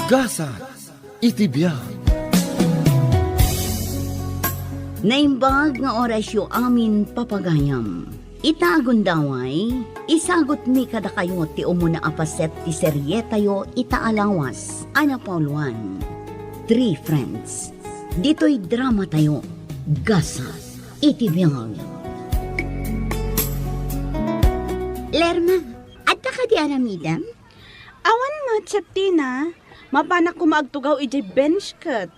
Gasa, itibiyag. Naimbag nga orasyo amin papagayam. Itagundaway, isagot mi kada kayo ti umuna apaset ti serye tayo itaalawas. Ana Pauluan, 3 friends. Dito'y drama tayo, Gasa, itibiyag. Lerma, at ka di aramidam? Awan mo, Septina. Mapanak ko maagtugaw ijay bench cut.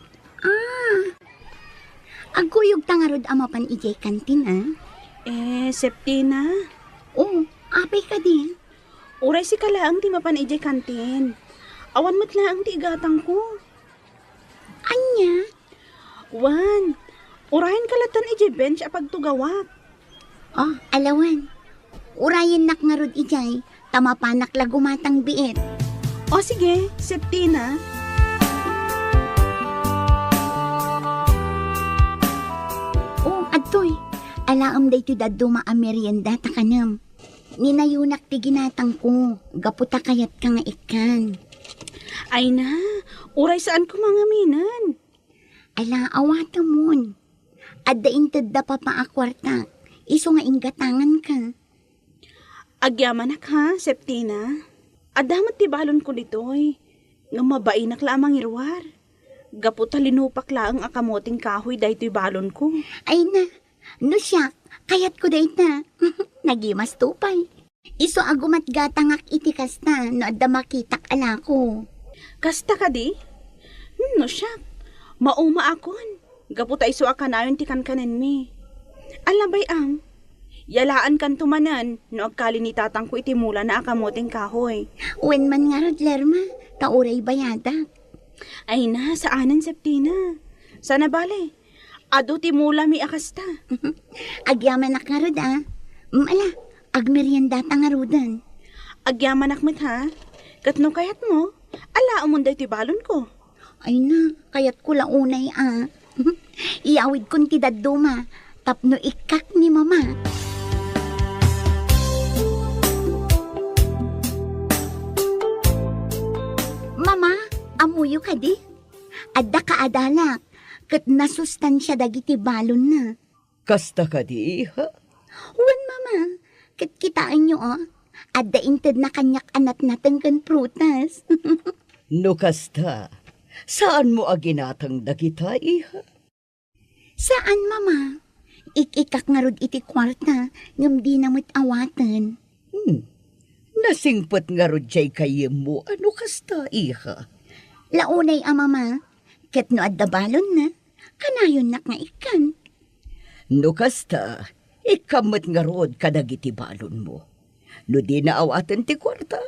Aguyog tangarod amapan ijay kantin, Septina. Oh, apay ka din. Uray si kalaang ti mapan ijay kantin. Awan mo't laang ti igatang ko. Anya? Wan, urahin kalatan ijay bench apag tugawak. Oh, alawan. Urayan nak ngarod ijay, tamapanak lagumatang biit. O sige, Septina. Oh, adtoy. Alaam day to daddo maameryenda ta kanam. Ninayunak ti ginatang ko, gaputa kayat ka nga ikan. Ay na, uray saan ko mga minan? Ala, awata mon. Adda inted da pa paakwarta, iso nga inggatangan ka. Agyamanak ha, Septina. Adamat ti balon ko ditoy. Nga mabainak lamang irwar. Gaputa linupak laang akamoting kahoy daytoy balon ko. Ay na, no siya, kayat ko day na. Nagimas tupay. Iso agumat gatangak itikas na, no adda makitak ala ko. Kasta ka di? No siya, mauma akon. Gaputa iso akanayon ti kankanen mi. Alabay am, yalaan kan tumanan no agkali ni tatang ko itimula na akamoting kahoy. Wen man nga rod, Lerma, tauray bayada. Ay na, saanan Septina? Sana bale, ado timula mi akasta. Agyaman nak nga rod, Ala, agmeryenda ta nga rodan. Agyaman akmet ha? Katno kayat mo? Ala amunday ti balon ko. Ay na, kayat ko launay, Iawid kon ti dadduma, tapno ikak ni mama. Mama, amuyo ka di? Adda ka adalak, kat nasustansya dagiti balon na. Kasta ka di, ha? Wan mama, kat kitaan nyo adda inted na kanyak anat natin kan prutas. No kasta, saan mo aginatang dagita, iha? Saan mama? Ikikak nga rod iti kwarta, ngam di namit awatan. Nasingpot nga ro jay kayem mo, ano kasta, iha? Launay mama, ket no adda balon na, kanayon nak nga ikan. No kasta, ikamot nga rod kadagiti balon mo. No di naawatan ti kwarta,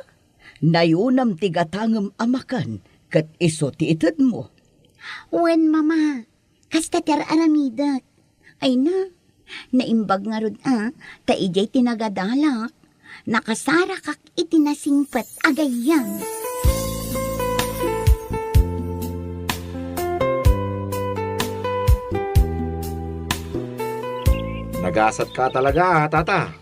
nayunam ti gatangam amakan, kat iso ti itad mo. Wen mama, kasta ter aramidak. Ay na, naimbag nga rod ta ijay tinagadalak. Nakasara kak itinasingpat agayan. Nagasat ka talaga, tata.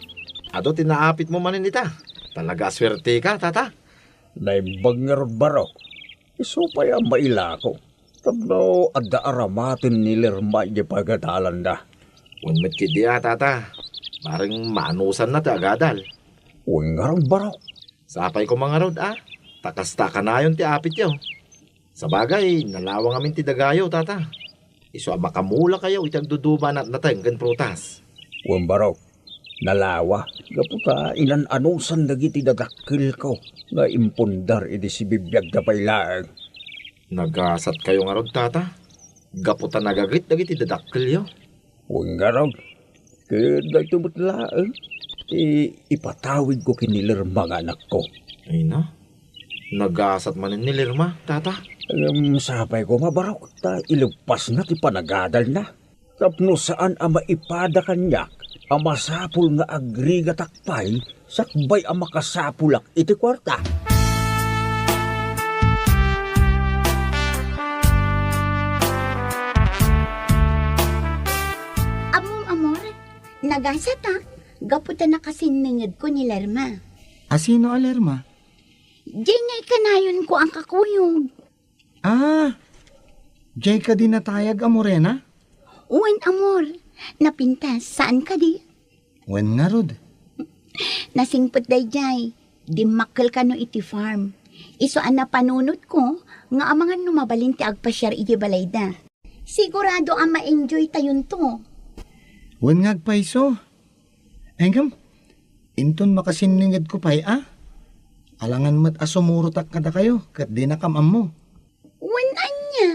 Ado tinaapit mo manin ita. Talaga swerte ka, tata. Naimbag nga ron barok. Isupay ang maila ko. Tapno adda aramatin ni Lerma di pagadalan da. Unmet kidiya, tata. Parang manusan na ti agadal. Uy nga ron barok. Sapay ko mga rod, takasta ka na yun ti apit yaw. Sa bagay, nalawang amin ti dagayo, tata. Iso makamula kayo itagduduba na natenggan prutas. Uy barok. Nalawa. Gaputa inan-anusan dagiti dagakil ko. Na impundar iti si bibiyag da pailaang. Nagasat kayo nga rod, tata. Gaputa nagagit dagiti dadakkel yaw. Uy nga ron. Kaya dahito mo't laang. Ipatawid ko kinilir mga anak ko. Ay na, nagasat manin ni Lerma, tata. Sapay ko mabarok ta ilugpas na ti panagadal na. Tapno saan ang maipada kanyak, ang masapul nga agriga takpay, sakbay ang makasapulak iti kwarta. Amor, nagasat gaputa na kasiningid ko ni Lerma. Asino alerma? Diyan nga ikanayon ko ang kakuyog. Jay ka din natayag a Morena? Uwan, amor. Napintas, saan ka di? Wen nga rod. Nasingpot day jay. Di makkel ka no iti farm. Iso an napanunot ko, nga amangan numabalin ti agpasyar iti balayda. Sigurado ang ma-enjoy tayon to. Wen nga agpaiso. Engkam, inton makasiningad ko pa'y Alangan mat asumurutak kada kayo, kat di nakamam mo. Uwan anya.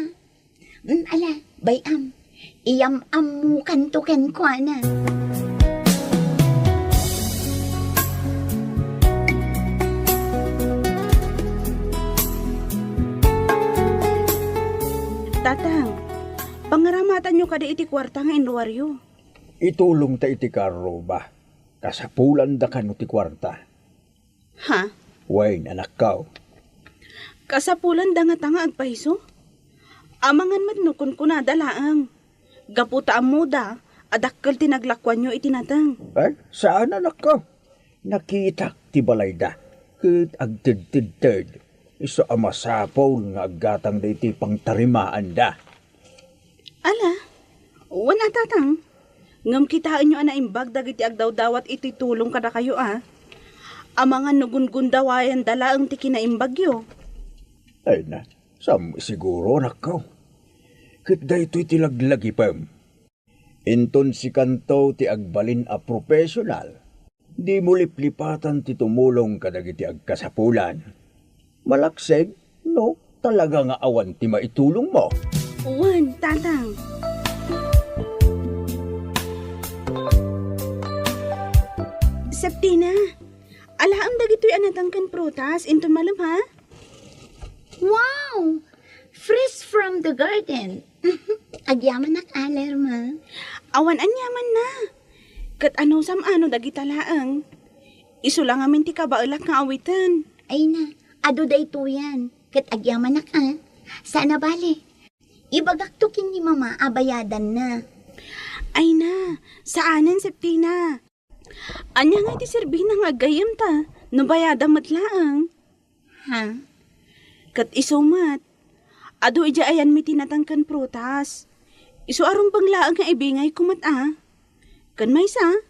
Ala, bayam. Iyam-am mo kanto-ken ko na. Tatang, pangaramatan nyo kada iti kwarta nga inruwaryo. Itulong ta iti karo ba? Kasapulan da kano ti kwarta. Ha? Way, anak kaw. Kasapulan da nga tanga agpahiso? Amangan matnukon ko na dalaang. Gaputa amuda, adakkel tinaglakwan nyo itinatang. Ay, saan anak kaw? Nakita ti balayda. Kat agtid-tid-tid. Iso amasapaw nga aggatang da iti pangtarimaan da. Ala, wana tatang. Ngam kitaan nyo anaimbag dagiti agdaw-dawat iti tulong kada kayo Amangan nugun-gundawayan dalaang ti kinaimbagyo. Ay na, sam siguro anak kaw. Kat da ito'y tilaglagipam. Inton si kanto ti agbalin a profesional. Di mo liplipatan ti tumulong kadagiti agkasapulan. Malakseg, no, talaga nga awan ti maitulong mo. Uwan, tatang. Septina, alaang dagito'y anatangkan prutas into malam ha? Wow! Fresh from the garden. Agyaman nak alerma. Awan anyaman na. Kat ano ano dagitalaang. Iso lang amin ti kabailak nga awitan. Ay na, ado day to yan. Kat agyaman nak Sana bali. Ibagaktukin ni mama abayadan na. Ay na, saanan Septina? Anya nga ti serbina nga agayam ta, nabayada matlaang. Ha? Kat isumat, ado ija ayan mi tinatangkan prutas. Isu arong panglaang nga ibingay kumat Kan may sa,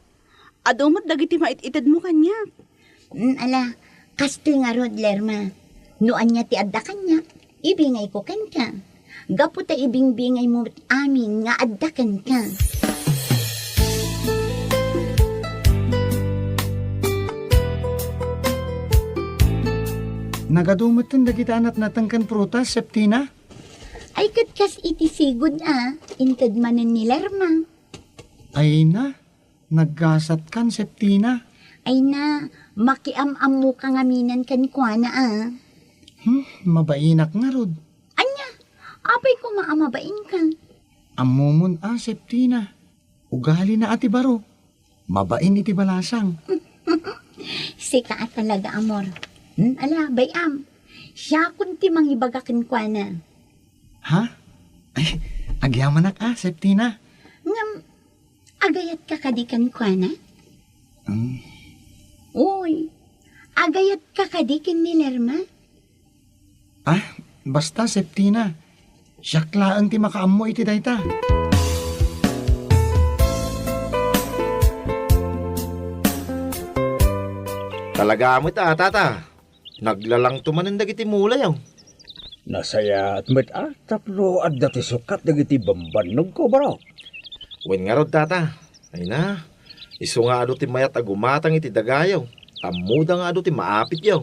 ado mat dagiti mait-itad mo kanyak. Ala, kastoy nga rod, Lerma. Noan niya ti adda kanya, ibingay ko kan ka. Gapu ta ibingbingay mo amin nga adda kan ka. Nagadumatan da kita anat natangkan prutas, Septina? Ay katkas iti sigod intad manen ni Lerma. Ay na, naggasat kan, Septina. Ay na, makiam-am mo kang aminan kan kwa na Mabainak nga rod. Anya, apay ko maamabain ka. Amumun Septina. Ugali na ati baro. Mabain iti balasang. Sika talaga, amor. Ala, bayam. Siya kunti mangibagakin kwa na. Ha? Ay, agyaman Septina. Ngam, agayat ka kadikan kwa na? Uy, agayat ka kadikin ni Lerma? Basta Septina. Siyakla ang ti makaammo iti dayta. Talaga mo tata. Naglalang tumanan dagiti mulay Nasaya at met tapno at dati sukat dagiti bambanog ko baro. Wen nga rod tata. Ay na, iso nga ado ti mayat agumatang iti dagayaw. Amuda nga ado ti maapit yaw.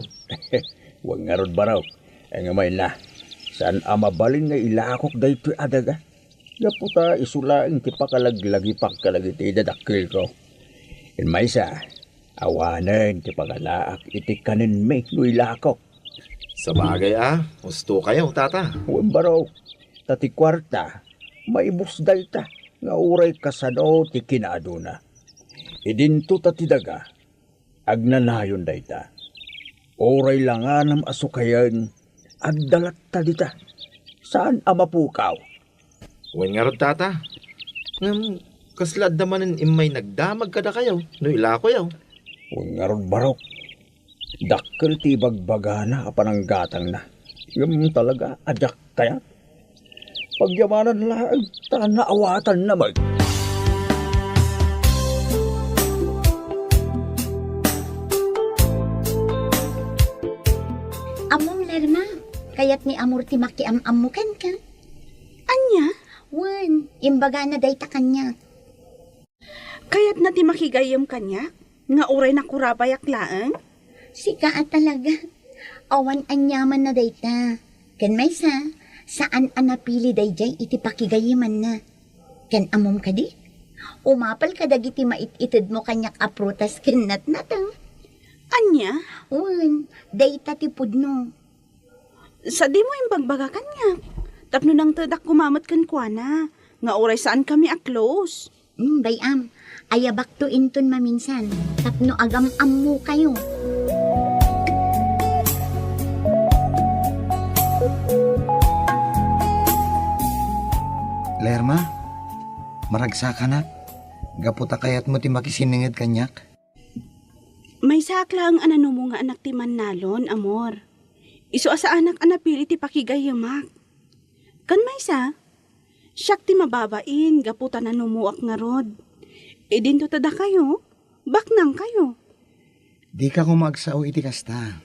Huwag nga rod baraw. Ay nga may na. Saan amabalin nga ilakok daytoy adaga? Yaputa isulaing ti pakalaglagi pagkalagiti dadakil ko. In maysa, awanan ti pagalaak iti kanin may no ilakok. Sa bagay gusto kayo tata. Huwag baraw. Tati kwarta, maibusday ta. Nga uray kasano ti kinaaduna. Idinto tati daga, agnanayon dayta. Oray langanam asukayan, agdalat ta dita. Saan amapukaw? Wen nga rod tata. Kaslad naman imay nagdamag kada kayo. No ilako yaw. Huwag nga ron barok. Dakkel ti bagbagana apanang gatang na. Yung talaga, adak kaya. Pagyamanan lang, tanaawatan naman. Among Lerma, kayat ni Amor ti makiam-amukan ka. Anya? Wan, imbaga na day ta kanya. Kayat na ti makigayam kanya? Nga uray na kurabayak laang? Sika at talaga. Awan anyaman na day ta. Ken may saan anapili day jay iti pakigayiman na. Ken amom ka di? Umapal ka dagiti mait-itid mo kanyak aprutas ken natnatang. Anya? Wan, day ta ti pudno. Sa di mo yung bagbaga kanya. Tapno nang tadak kumamat kan kuana. Nga uray saan kami a-close. Bayam, ayabak to inton maminsan. Tapno agam-am mo kayo. Lerma, maragsa ka na. Gaputa kayat mo ti makisiningid kanyak. May sakla ang anano mo nga anak ti Manalon, Amor. Iso asa anak anapili ti pakigayamak. Kan may siyak ti mababain, gaputa na numuak nga rod. E din to tada kayo, baknang kayo. Di ka kumagsao iti kasta.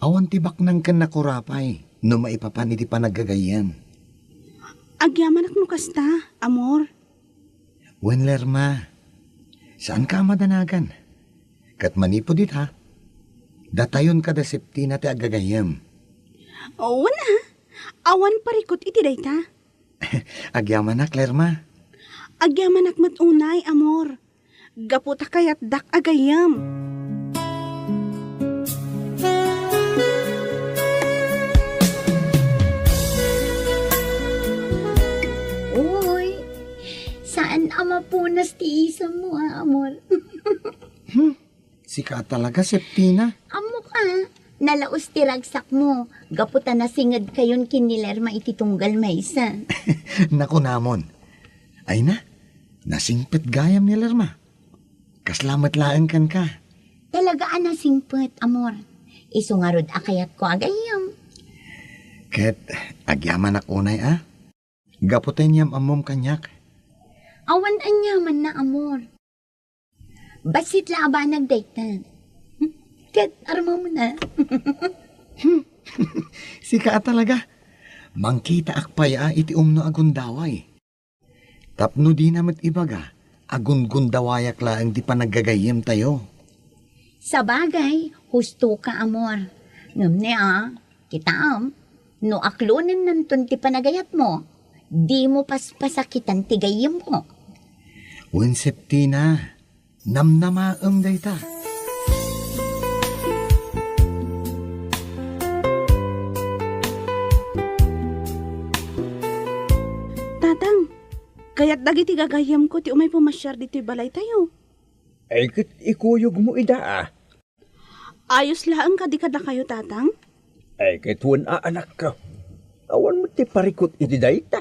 Awan ti baknang kan nakurapay, no maipapan iti panaggagayam. Agyaman no kasta, Amor. Wen Lerma, saan ka madanagan? Kat manipod it ha. Datayon ka da septina ti agagayam. O na, awan parikot iti dayta. Agyamanak, Lerma. Agyaman matunay, Amor. Gaputa kayat dak agayam. Uy, saan amapunas ti isa mo Amor? Sika talaga, Septina. Amo ka, nalaos ti ragsak mo. Gaputa na singad kayon kinilerma iti tunggal maysa. Naku namon. Ay na, nasingpit gayam ni Lerma. Kaslamat laeng kan ka. Talaga na singpet, Amor. Isungarod akayat ko agayam. Ket, agyaman ak unay Gaputin yam amom kanyak. Awan anyaman na, Amor. Basit laba nagdaytan. Ket, arma mo na. Sika talaga. Mangkita akpaya iti umno agundaway. Tapno di namat ibaga, agungundawayak laang di panaggagayem tayo. Sa bagay, husto ka, Amor. Ngam niya, kita no aklonin nantun ti panagayat mo, di mo paspasakitan ti gayem mo. Wen Septina, namnamaem dayta. Tatang, kayat dagiti gagayam ko ti umay pumasyar dito balay tayo. Ay kit ikuyog mo ida Ayos laang kadikada kayo, Tatang. Ay kit wan anak ka. Awan mo ti parikot iti dayta.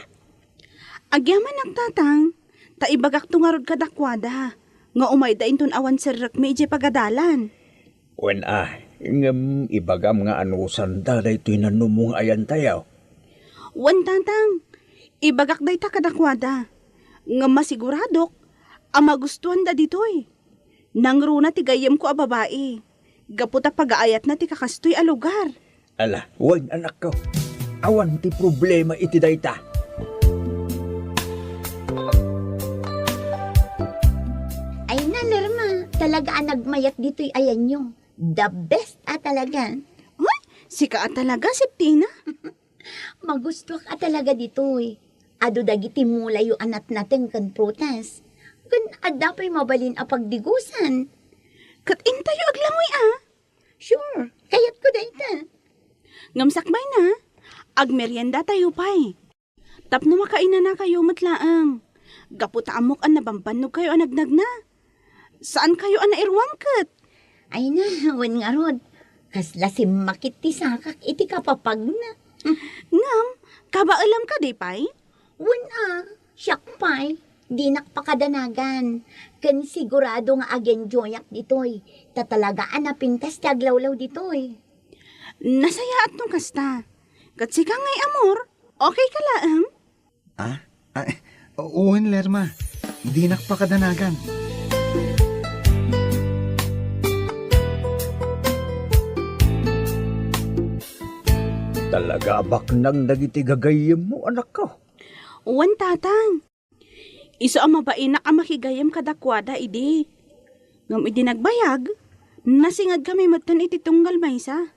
Agyaman ang Tatang, taibagak tungarod kadakwada. Nga umay da inton awan serrak medyo pagadalan. Wan ingam ibagam nga anusan da daytoy nanumong ayan tayo. Wan Tatang, ibagak day ta kadakwada. Nga masiguradok, ang magustuhan da ditoy. Nangruna ti gayam ko a babae. Gaputa pag-aayat na ti kakastoy a lugar. Ala, wan anak ko. Awan ti problema iti dayta. Ay na, Lerma, talaga nagmayat dito'y ayan nyo. The best talaga. Ay, sika talaga, Septina. Magusto ka talaga dito'y. Ado dagiti mulay yung anat natin kan prutas. Kan adapay mabalin a pagdigusan. Kat intayo aglangoy Sure, kayat ko dayta. Ngamsakbay na, agmeryenda tayo pa'y. Tapno makaina na kayo matlaang. Gaputa amok an nabambanog kayo anagnag na. Saan kayo an nairwangkat? Ay na, wan nga rod. Kasla si makit ti sakak iti kapapag na. Ngam, kabaalam ka di pa'y? Wan siyak pa'y. Di nakpakadanagan. Kan sigurado nga agen joyak ditoy. Tatalagaan na pintas ti aglawlaw ditoy. Nasaya at nung kasta. Katsi ka ngay amor, okay ka laang? Ah? Uwan, Lerma. Di nakpakadanagan. Talaga abak nang dagiti gagayem mo, anak ko. Uwan tatang. Iso ang mabainak ang makigayam kadakwada idi. Ngam idi nagbayag, nasingad kami matan iti tunggal maysa.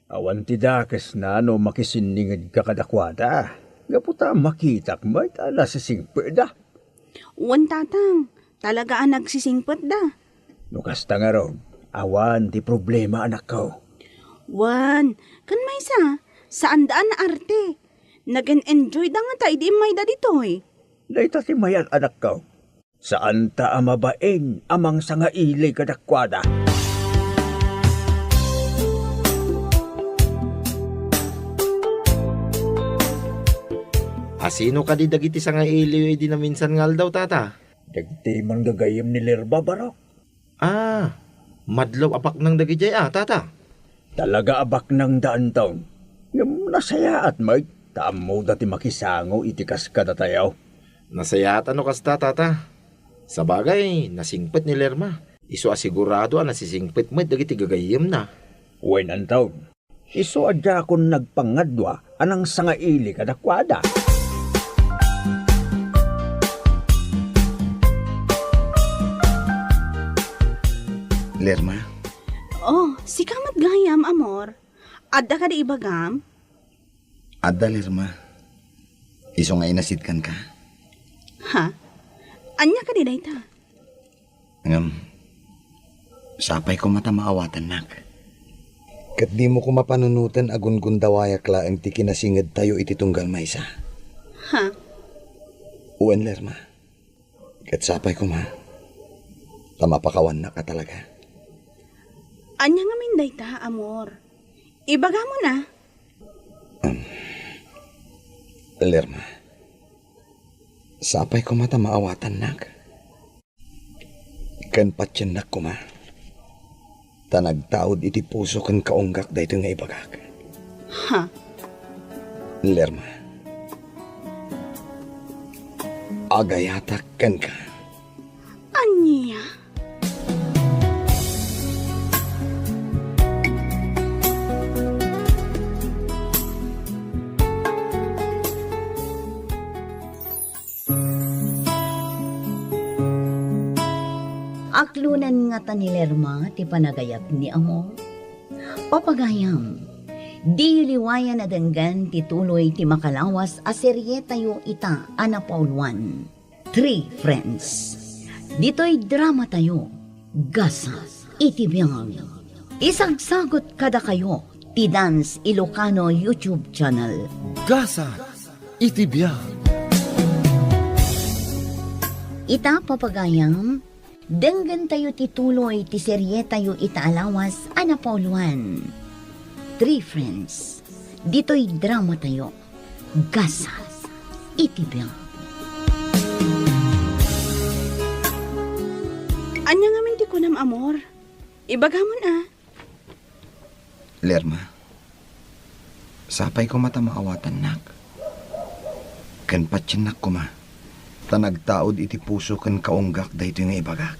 Awan ti dakes na no makisiningid ka kadakwada. Gaputa makitak may tala sa singpeda. Uwan tatang, talaga ang nagsisingpot da. No kasta nga raw, awan ti problema, anak ko. Wan, kan maysa, saan daan na arte? Nag-enjoy da nga tayo di may da ditoy. Dahita ti mayan, anak ko. Saan ta amabaeng amang sanga ilay kadakwada? Asino ka di dagiti sa nga iliyo di na minsan ngal daw, tata? Dagti man gagayem ni Lerba, Barok. Ah, madlaw apak ng dagiti tata. Talaga abak ng daan taon. Yung nasaya at may tamo dati makisango itikas ka na tayo. Nasaya at ano kasta, tata? Sa bagay, nasingpit ni Lerma. Iso asigurado ang nasisingpit mo dagiti gagayem na. Uwen ang taon. Iso adya akong nagpangadwa anang sanga ili kadakwada. Lerma, Oh, si kamat gayam, amor. Adda ka di ibagam? adda Lerma. Iso nga inasitkan ka. Ha? Anya ka di dayta? Sapay ko mata maawatan, nak. Kat di mo ko mapanunutan agun gundawayak laeng ti kinasingad tayo iti tunggal maysa. Ha? Uwan, Lerma. Kat sapay ko ma. Tamapakawan na ka talaga. Anya nga min dayta, amor. Ibaga mo na. Lerma. Sapay ko mata maawatan, nak. Kan patyan nak ko ma. Tanagtaod iti puso kan kaunggak dahito nga ibagak. Ha? Lerma. Agayatak kan ka. Anya? Aklunan nga ta ni Lerma ti panagayap ni Amor. Papagayam, di liwayan na denggan ti tuloy ti makalawas a serye tayo ita Ana Paul 1. 3 Friends. Dito'y drama tayo, Gasa, iti biyang. Isagsagot kada kayo ti Dance Ilocano YouTube channel. Gasa, itibiyang. Ita papagayam, denggan tayo tituloy ti serye tayo itaalawas Ana Paul 1. 3 Friends. Dito'y drama tayo, Gasa, itibiyang. Anya nga min ti kunam, amor. Ibaga mo na. Lerma. Sapay ko mata maawatan, nak. Kan patyan nak ko ma. Tanagtaod iti puso kan kaunggak dahito nga ibagak.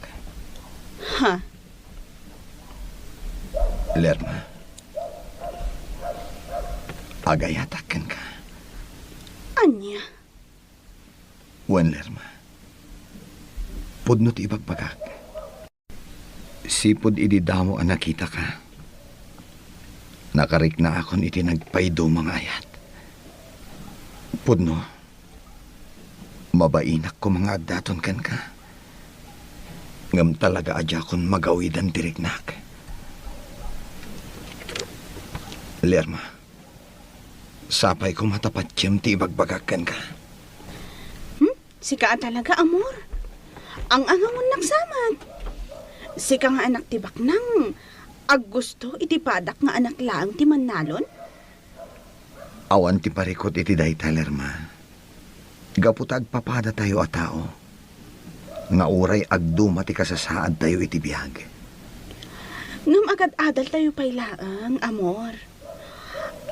Ha? Lerma. Agayatak kan ka. Anya? Wan, Lerma. Pudno ti ibagbagak. Sipod ididamo ang nakita ka. Nakarik na akon iti nagpaydo mga ayat. Pudno. Mabainak ko mga agdaton kan ka. Ngam talaga adya kon magawidan dirignak. Lerma. Sapay ko matapatyam ti ibagbagakan ka. Sika talaga, amor. Ang angamon nagsamad. Sika nga anak tibak nang aggusto iti padak nga anak laang ti Manalon. Awan ti parikot iti dayta, Lerma. Gaputag papada tayo a tao. Nga uray agduma ti kasasaad tayo iti biyag. Ngam agad adal tayo pay laang, amor.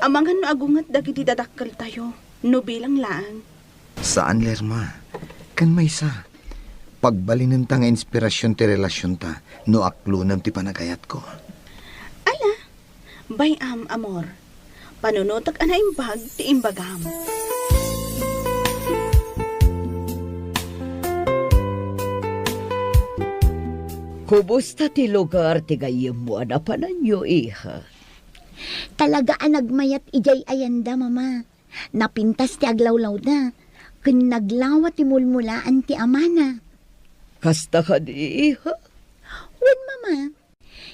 Amangan no agungat dagiti dadakkel tayo, no bilang laang. Saan, Lerma? Kan may sa. Pagbalinin ta nga inspirasyon ti relasyon ta, no aklunam ti panagayat ko. Ala, bayam amor. Panunotag ana imbag ti imbagam. Kumusta ti lugar ti gayem mo na pananyo, iha? Talaga nagmayat ijay ayanda, mama. Napintas ti aglawlaw na. Kun naglawa ti mulmulaan ti amana. Kasta ka di, iha? Wen, mama.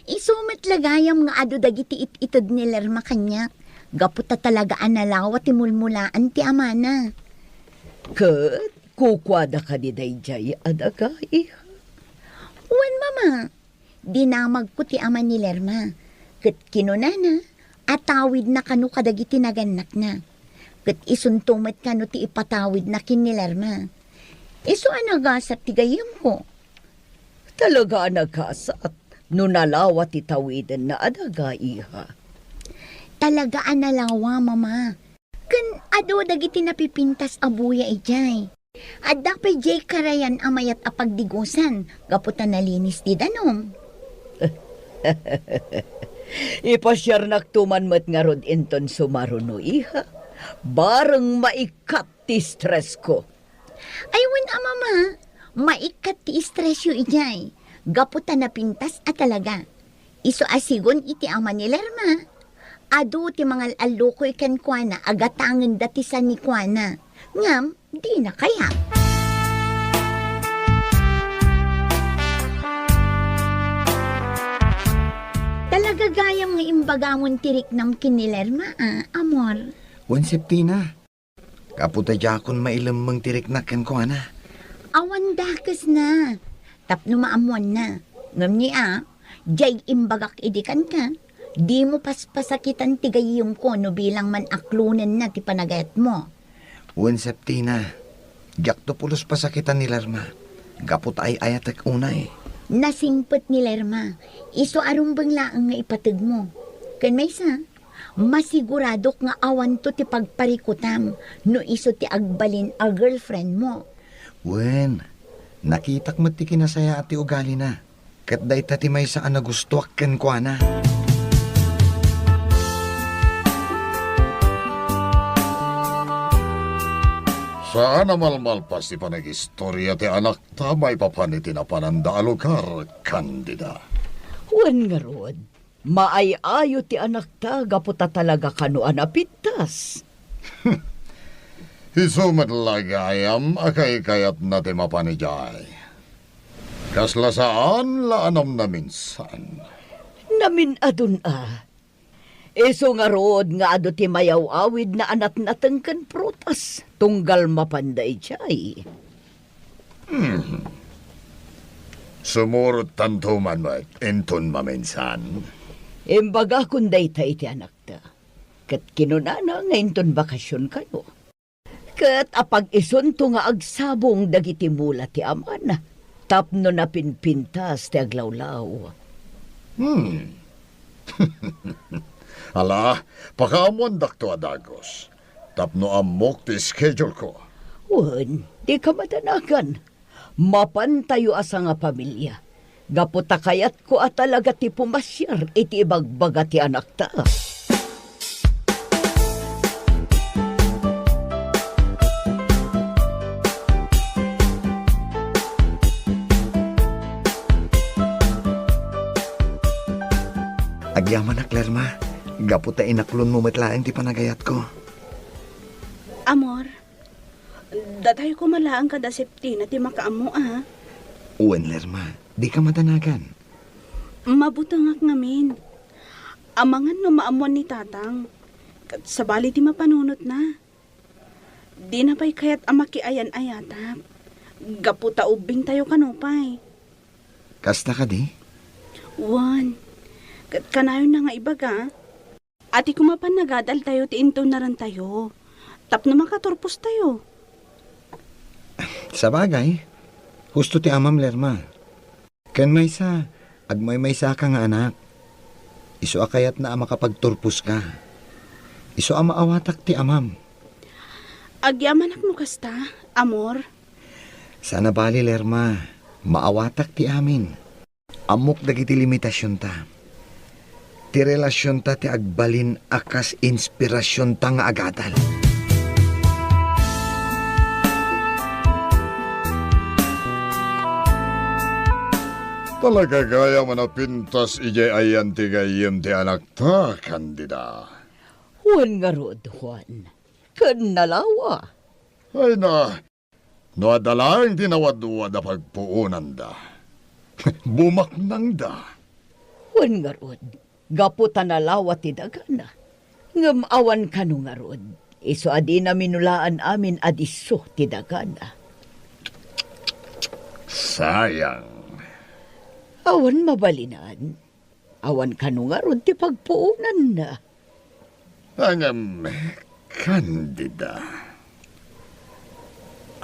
Isumet lagayam nga ado dagiti ititod ni Lerma kanya. Gaputa talaga analawa ti mulmulaan ti amana. Kat, kukwada ka di dayjay adaga, iha? Wen, mama. Dinamag ko ti ama ni Lerma. Kat kinunana, atawid na kanu kadagiti naganak na. Kat isuntumet kanu ti ipatawid na kin ni Lerma. Iso anagasat ti gayam ko. Talaga nagkasat, no nalawa ti tawiden na adaga, iha. Talaga analawa, mama. Kan ado dagiti napipintas abuya ijay. Adda pa jay karayan amayat apagdigusan. Gaputan nalinis di danom. Ipasyar naktuman met nga rod inton sumaruno, iha. Bareng maikat ti stress ko. Ay, wen, mama. Maikat ti istresyo ijay. Gaputan na pintas at talaga. Iso asigon iti ama ni Lerma. Ado ti mga alukoy ken kuana agatangen dati sa ni kuana. Ngam, di na kaya. Talaga gayam nga imbagamon tirik nam kinilerma, amor. Wen, Septina. Kaputa jakon mailamang tirik na ken ko, ana. Awan dakas na. Tapno maamuan na. Ngam ni jay imbagak idikan ka. Di mo paspasakitan tigayim ko no bilang man aklunan na ti panagayat mo. Wen, Septina. Jak to pulos pasakitan ni Lerma. Gapot ay ayatek unay. Nasingpet ni Lerma. Iso arumbang laang nga ipatag mo. Kan may sa, masiguradok nga awan to ti pagparikutam no iso ti agbalin a girlfriend mo. Wen, nakitak mo ti kinasaya at ti ugali na. Kat day ta ti may saan na gustuak ken ko, ana. Saan namalmalpas ti panagistorya ti anak ta may papaniti na pananda alugar, Candida. Wan nga rod, maayayo ti anak ta, gaputa talaga kano anapitas. Isumat lagayam akay kayat na ti mapanijay. Kasla saan laanam na minsan. Namin adun Iso nga rod nga ado ti mayaw awid na anat natengken prutas, tunggal mapanday chay. Sumurot tantuman mo enton maminsan. Imbaga kunday tay ti anak ta. Kat kinunana nga inton bakasyon kayo. Kat apag isunto nga agsabong dagiti mula ti amana. Tapno na pinpintas ti aglawlaw. Ala, pakaamon dakto adagos. Tapno amok ti schedule ko. Wan, di ka madanagan. Mapantayo asa nga pamilya. Gaputa kayat ko at talaga ti pumasyar iti ibagbaga ti anak ta. Agyaman na, Lerma. Gaputa inaklon mo matlaang ti panagayat ko. Amor, datay ko malaang kada Septina ti makaamo Uwan, Lerma. Di ka madanagan. Mabutangak ngamin. Amangan no maamuan ni tatang. Kat sabali ti mapanunot na. Di na pa'y kayat amaki ayan-ayatap. Gaputa ubing tayo kanupay. Kasta ka di? Wan, kat kanayon na nga ibaga. Ati kumapan nagadal tayo ti into na rin tayo. Tapno makaturpos tayo. Sa bagay, husto ti amam, Lerma. Ken may sa, agmay may sa ka nga anak. Iso akayat na makapagturpos ka. Iso ang maawatak ti amam. Agyaman no kasta, amor. Sana bali, Lerma. Maawatak ti amin. Amok dagiti limitasyon ta. Ti relasyon ta ti agbalin akas inspirasyon ta nga agadal. Talaga kaya manapintas ijay ayan ti gayem ti anak ta, Candida. Juan nga rod, Juan. Kanalawa. Ay na, no adalang tinawadwa da pagpuunan da. Bumaknang da. Juan nga rod. Gaputa nalawa ti dagana. Ngam awan ka no nga rod. Iso adi na minulaan amin adiso ti dagana. Sayang. Awan mabalinan. Awan ka no nga rod ti pagpuunan na. Angam, Candida.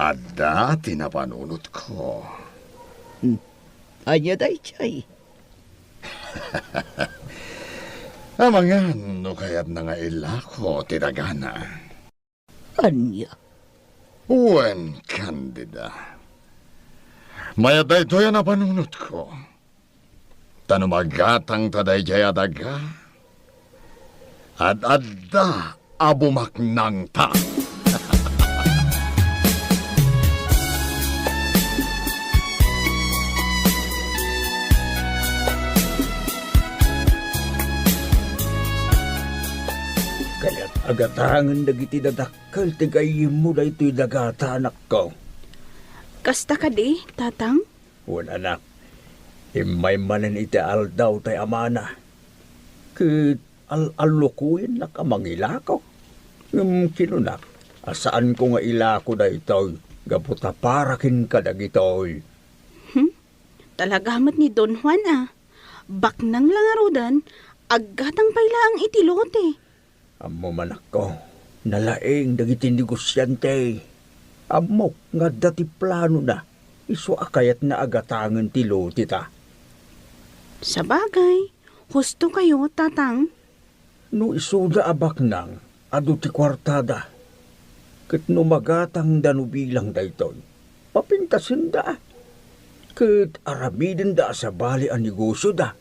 Ada tinapanunot ko. Anya day chay. Amangan, no kaya't na nga ilako ti dagana. Anya. Uwan, Candida. Mayaday to yan na panunot ko. Tanumagatang taday jaya daga. At adda abumaknang ta. Kaya't agatangan dagiti dadakkel ti gayem mo daytoy dagata anak ko. Kasta ka di, tatang? Wan anak, imay manan iti aldaw tay amana. Kit al-alukuin na kamangilako. Kinunak, asaan ko nga ilako daytoy, gaputa parakin ka dagitoy. Talagamat ni Don Juan Baknang langarudan, aggatang pailaang itilote. Amo manak ko, nalaeng dagiti negosyante. Amok nga dati plano na, iso akayat na agatangan ti lote ta. Sa bagay, husto kayo, tatang. No isuda abak nang, ado ti kwartada. Ket no magatang dano bilang daytoy, papintasin da. Ket arabiden da sa bali ang negosyo da,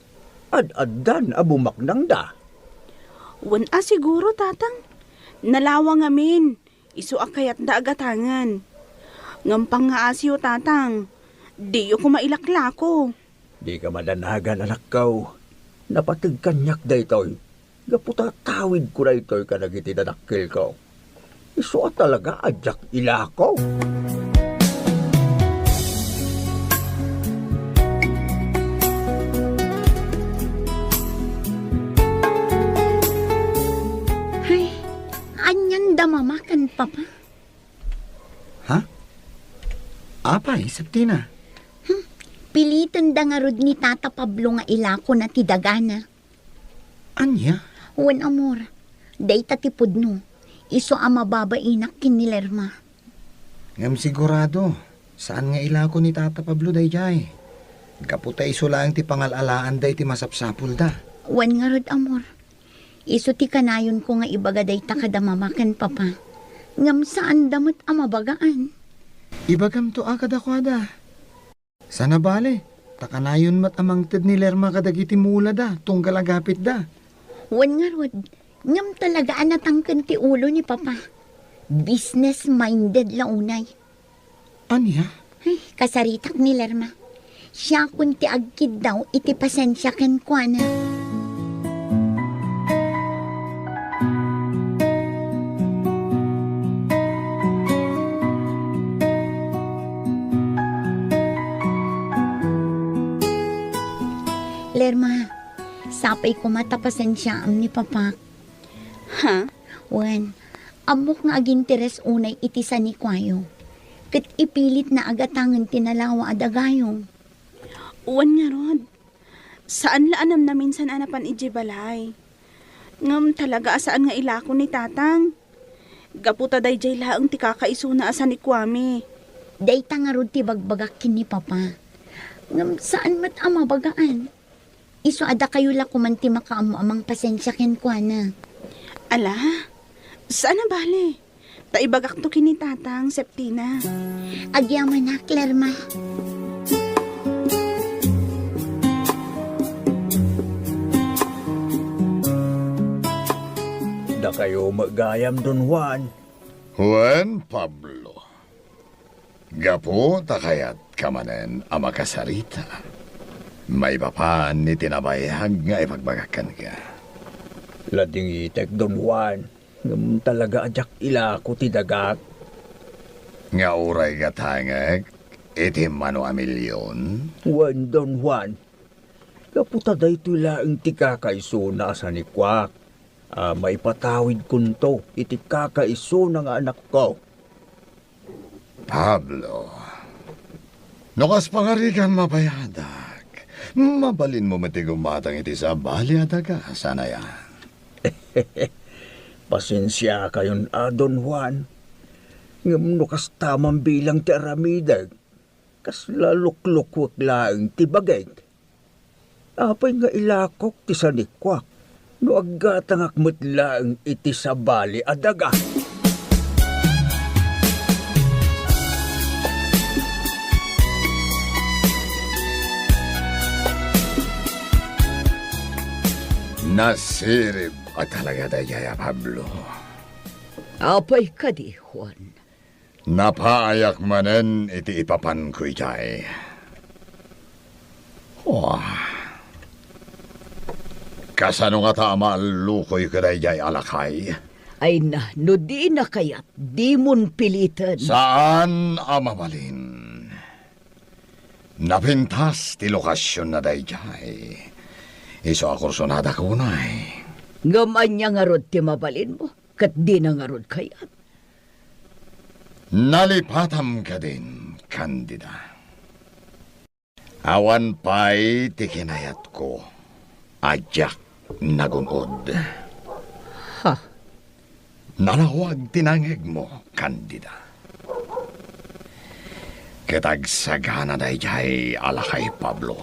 ad-addan abumaknang da. Wan siguro, tatang. Nalawang amin. Isu akayat da agatangan. Ngampang nga asyo, tatang. Di ko mailaklako. Di ka madanagan anak ko. Napatag kanyak daytoy. Gaputa tawid ko daytoy ka nagiti dadakkel ko. Isu talaga adyak ilako. Damamakan, Papa. Ha? Apay, Septina. Pilitan da nga rod ni Tata Pablo nga ilako na ti dagana. Anya? Wan amor, day tatipod no. Iso ang mababainak kinilerma. Ngam sigurado, saan nga ilako ni Tata Pablo dayjay? Kaputa iso lang ti pangalalaan day ti masapsapul da. Wan nga rod amor. Iso ti kanayon ko nga ibagaday ta kadamamakan, Papa. Ngam saan damot ang mabagaan. Ibagam to kadakwada. Sana bale, takanayon mat amang ted ni Lerma kadagiti mula da, tunggal agapit da. Wan nga rod, ngam talaga anatangkan ti ulo ni Papa. Business-minded launay. Anya? Ay, kasaritak ni Lerma. Siya kun ti agkid daw, iti pasensya ken kwa na. Lerma, sapay ko matapasan siya am ni Papa. Ha? Wan, amok nga aginteres unay itisa ni Kwayo. Kat ipilit na agatangan tinalawa adagayong. Uwan nga rod. Saan laanam na minsan anapan ijibalay? Ngam talaga asaan nga ilako ni tatang. Gaputa day jay laang ti kakaiso na asan ni Kwame. Day tangarod ti bagbagakin ni Papa. Ngam saan mat ama bagaan? Iso ada kayo la kumanti makaamu amang pasensya ken kwa na. Ala, Sana bale. Taibagak to kini tatang, Septina. Agyaman na, Lerma. Da kayo magayam Don Juan. Juan Pablo. Gapo takayat kamanen ama kasarita. May papan ni tinabayag nga ipagbagakan ka. Lading itek Don Juan. Ngam talaga ajak ila ko ti dagak. Nga uray gatangag, itim mano a milyon. Juan Don Juan. Kaputa da ito laang ti kakaisuna sa ni Kwak. May patawid kunto iti kakaisuna nga anak ko. Pablo, nukas pangarikan mapayadag. Mabalin mo matigumatang iti sa balyadaga, sana yan. Pasensya kayon Don Juan. Ngam nukas tamang bilang ti aramidag. Kas laluklukwak laang ti bagay. Apay nga ilakok ti sanikwak. No aggatang akmat laang iti sa bali adaga. Nasirib at talaga dayaya, Pablo. Apay ka di, Juan. Napaayak manen iti ipapan ko ijay. Kasano nga tama lukoy ka dayay alakay? Ay na, no di na kayat, di mon pilitan. Saan amabalin? Napintas ti lokasyon na dayay. Iso akursonada ko na eh. Ngaman nga rod ti mabalin mo, kat di na nga rod kayat. Nalipatam ka din, Candida. Awan pa'y tikinayat ko. Ajak nagunod. Ha? Nalawag tinangig mo, Candida. Kitagsagana dayjay alakay Pablo.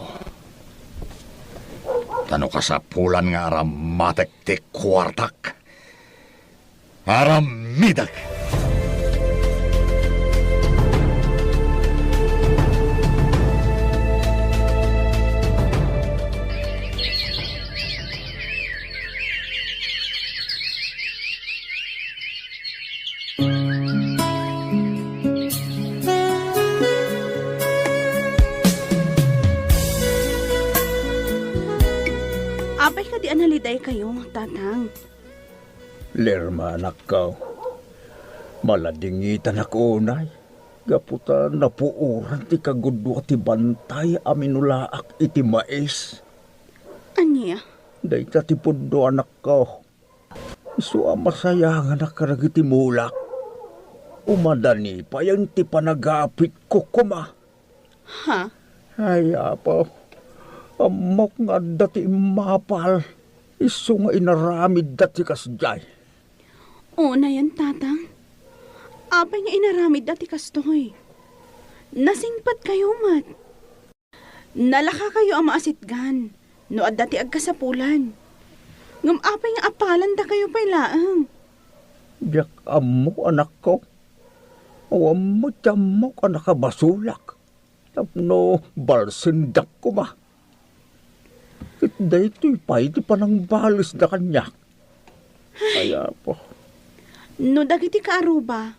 Tano ka sa pulan nga aram matek-tik kwartak. Aram midag. Apay ka di analiday kayo, tatang. Lerma anak ka. Maladingitan ako unay. Gaputa napuuran ti kagudwa ti bantay aminulaak iti mais. Anya? Dayta ti pundo anak ko. Isu masayangan na karag iti mulak. Umadani pa yan ti panagapit ko kuma. Ha? Ay apo. Amok nga dati mapal. Isu nga inaramid dati kasjay. Una yan, tatang. Apay nga inaramid dati kastoy. Nasingpat kayo, mat. Nalaka kayo ang maasitgan. No at dati agkasapulan. Ngam apay nga apalan da kayo pa'y laang. Diyak amok anak ko. O amok amok anak ka basulak. Tapno balsindak ko ba? Day ito'y pa'y di pa nang balis na kanya. Kaya po. No dagiti kaaruba.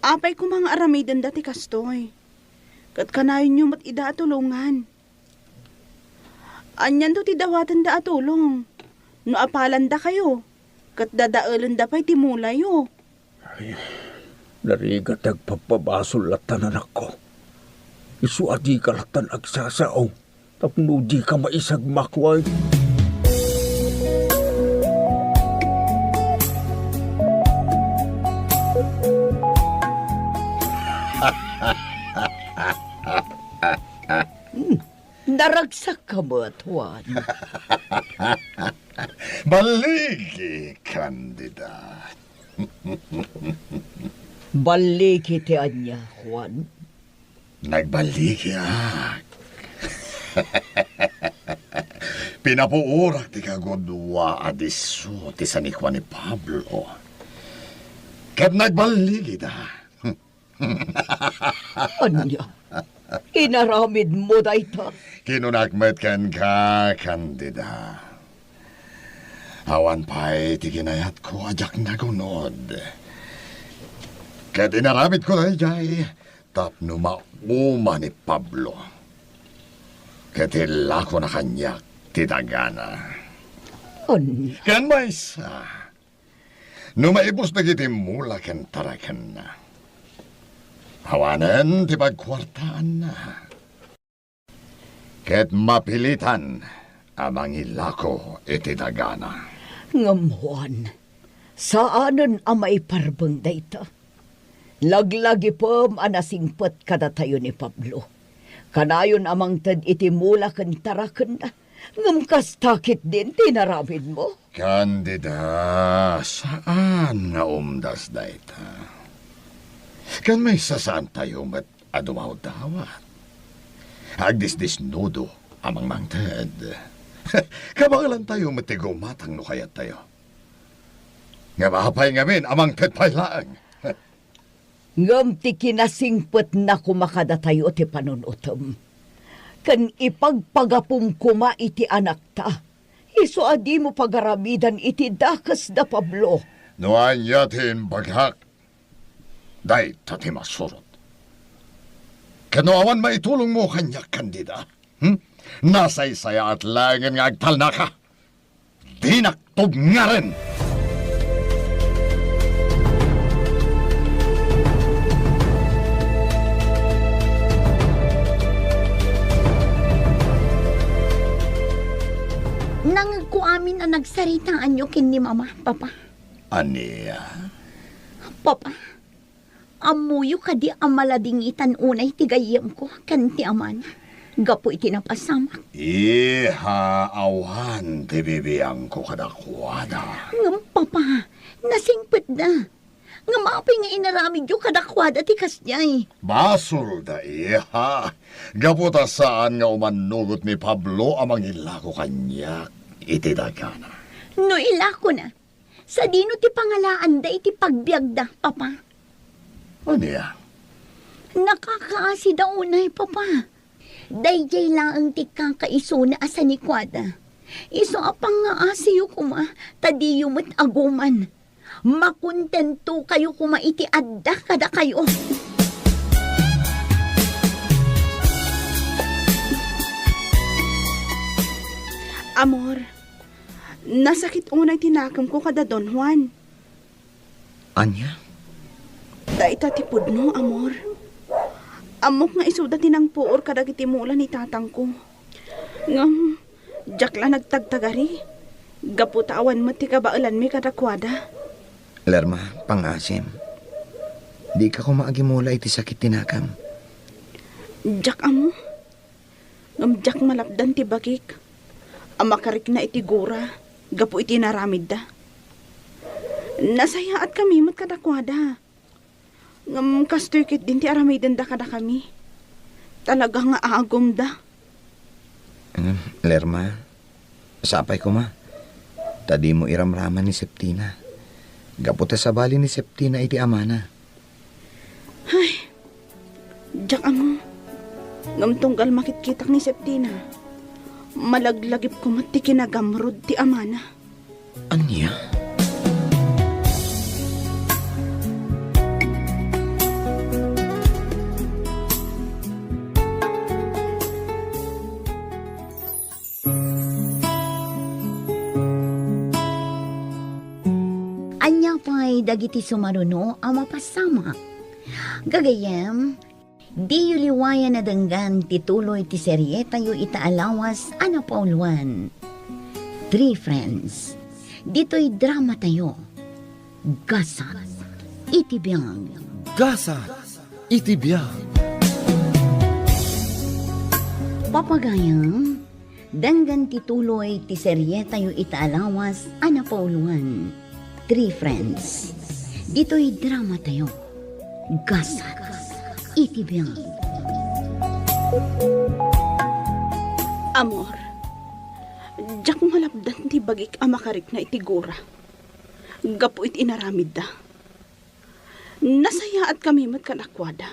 Apay ko mga aramidan dati kastoy. Kat kanayon nyo mat ida atulungan. Anyan to ti dawatan da atulong. No apalan da kayo. Kat dadaalan da pa'y timulayo. Ay, narigat agpapabasol latan anak ko. Isu adi kalatan agsasaong. Tapno di ka maisagmakway. Naragsak ka mo, Juan. Baligi, Candida. Baliki ti anya, Juan. Nagbaligi Pinapuurak ti kagudwa adiso ti sanikwa ni Pablo. Kat nagbaligi da. Anya, inaramid mo dayta. Kinunakmet kan ka, Candida. Awan pa'y tiginayat ko ajak nagunod. Kat inaramid ko na jay, tapno mauma ni Pablo. Kat ila ko na kanyak titagana. Anya, Kan may isa, numaibos na kiti mula ken tarakan na. Hawanen ti pagkwartaan na. Ket mapilitan amang ilako iti dagana. ngamuan. Saanan amay parbeng dayta? Laglagi pom anasingpet kada tayo ni Pablo. Kanayon amang tad iti mula ken tarakan na. Ngamkas takit din tinaramid mo. Candida, saan nga umdas dayta? Kan may sasaan tayo mat adumaw dawat. Agdis-disnudo amang mangted. Kabangalan tayo matigumatang no kayat tayo. Nga mahapay ngamin amang tetpay laang. Ngam ti kinasingpet na kumakada tayo ti panunutom. Kan ipagpagapum kuma iti anak ta. Iso adi mo pagaramidan iti dakas da Pablo. Noan yatin baghak. Day tati masurot. Kanoawan maitulong mo kanya, Candida. Nasaysaya at langin nga agtal na ka. Dinaktob nga rin. Nang ko amin na nagsaritaan nyo kin ni Mama, Papa. Aniya? Papa, amuyo ka di amaladingitan unay tigayem ko kan ti aman. Gapo iti napasamak. Iha awan ti bibiyang ko kadakwada. Ngam, Papa, nasingpit na. Nga maapay nga inaramid yung kadakwada ti kasnyay. Basol da iha. Gaputa saan nga umanugot ni Pablo amang ilako kanya itidagana. No ilako na. Sa dino ti pangalaan da iti pagbiag da, Papa. Aniya? Nakakaasi da unay, Papa. Dayjay lang ang ti kakaiso na asa ni Kwada. Iso apang nga asiyo kuma, tadiyo mo't aguman. Makontento kayo kuma iti adda kada kayo. Amor, nasakit unay tinakam ko kada Don Juan. Anya? Da itatipod no, amor. Amok nga isuda tinang puor kadag iti mula ni tatang ko. Ngam, jakla nagtagtagari. Gaputawan mo ti kabailan mi kadakwada. Lerma, pangasim. Di ka kumaagimula iti sakit tinakam. Jak amo. Ngam jak malapdan ti bagik. Amakarik na iti gura. Gapu iti naramid da. Nasaya at kami mat kadakwada. Ngam kasturkit din ti aramidan da kada kami. Talaga nga aagom da. Lerma, sapay ko ma. Tadi mo iramraman ni Septina. Gaputa sa bali ni Septina iti amana. Ay, jak amo. Ngam tunggal makitkitak ni Septina. Malaglagip ko mat ti kinagamrod ti amana. Anya? Anya pa'y dagiti sumaruno ang mapasama. Gagayem, di yuliwayan na danggan tituloy ti serye tayo itaalawas ana pauluan. 3 Friends. Dito'y drama tayo. Gasat. Itibiyang. Gasa, itibiyang. Papagayang, danggan tituloy ti serye tayo itaalawas ana pauluan. 3 Friends. Dito'y drama tayo. Gasat. Itibiyang. Amor, jak malapdan ti bagik amakarik na iti gura. Gapu iti inaramid da. Nasaya at kami matkanakwada.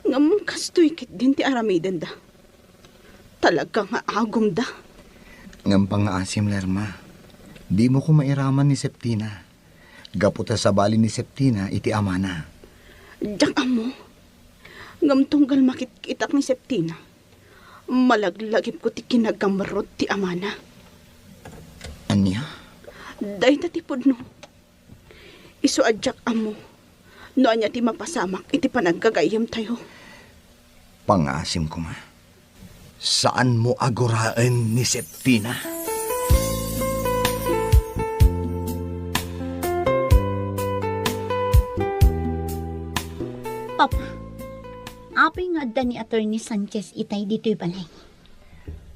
Ngam kastoy kit din ti aramiden da. Talaga nga agom da. Ngam pang-aasim, Lerma. Di mo ko mairaman ni Septina. Gaputa sa bali ni Septina, iti amana. Diyak amo. Ngam tunggal makikitak ni Septina. Malaglagip ko ti kinagamarot ti amana. Anya? Day tatipod no. Isu adyak amo. No anya ti mapasamak iti panaggagayam tayo. Pang-aasim ko ma. Saan mo aguraan ni Septina? Papa, apay nga da ni Attorney Sanchez itay dito'y balay.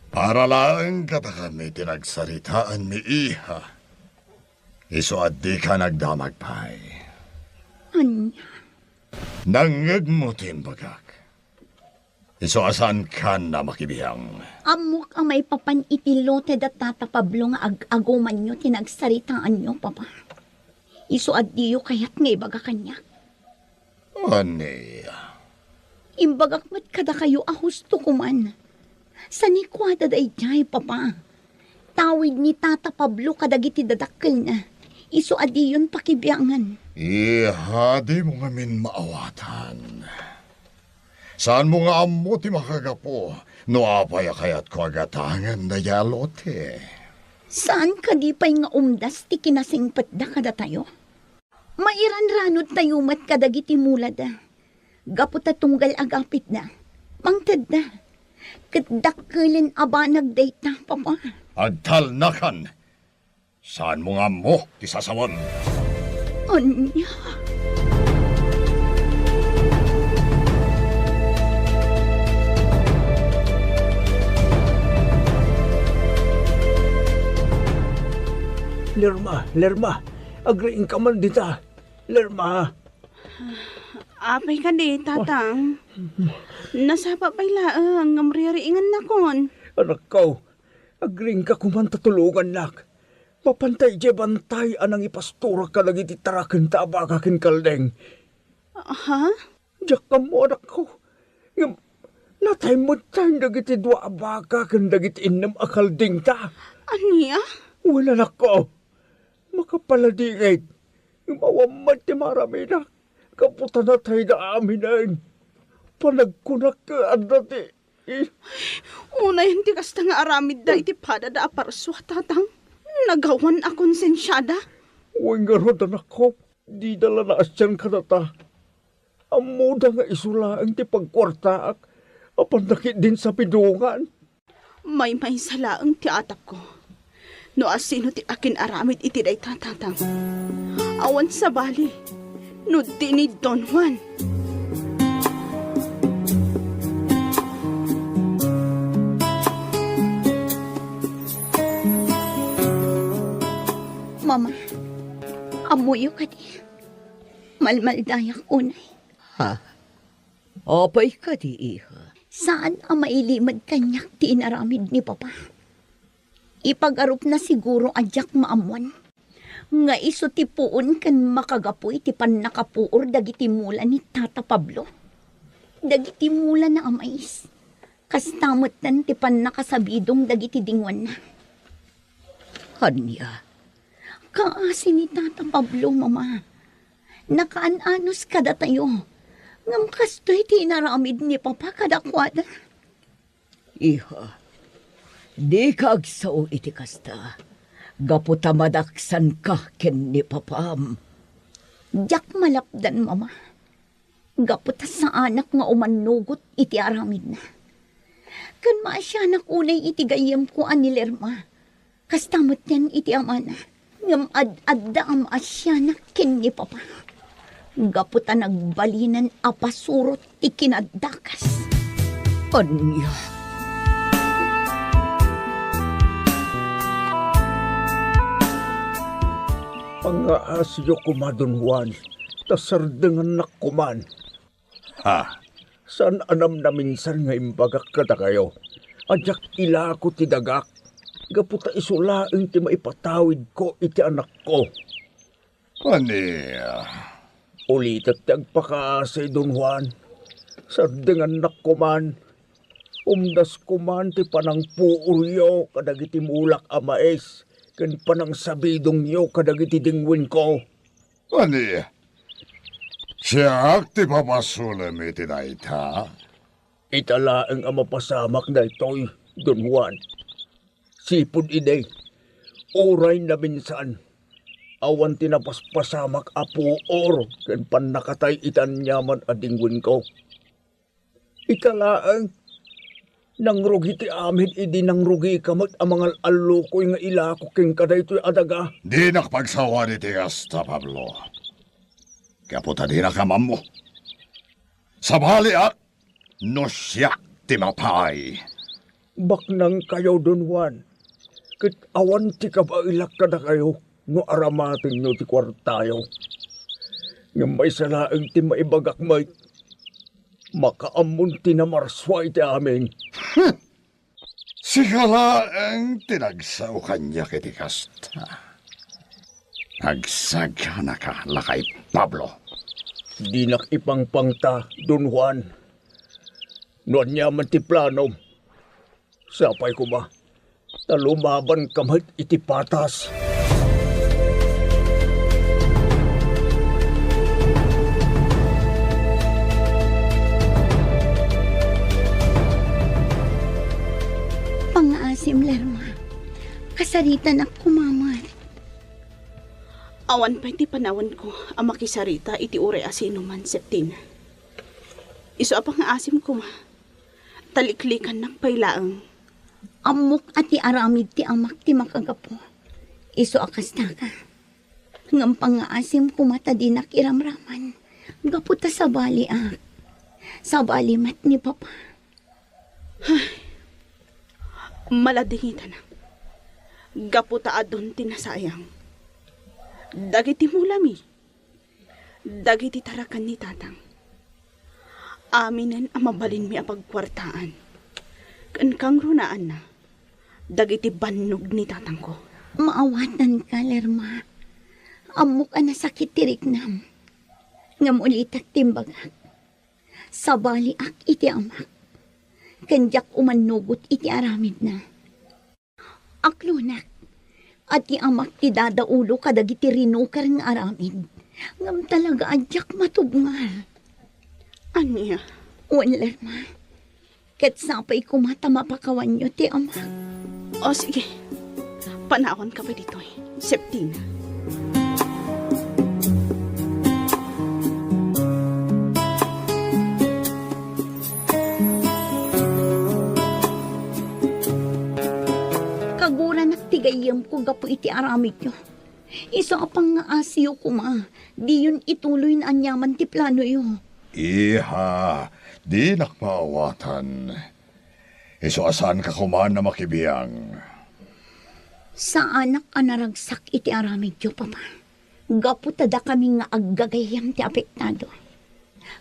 Para lang kata kami tinagsaritaan mi iha. Iso at di ka nagdamag pa'y. Anya, Nangag mo timbagak. Iso asan ka na makibiyang. amok ang may papan itilote da Tata Pablo nga ag-aguman nyo tinagsaritaan nyo, Papa. Iso at diyo kayat nga ibaga kanya. Ani, Imbagak mat kada kayo ahusto kuman. Sa nikwada da ijay, Papa. Tawid ni Tata Pablo kadagiti dadakkel na. Iso adiyon pakibiyangan. iha di mo ngamin maawatan. Saan mo nga amo ti makagapo? No apay kayat ko agatangan na yalote. Saan ka di pa'y nga umdas ti kinasingpat da kada tayo? Mairan-ranod tayo mat kadagiti mula da. Gaputa tunggal agapit da. Mangtad da. Kadakkelin abanag dayta, Papa. Agtalnakan. Saan mo nga mo ti sasawan? Anya? Lerma, agreeing ka man dita. Lerma, Apay ka di, tatang. Nasapa pa'y laang, ngamriyariingan na kon. anak ko, agreeing ka kuman tatulungan nak. Papantay je bantay anang ipastura ka lagi ti taraken ta abakakin kaldeng. Ha? Diyak ka mo anak ko. Ngam, natay mo tayo dagiti dua abakakin dagiti inam akalding ta. Aniya? Wala anak ko. Makapaladigay. Mawamad ti marami na. Kaputa na tayo na amin ay. Panagkunak ka dati. Una yun ti kasta nga aramid da iti pada da aparswa, tatang. Nagawan akong sensyada. Huwag nga ron anak ko. Di dala na asyan ka na ta. Amuda nga isula ang ti pagkwartaak. Apandakit din sa pidungan. May salaang ti atak ko. No asino ti akin aramid iti day tatatang. Awan sa bali. No di ni Don Juan. Mama, amuyo ka di. Malmaldayak unay. Ha? Apay ka di, iha. Saan ang mailimad kanyak ti inaramid ni Papa? Ipagarup na siguro adyak maamuan. Nga iso ti puon kan makagapoy ti panakapuor dagiti mula ni Tata Pablo. Dagiti mula na amais. Kastamot nan ti panakasabidong dagiti dingwan na. Anya, Kaasi ni Tata Pablo, Mama. Nakaanos kada tayo. Ngam kastoy ti inaramid ni Papa kadakwada. iha. Di ka agsao iti kasta. Gaputa madaksan ka ken ni papam. Diyak malapdan, Mama. Gaputa sa anak nga umanugot iti aramid na. Kan maasyanak unay iti gayam ko ani Lerma. Kastamot yan iti amana. Ngam ad-adda ang maasyanak ken ni Papa. Gaputa nagbalinan apasurot ti kinadakas. Anya, Pangaasyo kumadon Juan. Tasardengan na kuman. Ha? Saan anam na minsan nga imbagak kada kayo? Adyak ila ko ti dagak. Gaputa isulaing ti maipatawid ko iti anak ko. Ani, Ulitat tagpakaasay Don Juan. Sa dengan nakkuman, umdas kuman ti panang puuryo kadagiti mulak amaes, ken panang sabidong yo kadagiti dingwin ko. Ani, siya ti papasulam iti dayta. Italaang ang mapasamak na ito'y, Don Juan. Sipod iday, oray na minsan, awan tinapaspasamak apo or, ken panakatay itan nyaman adingwin ko. Italaang, nang rugi ti amin, idi nang rugi kamag amangal alukoy nga ilako king kaday to'y adaga. Di nakpagsawa ni Tigasta, Pablo. Kaputa di na kamam mo. Sabali ak, no siya ti mapay. Baknang kayo, Don Juan. Kit awan ti kabailak kada kayo, no aramatin nyo ti kwartayo. Nga may salaang ti maibagak may, makaamun ti na marsway ti amin. Sigala ang tinagsaw kanya kiti Kasta. Nagsagya na ka lakay Pablo. Di nakipangpangta, Don Juan. Noon niya man ti plano. Sapay ko ba? Talumaban kamay iti patas. Pangaasim, Lerma. Kasaritan ako, mamar. Awan pa iti panawan ko ang makisarita iti ure asinuman Septina. Iso apang asim ko ma. Taliklikan ng pailaang. Amok at ti aramid ti amak ti makagapo. Iso akas na ka. Ngam pangaasim ko mata din nakiramraman. Gaputa sa bali ak. Sa bali mat ni Papa. Maladingita na. Gaputa adon tinasayang. Dagiti mulami. Dagiti tarakan ni tatang. Aminen ang mabalin mi apagkwartaan. Kan kang runaan na. Dagiti bannog ni tatang ko. Maawatan ka, Lerma. Amok ka na sakit tiriknam. Ngam ulitak timbagak. Sa bali ak iti amak. Kanjak umanugot iti aramid na. Aklunak, at ti amak ti dadaulo kadagiti rinukar ng aramid. Ngam talaga adyak matubngal. Anya? Wan, Lerma. Kat sapay kumata mapakawan nyo ti amak. O sige, panawan ka pa dito Septina. Tigayam ko gapo iti aramid nyo. Isa apang nga asiyo ko ma. Di yun ituloy na anyaman ti plano yo. Iha, di nakmaawatan. Iso asan ka kuman na makibiyang. Sa anak ka naragsak iti aramid yo, Papa. Gapo tada kami nga aggagayam ti apektado.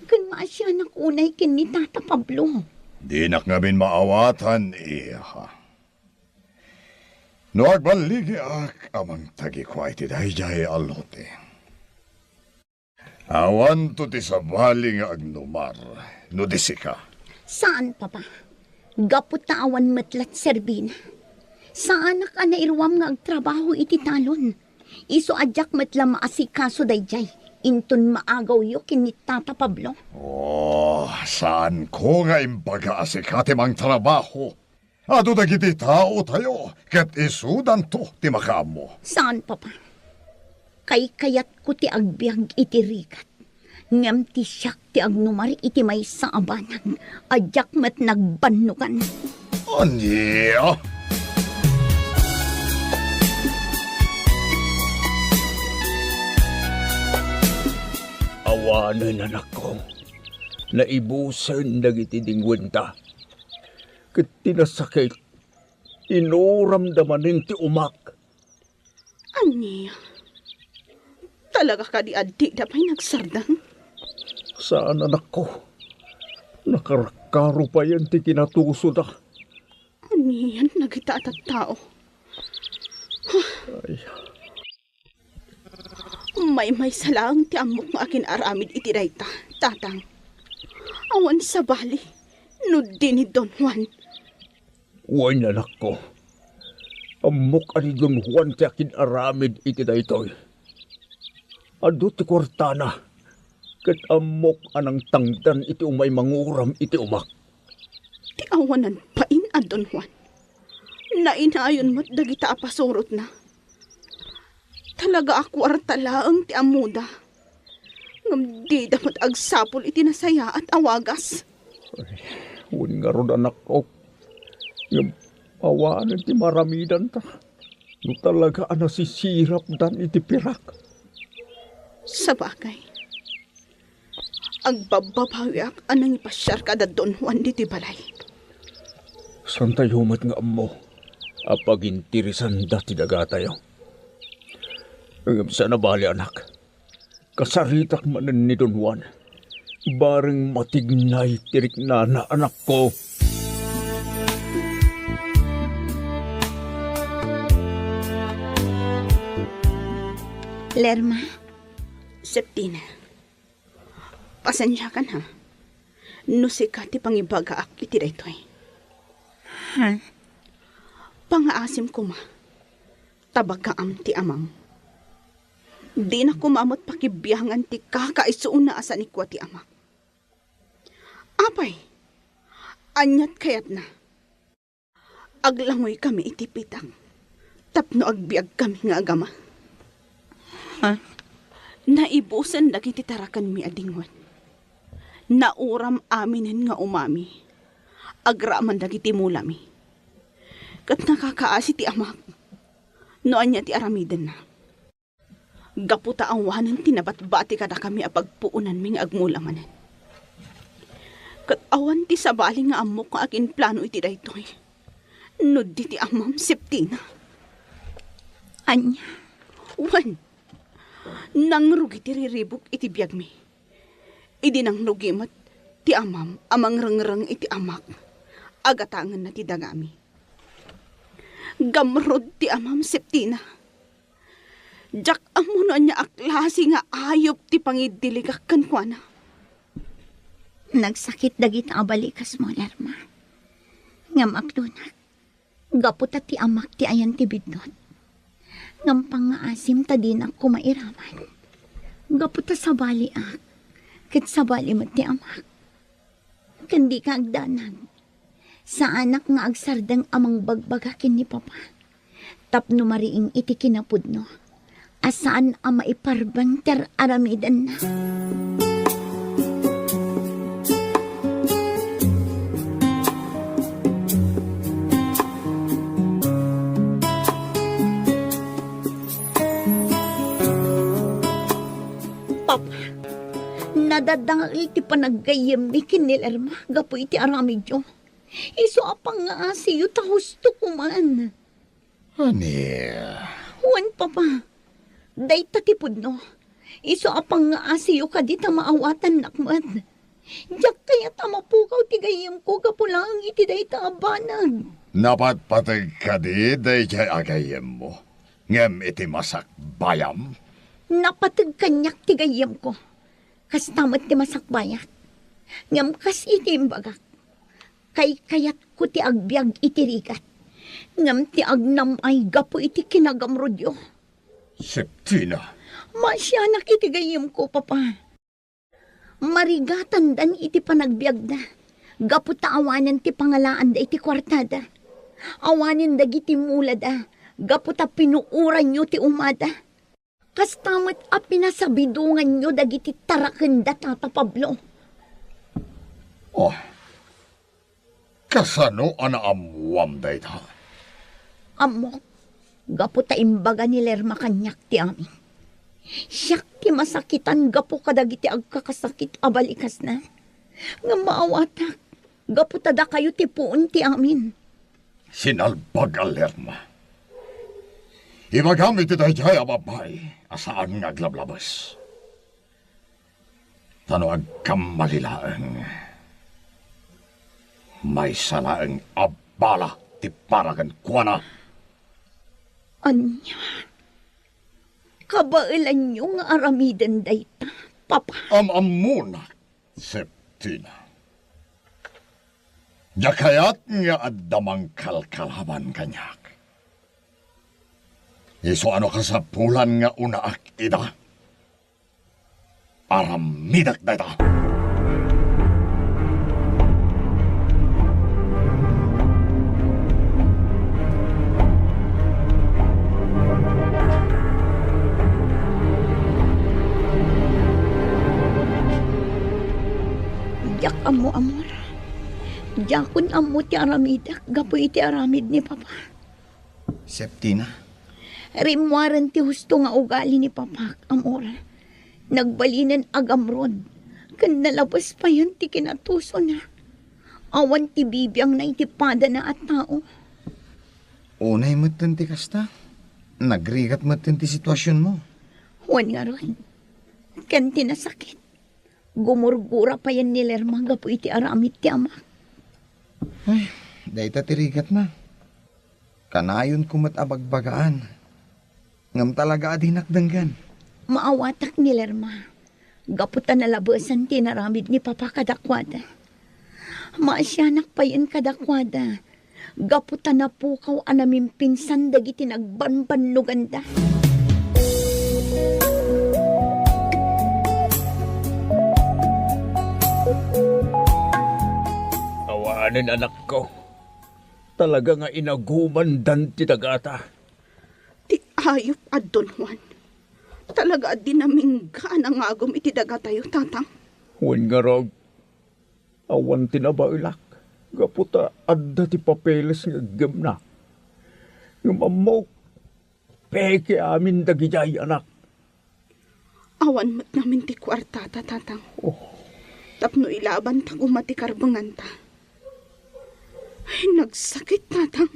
Kan maasya nak unay kin ni Tata Pablo. Di nakngamin maawatan, iha. No agbaligi ak amang tagikway ti dayjay alote. Awan to ti sabali nga agnumar, no disika. Saan, Papa? Gapo taawan matlat serbina. Saan ka na irwam nga agtrabaho iti talon? Iso adyak matla maasikaso dayjay. Inton maagaw yo kin ni Tata Pablo. Oh, saan ko nga imbaga asikati mang trabaho? Ado dagiti tao tayo, ket isudan to ti makamo. Saan, Papa? Kay kayat ko ti agbiag iti rikat. Ngam ti siyak ti agnumar iti may sa abanag. Adyak mat nagbanukan. Anya? Awanan anak ko. Naibusan dagiti dingwenta. Ket tinasakit, inuramdamanin ti umak. Anya? Talaga ka di addi na pa'y nagsardang? Saan anak ko? Nakarakaro pa yan ti kinatuso na. Aniyan nagita at tao. Ay. May salang ti amok nga akin aramid iti dayta, tatang. Awan sa bali, no di ni Don Juan. Uy, anak ko. Amok ani Don Juan ti akin aramid iti daytoy. Ado ti kwartana. Kat amok anang tangdan iti umay manguram iti umak. Ti awanan pain a Don Juan. Nainayon mo't dagita apasurot na. Talaga ako artalaang ti amuda. Ngam di dapat agsapol iti nasaya at awagas. Uy nga ron anak ko. Yung awanan ti maramidan ta. No talaga anasisirap dan iti pirak. Sa bagay. Agbababawiak anang ipasyar kada Don Juan diti balay. San tayo mat nga amo? Apagintirisan dati daga tayo. Sa nabali anak. Kasaritak manan ni Don Juan. Baring matignay tirik na anak ko. Lerma, Septina. Pasensya ka na. No si Kati pangibagaak iti daytoy. ha? Pangaasim ko ma. Tabagaam ti amam. Di na kumamot pakibiyangan ti kakaisuun na asa ni kwa ti amak. Apay, anyat kayat na. Aglangoy kami iti pitang. Tapno agbiag kami nga agama. Ha? Naibusan dagiti tarakan mi adingwan. Nauram aminin nga umami. Agraman dagiti mulami. Kat nakakaasi ti amak. Noan niya ti aramidan na. Gaputa ang wanan tinabat-bati kada kami apagpuunan ming agmulamanan. Kat awan ti sabali nga amok nga akin plano iti daytoy. No di ti amam Septina. Anya? Wan. Nang rugi ti riribok iti biyag mi. Idi nang rugimat ti amam amang rengreng iti amak. Agatangan na ti dagami. Gamrod ti amam Septina. Jak amuno niya aklasi nga ayop ti pangidiligak kan kwa na. Nagsakit dagit ang balikas mo, Lerma. Ngam aklunak. Gaputa ti amak ti ayan ti bidnot. Ngam pangaasim ta din ako mairaman. Gaputa sa bali ak. Kit sa bali mo ti amak. Kandi ka agdanag. Sa anak nga agsardang amang bagbagakin ni Papa. Tapno mariing iti kinapudno. Asaan ang maiparbang ter aramidan na. Papa, nadadangal iti panaggayam ni kinilerma, gapo iti aramidyo. Iso apang nga asiyo ta husto kuman. Ani, Huwan, Papa. Day tatipod no. Iso apang nga asiyo ka di ta maawatan nakman. Diyak kaya tamapukaw tigayam ko kapulang iti day ta abanag. napatpatag ka di, day kay agayem mo. Ngem iti masak bayam. Napatag kanyak tigayam ko. Kas tamat ti masakbayat. Ngam kas iti imbagak. Kay kayat ko ti agbyag iti rigat. Ngam ti agnam ay gapo iti kinagamrodyo. Septina, Masya nakitigayim ko, Papa. Marigatan dan iti panagbiag na. Gaputa awanan ti pangalaan da iti kwartada. Awanin da giti mula da. Gaputa pinuuran nyo ti umada. Kastamot a pinasabidungan nyo da giti taraken da Tata Pablo. oh, kasano anaamuam day ta? Amok, gaputa imbaga ni Lerma kanyak ti amin. Siyak ti masakitan gapo kadagiti agkakasakit abalikas na. Nga maawatak, gaputa da kayo ti puon ti amin. Sinalbag alerma. Ibagamit iti day ababay, asaan nga aglablabas. Tano agkamalilaeng. May salaeng abala ti paragan kuana. Anya, Kabailan nyo nga aramidan dayta, papa. Muna, Septina. Jakayat nga addamang kalkalaban kanyak. Iso ano ka sa pulan nga unaak ida? Aramidak dayta. Jak amo amor. Jakun amo ti aramidak, gapo iti aramid ni papa. Septina, Rimwaran ti husto nga ugali ni papa, amor. Nagbalinan agamrod. Kan nalabas pa yan ti kinatuso na. Awan ti bibiyang na itipada na at tao. unay matan ti kasta. Nagrigat matan ti sitwasyon mo. Huwan nga ron. Kan tinasakit. Gumurgura pa yan ni Lerma gapo iti aramid ti ama. Ay, dayta tirigat na. Kanayon kumat abagbagaan. Ngam talaga adinakdanggan. Maawatak ni Lerma. Gaputan na labasan tinaramid ni Papa kadakwada. Maasyanak pa yan kadakwada. Gaputan na pukaw anaming pinsan dagiti nagbanbanluganda. Awanin anak ko. Talaga nga inagumandan ti dagata. Ti ayop adon Juan. Talaga din naming ang agom iti daga tayo, tatang. Huwag nga raw. Awan tinabailak. Gaputa adda ti papeles nga gemna. Yung amaw. Peke amin dagijay anak. Awan mat namin ti kwartata, tatang. Oh. Tapno ilaban ta umati karbangan ta. Ay, nagsakit, tatang.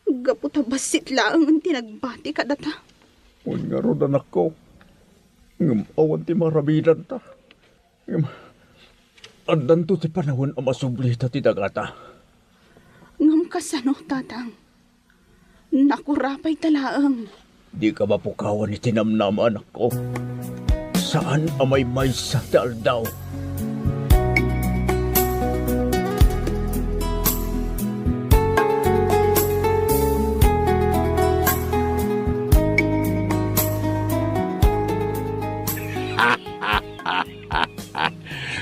Gaputa basit lang ang tinagbati kadata. Huwag nga raw anak ko. Ngam awan ti marabidan ta. Ngam addan to ti panahon ang masublita ti dagata. Ngam kasano, tatang. Nakurapay talaang. Di ka mapukawan ni tinamnama anak ko. Saan amay may sa daldaw?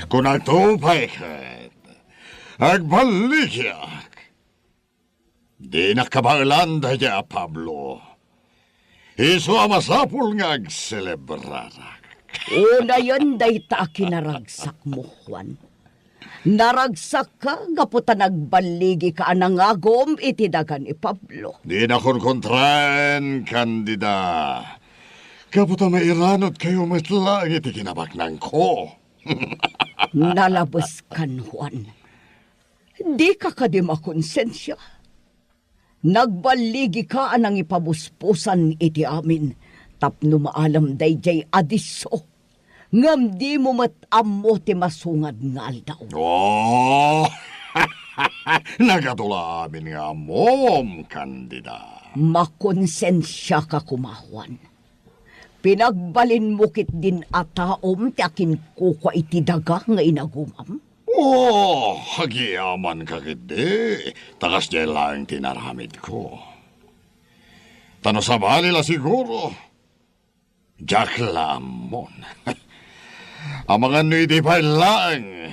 Kung nagtupay kat, agbaligyak. Di nakabailan daya, Pablo. Iso amasapul nga agselebrarak. Una yun dayta kinaragsak mo, Juan. Naragsak ka, gaputa nagbaligi ka anangagom itidagan ni Pablo. Di na kon kontraen, kandida. Kaputa mairanot kayo matlang iti kinabaknang ko. Nalabas kan, Juan. Di ka kadi makonsensya. Nagbaligi ka anang ipabuspusan iti amin. Tapno maalam dayjay adiso. Ngam di mo matamo ti masungad nga aldaw. Oh, nagatula amin nga mom, kandida. Makonsensya ka kumahuan. Pinagbalin mo kit din ataom ti akin kukwa iti daga nga inagumam. Oh, hagiyaman ka kiti. Takas niya lang tinaramid ko. Tano sa balila siguro. Jack lamon. Ang mga nuidi pa lang.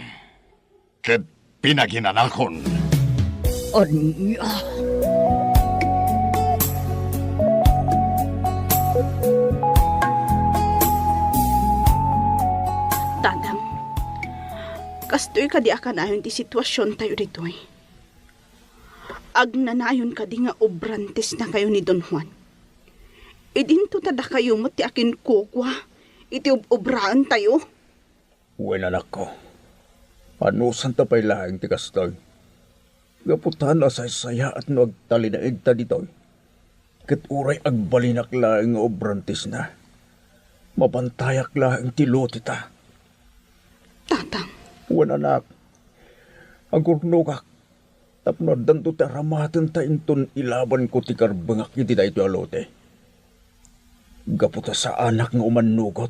Kat pinaginanakon. Anya. Tatang, kastoy ka di akanayon ti sitwasyon tayo dito eh. Agnanayon ka di nga obrantes na kayo ni Don Juan. Idinto tada kayo mo ti akin kukwa. Iti obraan tayo. Uwan anak ko. Anusan ta pa'y lahing ti kastoy. Gaputan na saya at nagtalinaig ta dito. Kat uray agbalinak lahing obrantes na. Mabantayak lahing tiluti ta. Tatang, Uwan anak. Ang kurnukak. Tapno danto ta ramatan ta inton ilaban ko ti karbangak iti da ito alote. Gaputa sa anak nga umanugot,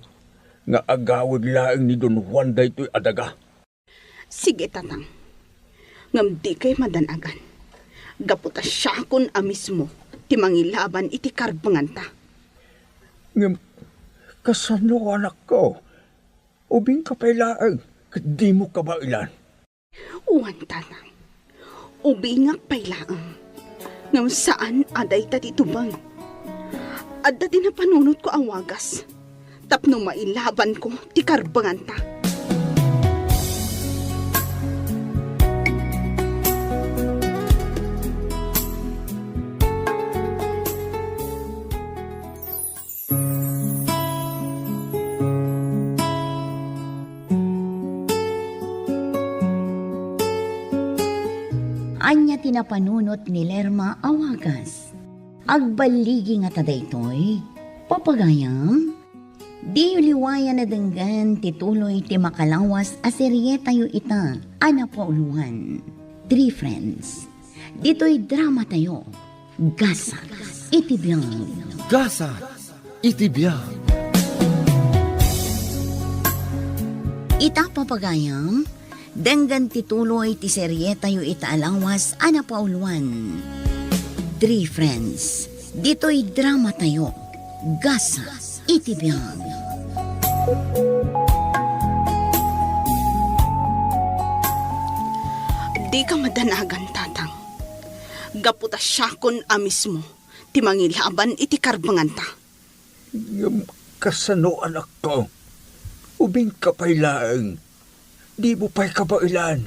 nga agawid laeng ni Don Juan daytoy adaga. Sige, tatang. Ngam di kay madanagan. Gaputa siya kun amis mo, ti mangilaban iti karbanganta. Ngam, kasano anak ko? Ubing ka pa'y laeng, kat di mo kabailan. Uwan, tatang. Ubingak pailaang. Ngam saan aday tatitubang. Adda din na panunot ko ang wagas. Tapno mailaban ko ti karbanganta. Anya tinapanunot ni Lerma awagas. Agbaligi nga tadaytoy, papagayam, di liwaya na denggan tituloy ti makalawas a serye tayo ita, ana po uluhan. 3 friends, dito'y drama tayo, gasa, itibiyang. Gasa, itibiyang. Ita papagayam, denggan tituloy ti serye tayo ita alawas, ana po uluhan. 3 friends, dito'y drama tayo, gasa, itibiyang. Di ka madanagan, tatang. Gaputa siya kun amis mo, ti mangilaban iti karbanganta. Ngam, kasano anak ko? Ubing ka pa'y laeng, di mo pa'y kabailan.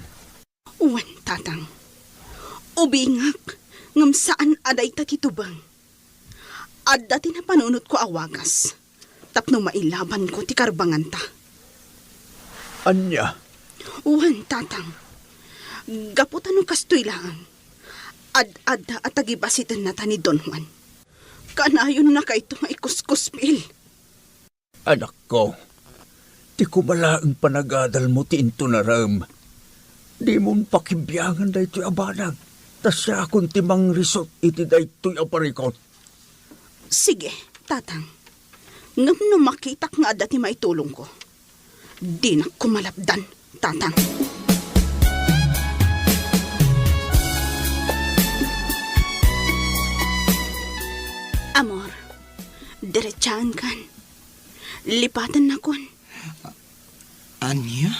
Uwan, tatang. Ubingak, ngam saan aday tatitubang. Adda ti na panunot ko awagas. Tapno mailaban ko ti karbanganta. Anya, Uwan, tatang. Gaputan no kastoy lang. Ad-adda at tagibasitan na ta ni Don Juan. Kanayon na ka ito nga ikuskuspil. anak ko, di ko malaang panagadal mo ti into na ram. Di mon pakibiyangan da ito'y abanag. Tasya akong timang risot iti da ito'y aparikot. Sige, tatang. Ngam no makitak nga adda ti maitulong ko. Di na kumalapdan, tatang. Amor, diretsaan kan. Lipatan na kon. Anya?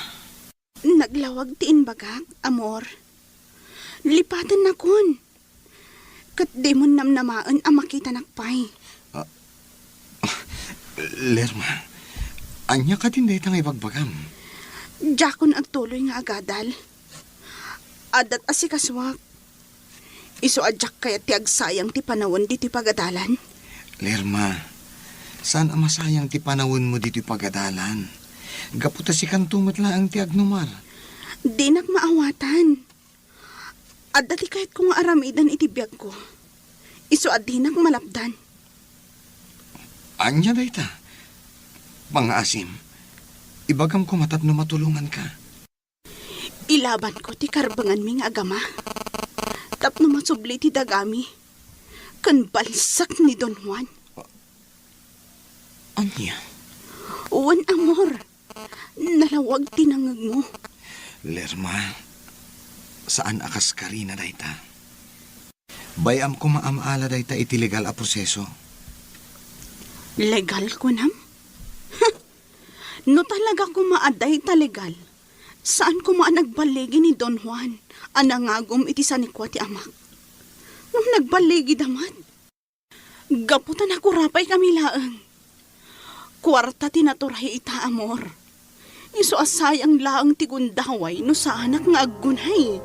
Naglawag ti inbagak, amor. Lipatan na kon. Kat di mo namnamaan ang makita nakpay. Lerma, anya ka din dahil tang ibagbagam. Jakon agtuloy nga agadal. Adat asikaswak. Iso adyak kaya ti agsayang ti panawon di ti pagadalan. Lerma, saan ang masayang ti panawon mo dito pagadalan? Gaputa si kantumot lang ti agnumar. Di nak maawatan. Adda ti kahit kung aramidan iti biyag ko. Iso adi nak malapdan. Anya da ita? Pang-asim, ibagam ko matapno matulungan ka. Ilaban ko ti karbangan ming agama. Tapno masubli ti dagami. Kan balsak ni Don Juan. Anya? Uwan, amor. Nalawag tinangag mo. Lerma, saan akas karina da ita? Bayam ko maamala da ita iti legal a proseso. Legal ko nam? No talaga ko maaday ta legal. Saan ko nagbaligi ni Don Juan? Anangagom iti sanikwa ti amak. Nung nagbaligi daman. Gaputan ako rapay kami laang. Kwarta tinaturahi ita, amor. Iso asayang laang ti gundaway no sa anak nga aggunay.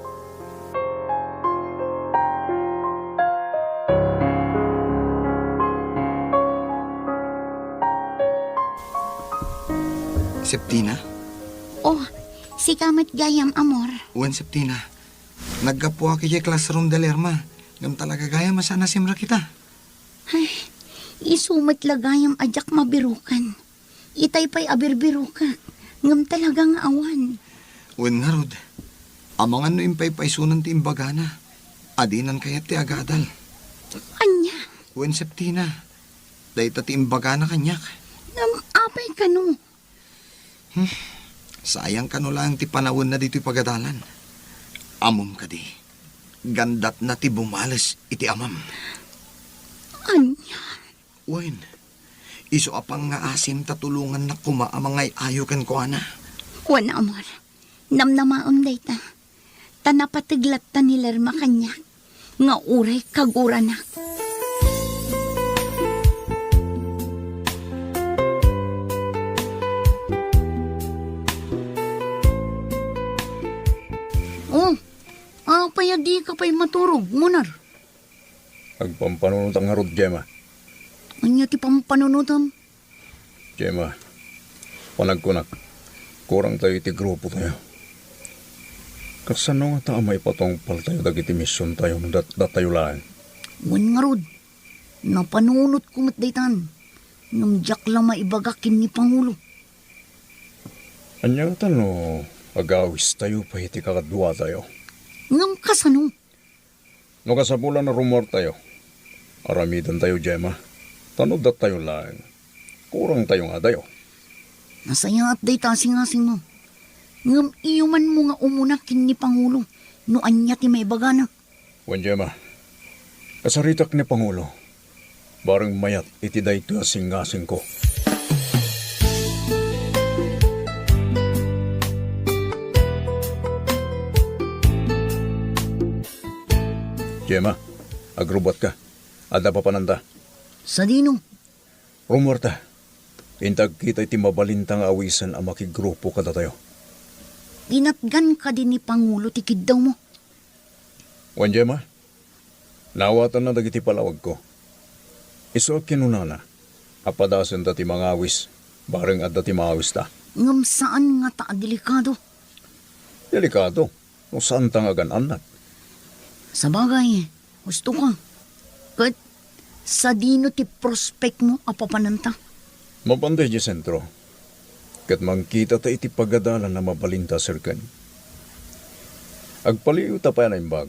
Septina? Oh, si kamat gayam, amor. Uwan Septina, naggapuha kaya classroom da Lerma. Ngam talaga gaya masana simra kita. Ay, isumat lagayam ajak mabirukan. Itay pa'y abirbiruka. Ngam talagang awan. Uwan nga rod, amangan no impay-paisunan ti imbagana. Adinan kaya ti agadal. Anya? Uwan Septina, Dahil tatimbaga na kanyak. Apay ka no. Sayang ka no lang ti panawon na dito'y pagadalan. Amom ka di. Gandat na ti bumalas iti amam. Anya, Wen, iso apang nga asim tatulungan na kumaamangay ayo ken ko ana. wana amor. Namnamaon day ta. Tanapatiglat ta ni Lerma kanya. Nga uray kagura na. Oh, apay di ka pa'y maturog, munar. Agpampanunot ang harod, Gemma. Anya ti pampanunutam. Gemma, panagkunak. Kurang tayo iti grupo tayo. Kasano nga ta may patongpal tayo dagiti misyon tayo datayo lang. Wan nga rod. Napanunot kumot daytan. Namjak lang maibagakin ni Pangulo. Anya nga tano, agawis tayo pa iti kakadwa tayo. Ngam kasano? No kasapulan na rumor tayo. Aramidan tayo, Gemma. Tanod dat tayo lang. Kurang tayo nga tayo. Nasaya at day tasing-asing mo. Ngam iyuman mo nga umunakin ni Pangulo. No anya ti may bagana. Wan, Gemma. Kasaritak ni Pangulo. Barang mayat iti dayto asing-asing ko. Gemma, agrubat ka. Ada pa pananda. Sa dino? Rumor ta. Intag kita iti mabalintang awisan ang makigrupo kada tayo. Tinatgan ka din ni Pangulo tikid daw mo. Wan, Gemma. Nawatan na dagiti palawag ko. Iso kinunana. Apadasan dati mga awis. Bareng at dati mga awis ta. Ngam saan nga ta delikado? Delikado. No saan tangagan anak. Sa bagay, gusto ka. Kat sa dino ti prospect mo apapananta. Mapantay di sentro. Kat mangkita ta iti pagadalan na mabalinta sirken. Agpaliw ta pa na imbag.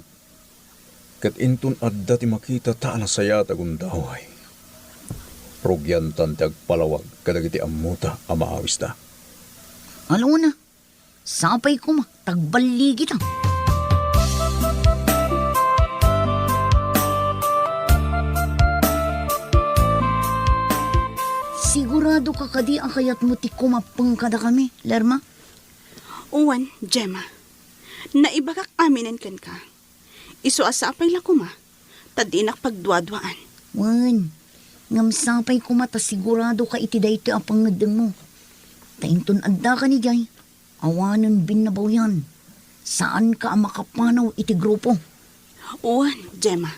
Kat intun adda ti makita ta na saya tagundaway. Rugyan ti agpalawag kadagiti amuta amaawis ta. Alam mo na, sapay ko tagballigi ta. Sigurado ka kadi ang kayat mo ti kumapang kada kami, Lerma? Uwan, Gemma. Naibagak aminin kan ka. Iso asapay la kuma. Tadinak pagduadwaan. Wan, ngamsapay ko mata sigurado ka iti dayto ang pangadeng mo. Tainton adda ka ni Jay. Awanan binabaw yan. Saan ka ang makapanaw iti grupo? Uwan, Gemma.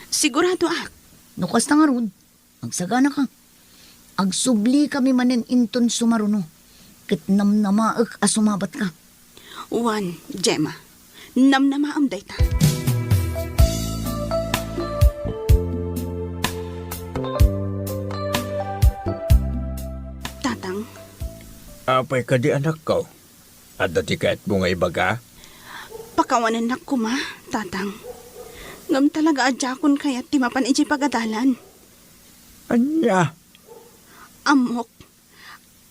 Sigurado ak. Nukas na nga rod, agsagana ka. Agsubli kami manen inton sumaruno. Kat namnamaak asumabat ka. Uwan, Gemma. Namnamaam day ta. Tatang, Apay ka di anak ko. At dati kahit mo nga ibaga. pakawanan na kuma, tatang. Ngam talaga adjakon kaya timapan iji pagadalan. Anya? Amok,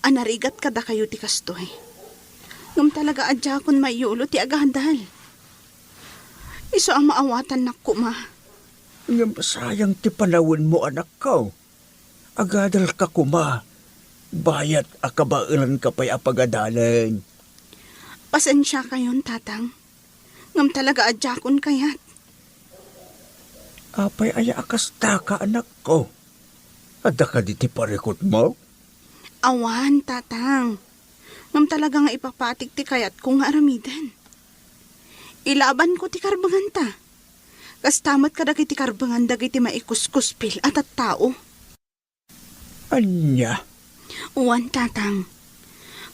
anarigat kada kayo ti kastoy. Ngam talaga adjakon mayulo ti agahandal. Iso ang maawatan na kuma. Ngam sayang ti panawin mo anak ko. Agadal ka kuma. Bayat akabailan ka pa'y apagadalan. Pasensya kayon, tatang. Ngam talaga adjakon kayat. Apay aya akasta ka anak ko. Ada ka di ti parikot mo? Awan, tatang. Ngam talaga nga ipapatik ti kayat kung aramidan. Ilaban ko ti karbangan ta. Kastamat ka dagiti karbangan dagiti maikuskuspil at tao. Anya? Uwan, tatang.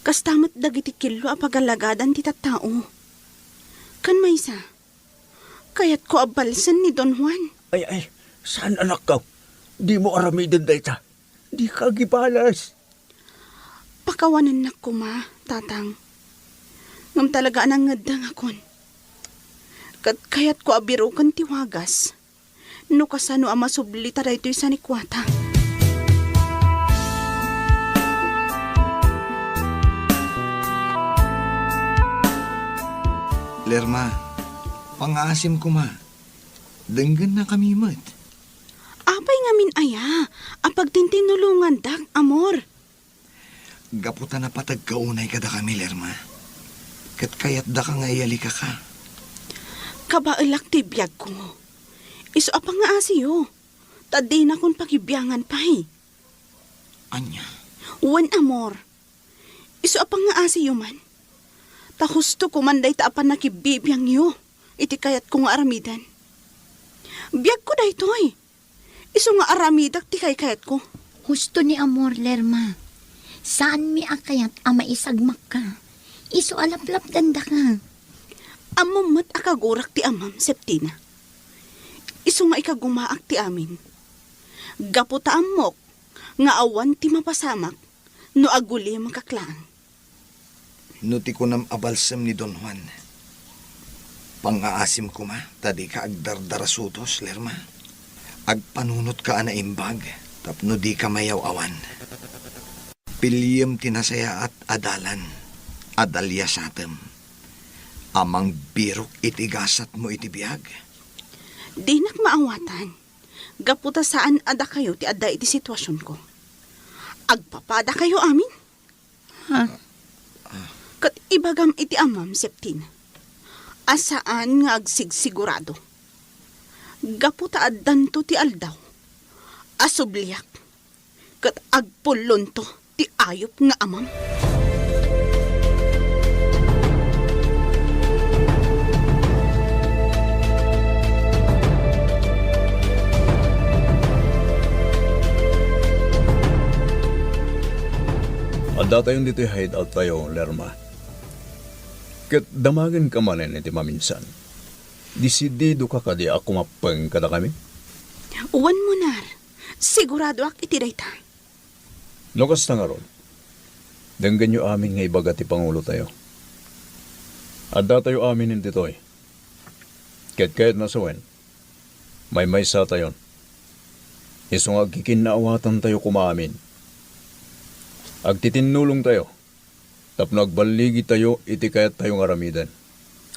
Kastamat dagiti kilo apagalagadan ti tattao. Kan maysa. Kayat ko abalsan ni Don Juan. Ay, saan anak ko? Di mo aramidan dayta. Di ka gibalas. Pakawanan na ko, ma, tatang. Ngam talaga anang ngadang akon. Kayat ko abirukan ti wagas. No kasano ang masublita da ito'y sanikwata. Lerma, pangasim ko ma. Denggan na kami mat. Apay ngamin aya, apag tintinulungan dak, amor. Gaputa na patag kaunay kada kami, Lerma. Kat kayat da ka nga iyali ka. Kabailak ti biyag ko. Iso apang nga asiyo. Tadi na kung pakibiyangan pa'y. Anya? Wan amor. Iso apang nga asiyo man. Ta husto ko manday ta apan nakibibiyang yo. Iti kayat ko nga aramidan. Biyag ko daytoy. Iso nga aramidak ti kayat ko. Husto ni Amor, Lerma. Saan mi akayat ama isagmak ka? Iso alaplap danda ka. Amamot akagurak ti amam, Septina. Iso nga ikagumaak ti amin. Gaputa amok, nga awan ti mapasamak, no aguli makaklaan. Nuti ko nam abalsam ni Don Juan. Pangaasim ko ma, tadi ka agdardarasutos, Lerma. Agpanunot ka na imbag, tapno di ka mayaw awan. Pilyem tinasaya at adalan, adalya satem. Amang birok itigasat mo itibiyag. Di nak maawatan. Gaputa saan ada kayo ti ada iti sitwasyon ko. Agpapada kayo amin. Ha? Kat ibagam iti amam, Septina. Asaan nga agsigsigurado. Gaputa addanto ti aldaw. Asubliyak. Kat agpulunto ti ayop nga amam. Ada tayong dito hideout tayo, Lerma. Kat damagan ka manin iti maminsan. Disidido ka kadi ako mapeng kada kami? Uwan mo nar. Sigurado ak iti dayta. Lukas na nga ron. Denggan nyo amin nga ibaga ti Pangulo tayo. Ada tayo amin ditoy. Ket na sawen. May sa tayon. Isong agkikinaawatan tayo kumamin. Agtitinulong tayo. Tapno agbaligi tayo iti kayat tayong aramidan.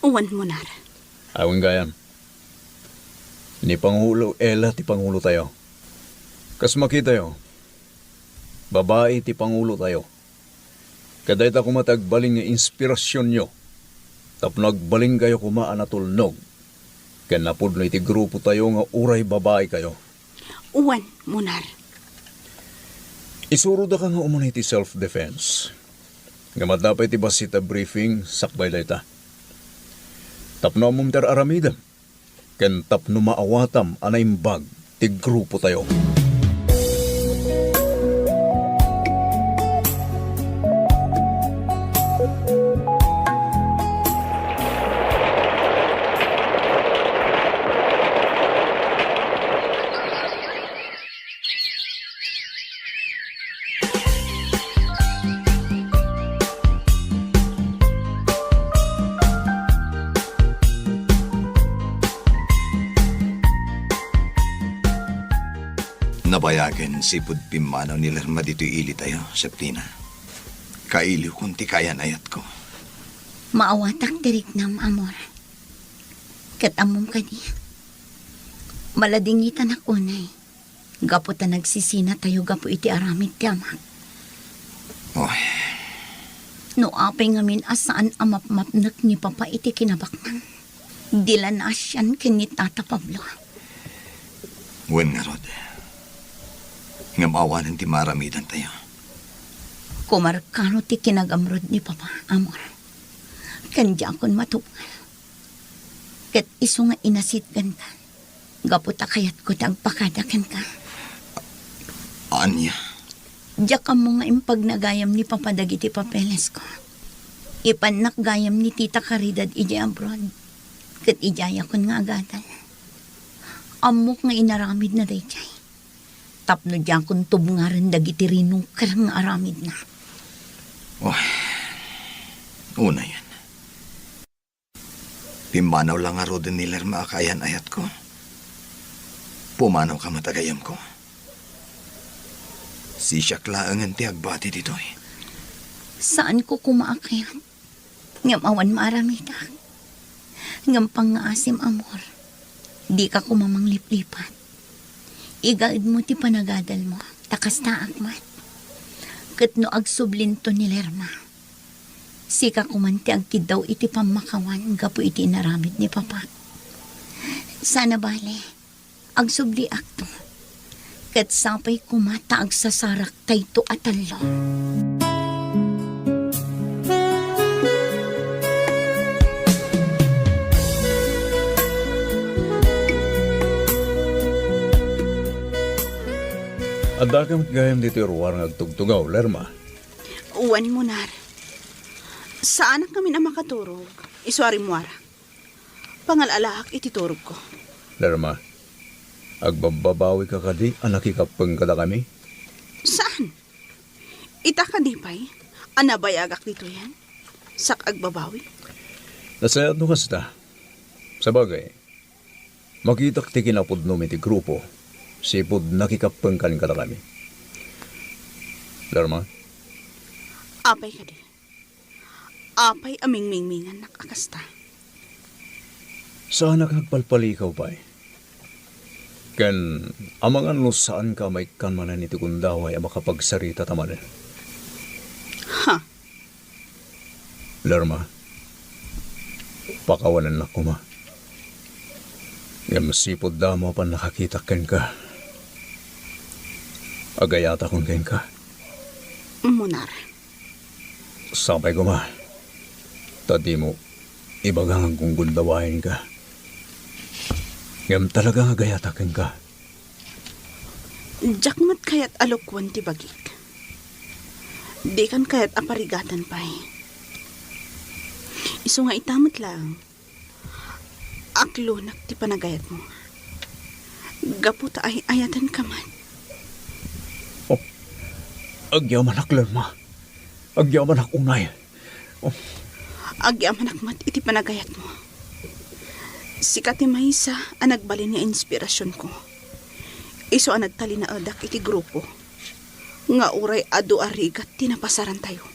Uwan mo nar. Awing gayam. Ni Pangulo Ela ti Pangulo tayo. Kas makita yo. Babae ti Pangulo tayo. Kaday ta kumatagbaling nga inspirasyon nyo. Tapno agbaling kayo kumaan na tulnog. Kanapod na iti grupo tayo nga uray babae kayo. Uwan mo nar. Isuro da ka nga umuna iti self-defense. Nga madapay ti basita briefing sakbay dayta. Tapno amumter aramidam. Ken tapno maawatam anaimbag ti grupo tayo. Nabayagan si Pudpimanaw ni Lerma dito'y ili tayo, Septina. Kailiw kung ti kayan ayat ko. Maawatak tirik nam, Amor. Katamom ka niya. Maladingitan ako na. Gaputa nagsisina tayo gapu iti aramid ti amak. Oy, No apay ngamin asaan amap-mapnak ni Papa iti kinabakman. Dila na asyan kini Tata Pablo. wen nga rod. Nga maawanan ti maramidan tayo. Kumarkano ti kinagamrod ni Papa, Amor. Kanya akon matupal. Kat iso nga inasitgan ka. Gaputa kayat ko tagpakadakan ka. Anya? Diyak ka mo nga impag nagayam ni Papa dagiti papeles ko. Ipanak gayam ni Tita Caridad iji abroad. Kat ijaya kon nga agadan. Amok nga inaramid na dayjay. Tapno diyan kon tubngaran dagiti rinukar nga aramid na. Oh, una yan. Pimanaw lang nga rodin ni Lerma akayan ayat ko. Pumanaw ka matagayam ko. Si Siaklaangan ti agbati ditoy. Saan ko kumaakayat? Ngamawan maaramid na. Ngampang nga asim, amor. Di ka kumamang liplipat. Igaid mo ti panagadal mo. Takas taak man. Kat no agsublinto ni Lerma. Sika kumanti agkid daw iti pamakawan gapo iti inaramid ni Papa. Sana bale, agsubli akto. Kat sapay kumata agsasarak tayto atalo. Ada kang gayam dito ruwar ng agtugtugaw, Lerma. Uwan mo, Nar. Saan kami na makaturog? Iswari mo, ara. Pangalalahak ititurog ko. Lerma, agbababawi ka kadi, anak ikapeng kada kami. Saan? Ita ka di pa'y? Anabayagak dito yan? Sak agbabawi? Nasayat no kasta. Sa bagay, makitak ti kinapudnom iti grupo, sipod nakikapeng kan kada kami. Lerma, Apay ka di. Apay aming mingmingan nakakasta. saan nagpalpalikaw pa eh? Ken, amangan no saan ka may kanmanan iti kundaway ang makapagsarita tamanin. Ha? Lerma, pakawanan na kuma. Ngam sipod damo pa nakakita ken ka. Agayata kung ken ka. Munar. Sampay ko ma. Tadi mo, ibagang kung gundawain ka. Ngam talagang agayata ken ka. Jakmat kayat alokwan ti bagik. Di kan kayat aparigatan pa'y. Iso nga itamot lang. Aklunak ti panagayat mo. Gaputa ay ayatan ka man. Agyaman ak Lerma. Agyaman ak unay. Agyaman akmat iti panagayat mo. Sikat ti maysa ang nagbalin niya inspirasyon ko. Iso ang nagtali na adak iti grupo. Nga uray adu arigat tinapasaran tayo.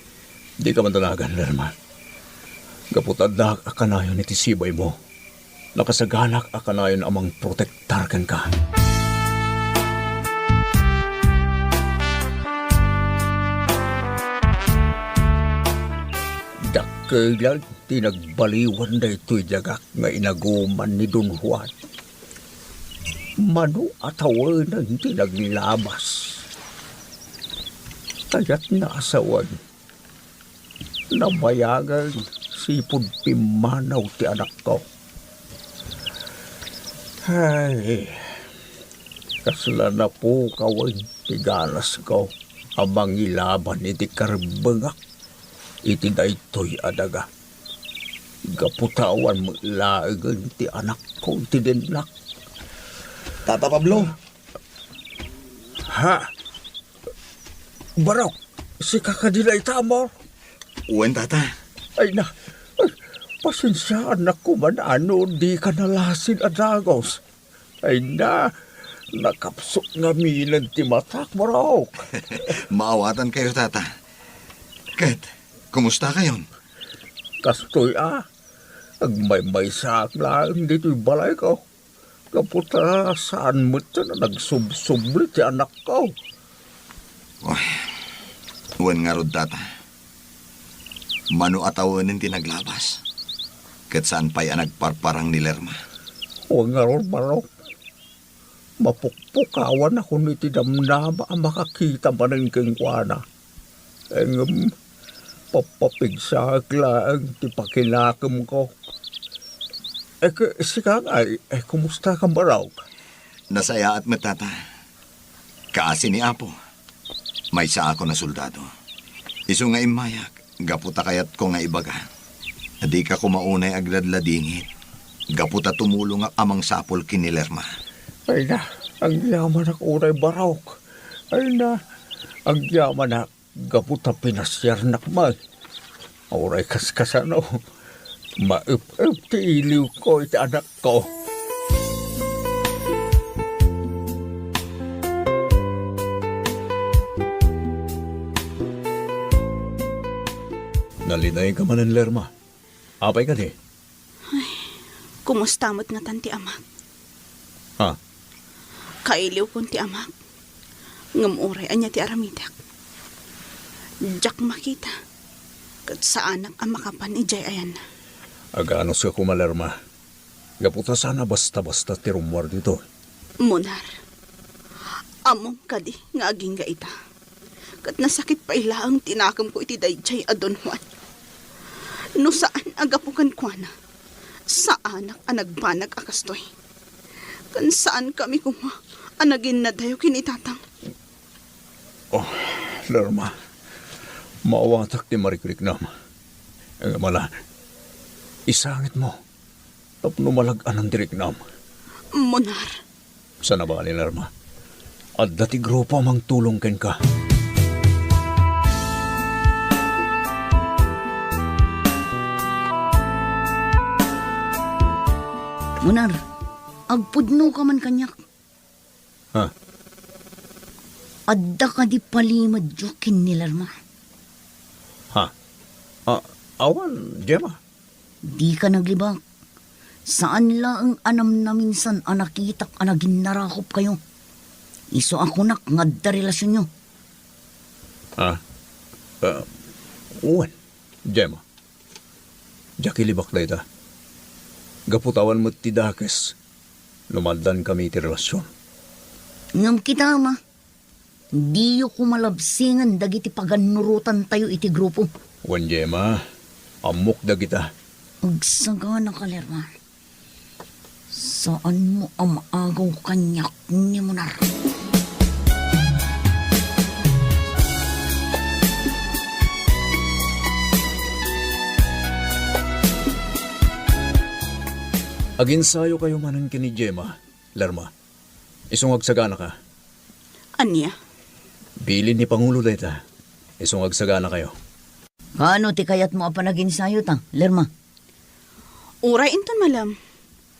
Di ka man talagan, Lerma. Gaputad na akanayon iti sibay mo. Nakasaganak akanayon amang protektar ken ka. Dakailan tinagbaliwan na ito'y jagak nga inaguman ni Don Juan. Mano atawan ang tinaglabas. Kaya't naasawan. Nabayagan sipod pimanaw ti anak ko. Ay, kasla na po kawan tigalas ko abang ilaban iti karbengak iti daytoy adaga. Gaputawan mo ilagan ti anak ko iti dinlak. Tata Pablo, Ha? Barok, si kakadilay tamo. uwan tata. Ay na, ay, pasensyaan na ko man ano, di ka nalasin adagos. Ay na, nakapsok nga milan ti matak, Barok. Maawatan kayo tata. Kat, kumusta kayon? Kastoy agmay-may saak lang dito'y balay ko. Kaputa saan mo ito na nagsubsubli ti anak ko. Uwan nga rod tata. Mano atawanin tinaglabas. Kat saan pa'y nagparparang ni Lerma. Huwag nga ron, Barok. Mapukpukawan ako niti damdama ang makakita man ng kengkwana. Papapigsak lang ti pakinakam ko. Sika nga, kumusta kang Barok? Nasaya at matata. Kaasi ni Apo. May sa ako na soldado. Iso nga imayak. Gaputa kayat ko nga ibaga. Di ka kumaunay agladladingit. Gaputa tumulong nga amang sapol kini Lerma. Ay na, ang yaman ak unay Barok. Ay na, ang yaman ak gaputa pinasyar nakmay. Auray kaskasano. Maup-up ti iliw ko iti anak ko. Nalinay ka man ng Lerma. Apay ka di. Kumusta mo't nga tan ti amak? Ha? Kailiw kon ti amak. Ngamuray anya ti aramidak. Jak makita. Kat sa anak ang makapan ijay ayan na. Aganos ka kumalerma. Gaputa sana basta-basta ti rumwar dito. Munar. Among kadi nga aging gaita. Kat nasakit pa ilaang tinakam ko iti dayjay a Don Juan. No saan agapukan ko na. Sa anak ang nagbanag akastoy. Kan saan kami kuma anagin na dayo kinitatang. Oh, Lerma. Maawatak ti Marikrik-nam. Ang mala, isangit mo. Tapno malagaan ang diriknam. Munar. Sana ba, Lerma? At dati grupo mang tulong ken ka. Munar, agpudno ka man kanyak. Ha? Adda ka di palimad jokin ni Lerma. Ha? Awan, Gemma. Di ka naglibak. Saan lang anam na minsan anakitak anagin narakop kayo. Iso ako nak ngadda relasyon nyo. Ha? Uwan, Gemma. Jaki libak na ita. Gaputawan mo ti dakes. Lumaldan kami ti relasyon. Ngam kita ma. Di ko malabsingan dagiti paganurutan tayo iti grupo. Uwan, Gemma. Amok da kita. Agsagana ka, Lerma. Saan mo ang maagaw kanyak ni Munar? Aginsayo kayo manan kini Gemma, Lerma. Isong agsagana ka. Anya? Bilin ni Pangulo dayta. Isong agsagana kayo. Kano ti kayat mo apa naginsayo ta, Lerma? Uray inton malam.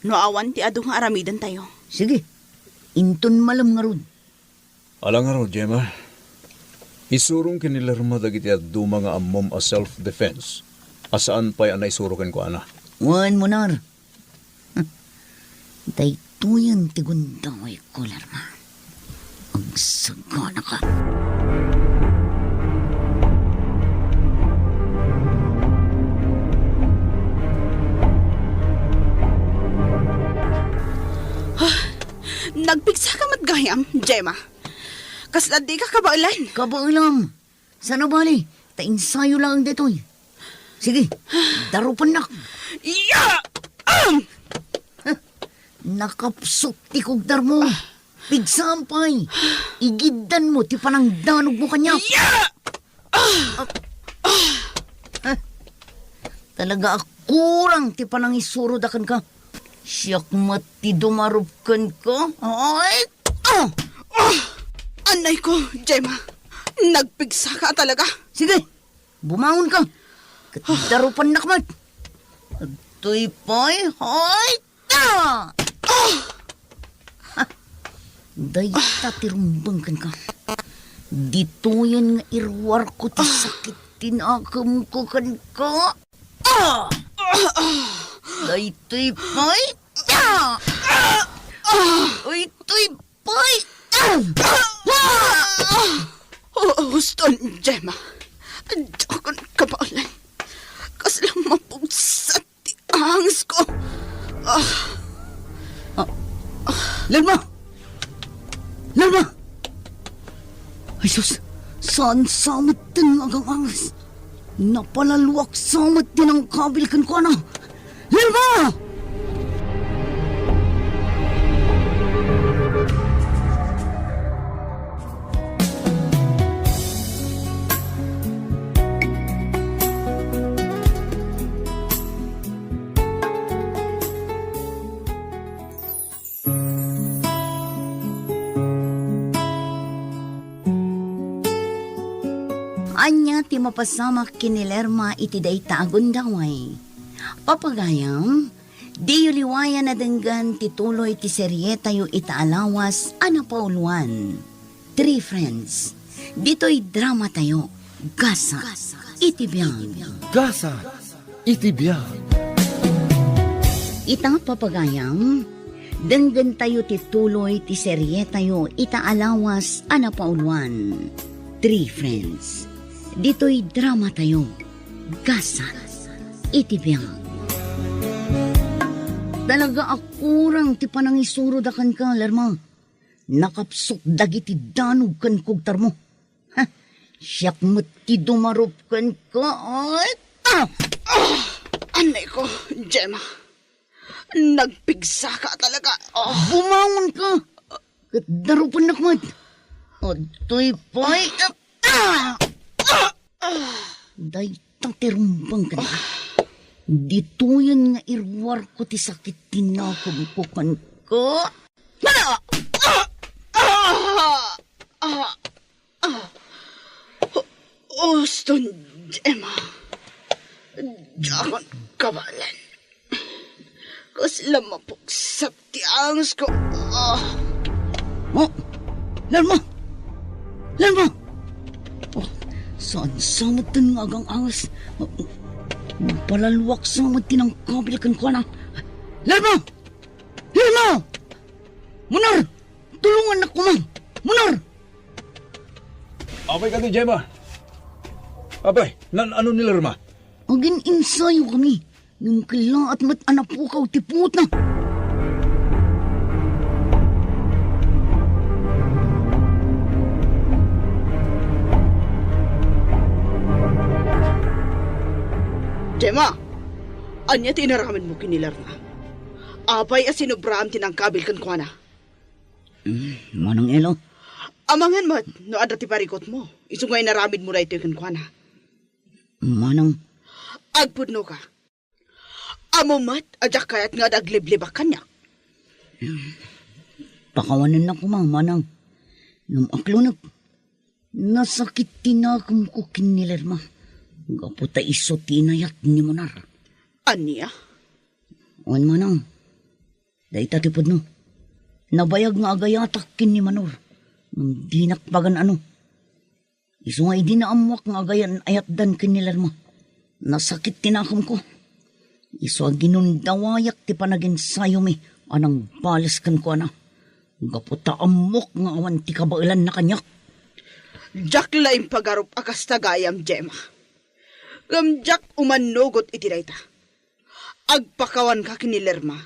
No awan ti adu nga aramidan tayo. Sige, inton malam nga rod. Alang nga ro, Gemma. Isurong kini Lerma dagiti at duma nga ammom a self-defense. Asaan pa'y anay surukin ko, ana? Wan, Munar. Daytoyan ti gundaway ko, Lerma. Agsagana ka. Nagpigsa ka matgayam, Gemma. Kasla di ka kabailan. Kabailam. Sana bali, tainsayo lang ditoy. Sige, darupan na. Iya! Nakapsok ti kugdar mo. Pigsampay. Igiddan mo ti panang danog mo kanya. Iya! Talaga akurang ti panang isurudakan ka. Siyak mati dumarupkan ka. Ay! Anay ko, Gemma. Nagpigsa ka talaga. Sige, bumangon ka. Darupan na kamat. Ito'y pa'y hay ta! Dayta tirumbangkan ka. Dito yan nga irwar ko ti sakit tinakam ko kan ka. Dayto'y pa'y ta! Ito'y pa'y Huston, Gemma. Diyan kabailan. Kaslang mapugsat ti angis ko. Lerma! Lerma! Ay sus, saan samot din agang angas? Napalaluwak samot din ang kabil kan ko na. Lerma! Anya ti mapasamak kini Lerma iti dayta agundaway. Papagayam, di yuliwaya na denggan tituloy ti seryeta yu itaalawas ana pauluan. 3 friends. Dito'y drama tayo. Gasa. Itibiyang. Gasa, itibiyang. Ita papagayam, denggan tayo ti tuloy ti serye tayo itaalawas ana pauluan. 3 friends. Dito'y drama tayo. Gasan. Itibiyang. Talaga akurang ti panangisuro da kan ka, Lerma. Nakapsok dagiti danog kan kugtar mo. Ha? Siyak mo ti dumarop kan ka. Ay! Anay ko, Gemma. Nagpigsa ka talaga. Bumangon ka! Kat darupan nakmat. O to'y po'y... Day taterumbang ka na. Dito yan nga irwar ko ti sakit tinakabpukan ko. Austin, Gemma. Diyan kabalan. Kasla mapuksak ti angos ko. Oh, Lerma! Lerma! Oh, saan samatan nga agang angas? Palalwak samad tinangkabil kan ko na. Lerma! Lerma! Munar! Tulungan na ko man! Munar! Abay ka ni Gemma. Abay, ano ni Lerma? Agin insayo kami. Yung kila at mat anapukaw tiput na. Gemma, anya tinaraman mo kinilar na. Apay asinubraan tinangkabil kan kwa na. Manang elo? Amangan mat, no adra ti parikot mo. Isungay naramid mo na ito kan kwa na. Manang... Agpudno ka. Amo mat, adyak kayat nga dagliblibak kanya. Pakawanan na ko manang. Nung aklunag, nasakit tinakam ko kinilerma. Gaputa iso tinayat ni Monar. Anya? Oan manang, dahi tatipod no. Nabayag nga agayatak kin ni Manor. Nung dinakbagan ano. Iso nga idinaamuak nga agayan ayat dan kinilerma. Nasakit tinakam ko. Iso ginundawayak ti panaginsayo mi. Anang balas kan ko na. Gaputa amok nga awan ti kabailan na kanyak. Jak laing pagarup akas tagayam, Gemma. Gamjak umanugot itirayta. Agpakawan ka kinilerma.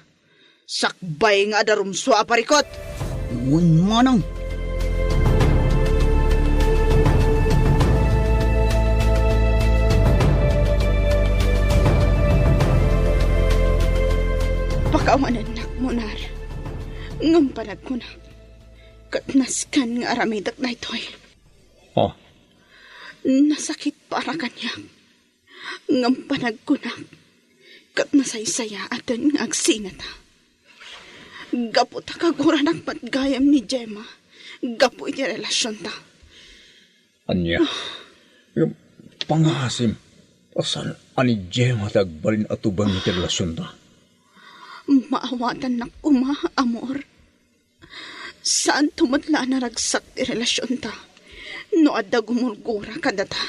Sakbay nga darumswa aparikot. Uwan manang. Pakawanan nak Monar. Ngampanag ko na. Katnaskan nga aramidak na ito'y. Oh, Nasakit para kanya. Ngampanag ko na. Katnasaysaya atan nga agsinata. Gapo ta kagura ng patgayam ni Gemma. Gapo iti relasyon ta. anya. Yung pangasim. Asan ani Gemma tagbalin atubang iti relasyon ta? Maawatan na kuma, amor. Saan tumadla na ragsak ti relasyon ta? No adda gumulgura kada ta.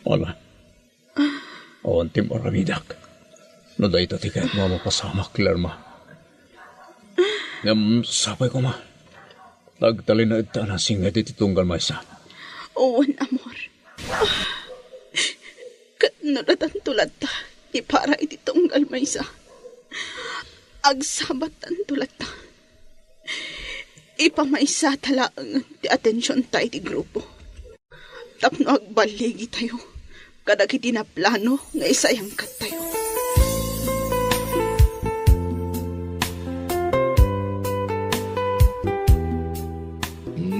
Wala. Awan tim oramidak. No dahi tati kahit mo mapasamak, Lerma. Ngam sapay ko ma. Tagtali na ita na singat iti tunggal maysa. Owan, amor. Katnuratan tulad ta. Ipara iti tunggal maysa. Agsabatan tulad ta. Ipamaysa talaang ti atensyon ta iti grupo. Tapno agbaligi tayo. Kadag iti na plano nga isayang kat tayo.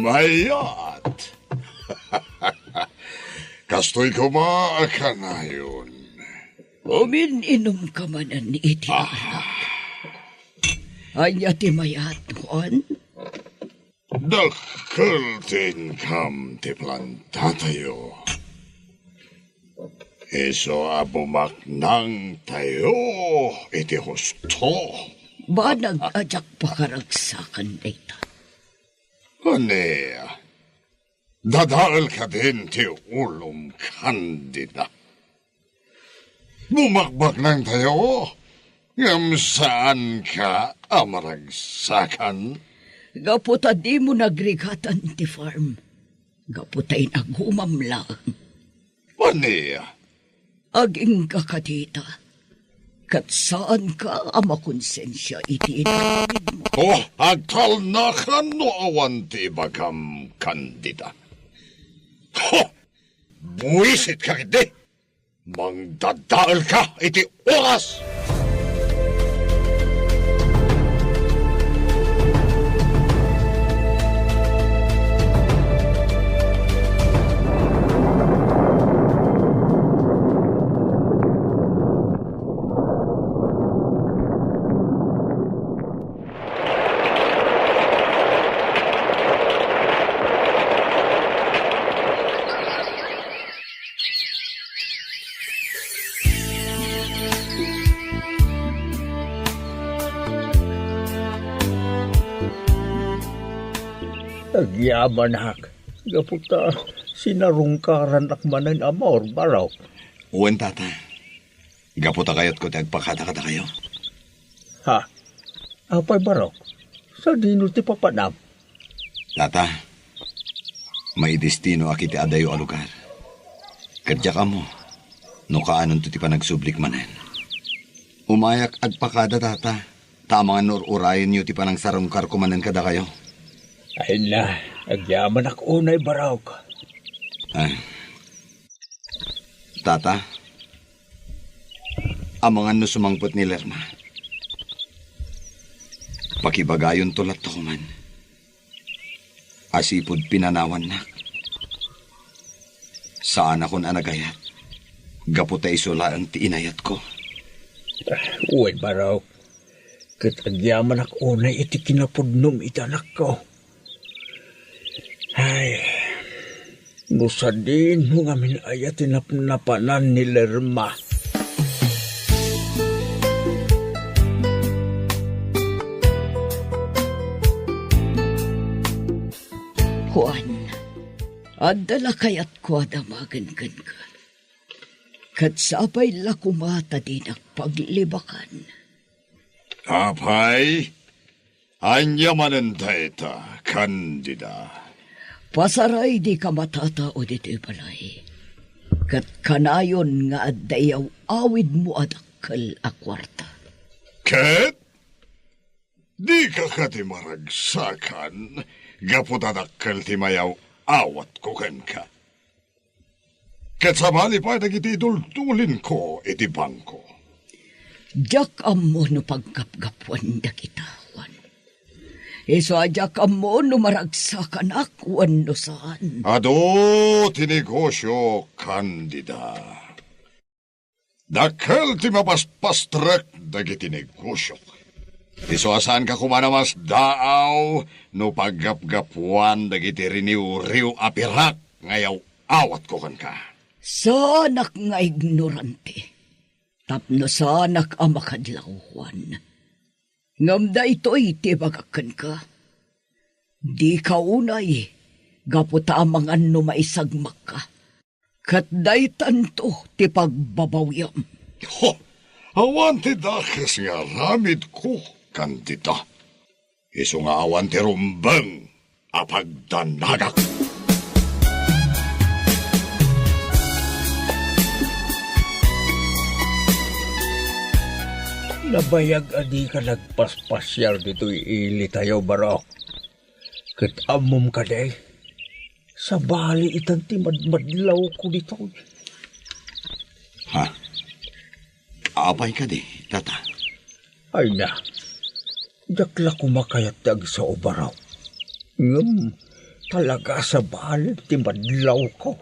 Mayat! Kastoy ko maakanayon. Umin-inom ka manan ni iti anak. Anya ti mayatuan? Dakkel tin kam ti plantatayo. Iso abumaknang tayo iti husto. Ba nag-ajak pakaragsakan data? Ane, dadal ka din ti ulong kandida. Bumakbak ng tayo. Ngam saan ka amaragsakan? Gaputa di mo nagrigatan ti farm. Gaputay nagumam lang. Paniya? Aging kakadita. Kat saan ka ama konsensya iti inawagin mo? Oh, agtal na ka no awan ti bagam kandida. Ho! Buisit ka hindi! Mangdadaal ka iti oras! Agyaman hak. Gaputa, sinarungkaran akmanan amor, baraw. Uwan, tata. Gaputa kayot ko tagpakata-kata kayo. Ha? Apay baraw? Sa dino ti papanam? Tata, may destino akiti adayo a lugar. Kadya ka mo, no kaanon to ti panagsublik manen. Umayak agpakada, tata. Tamang nor-urayan niyo ti panang sarungkar kumanen kada kayo. Ay na, agyaman ak unay baraw ka. Ay. Tata, amangan no sumangpot ni Lerma. Pakibagayon tulat to kuman. Asipod pinanawan na. Saan akong anagayat? Gaputa isulaan ti inayat ko. Uwan baraw. Kat agyaman ak unay iti kinapudnom itanak ko. Ay, nusa din mo ngamin ayat tinapnapanan ni Lerma. Juan, adala kayat ko adamagan ka. Kat sabay lakumata din ang paglibakan. Apay, anyamanen taeta, kandida. Pasaray di ka matatao dito balay. Kat kanayon nga adayaw awid mo adakal a kwarta. Ket? Di ka katimaragsakan, gaputadakkel ti mayaw awat ko ken ka. Ket sabali pa dagiti dultulin ko iti bangko. Diyak amo no pagkapgapuan da kita, Juan. Iso adyak amo no maragsakan akwan no saan. Ado tinegosyo, kandida. Dakkel ti mapaspastrek dagiti negosyo. Iso asan ka kumanamas daaw no paggapgapuan dagiti riniw-riw apirak ngayaw awat ko kan ka. Sanak nga ignorante. Tapno sanak amakadlaw, Juan. Ngamda ito'y tibagakan ka. Di ka unay, gaputa amangan no maisagmak ka. Kat day tanto ti pagbabawyam. Ho! Awan ti dakes nga ramid ko, kandida. Iso nga awan ti rumbang apagdanagak. Nabayag adi ka nagpaspasyal dito'y ili tayo barok. Kat amom ka day. Sa bali itang timadmadlaw ko dito. Ha? Apay ka di, tata. Ay na, dakla kumakayat tag sa ubaraw. Ngam, talaga sa bali timadlaw ko.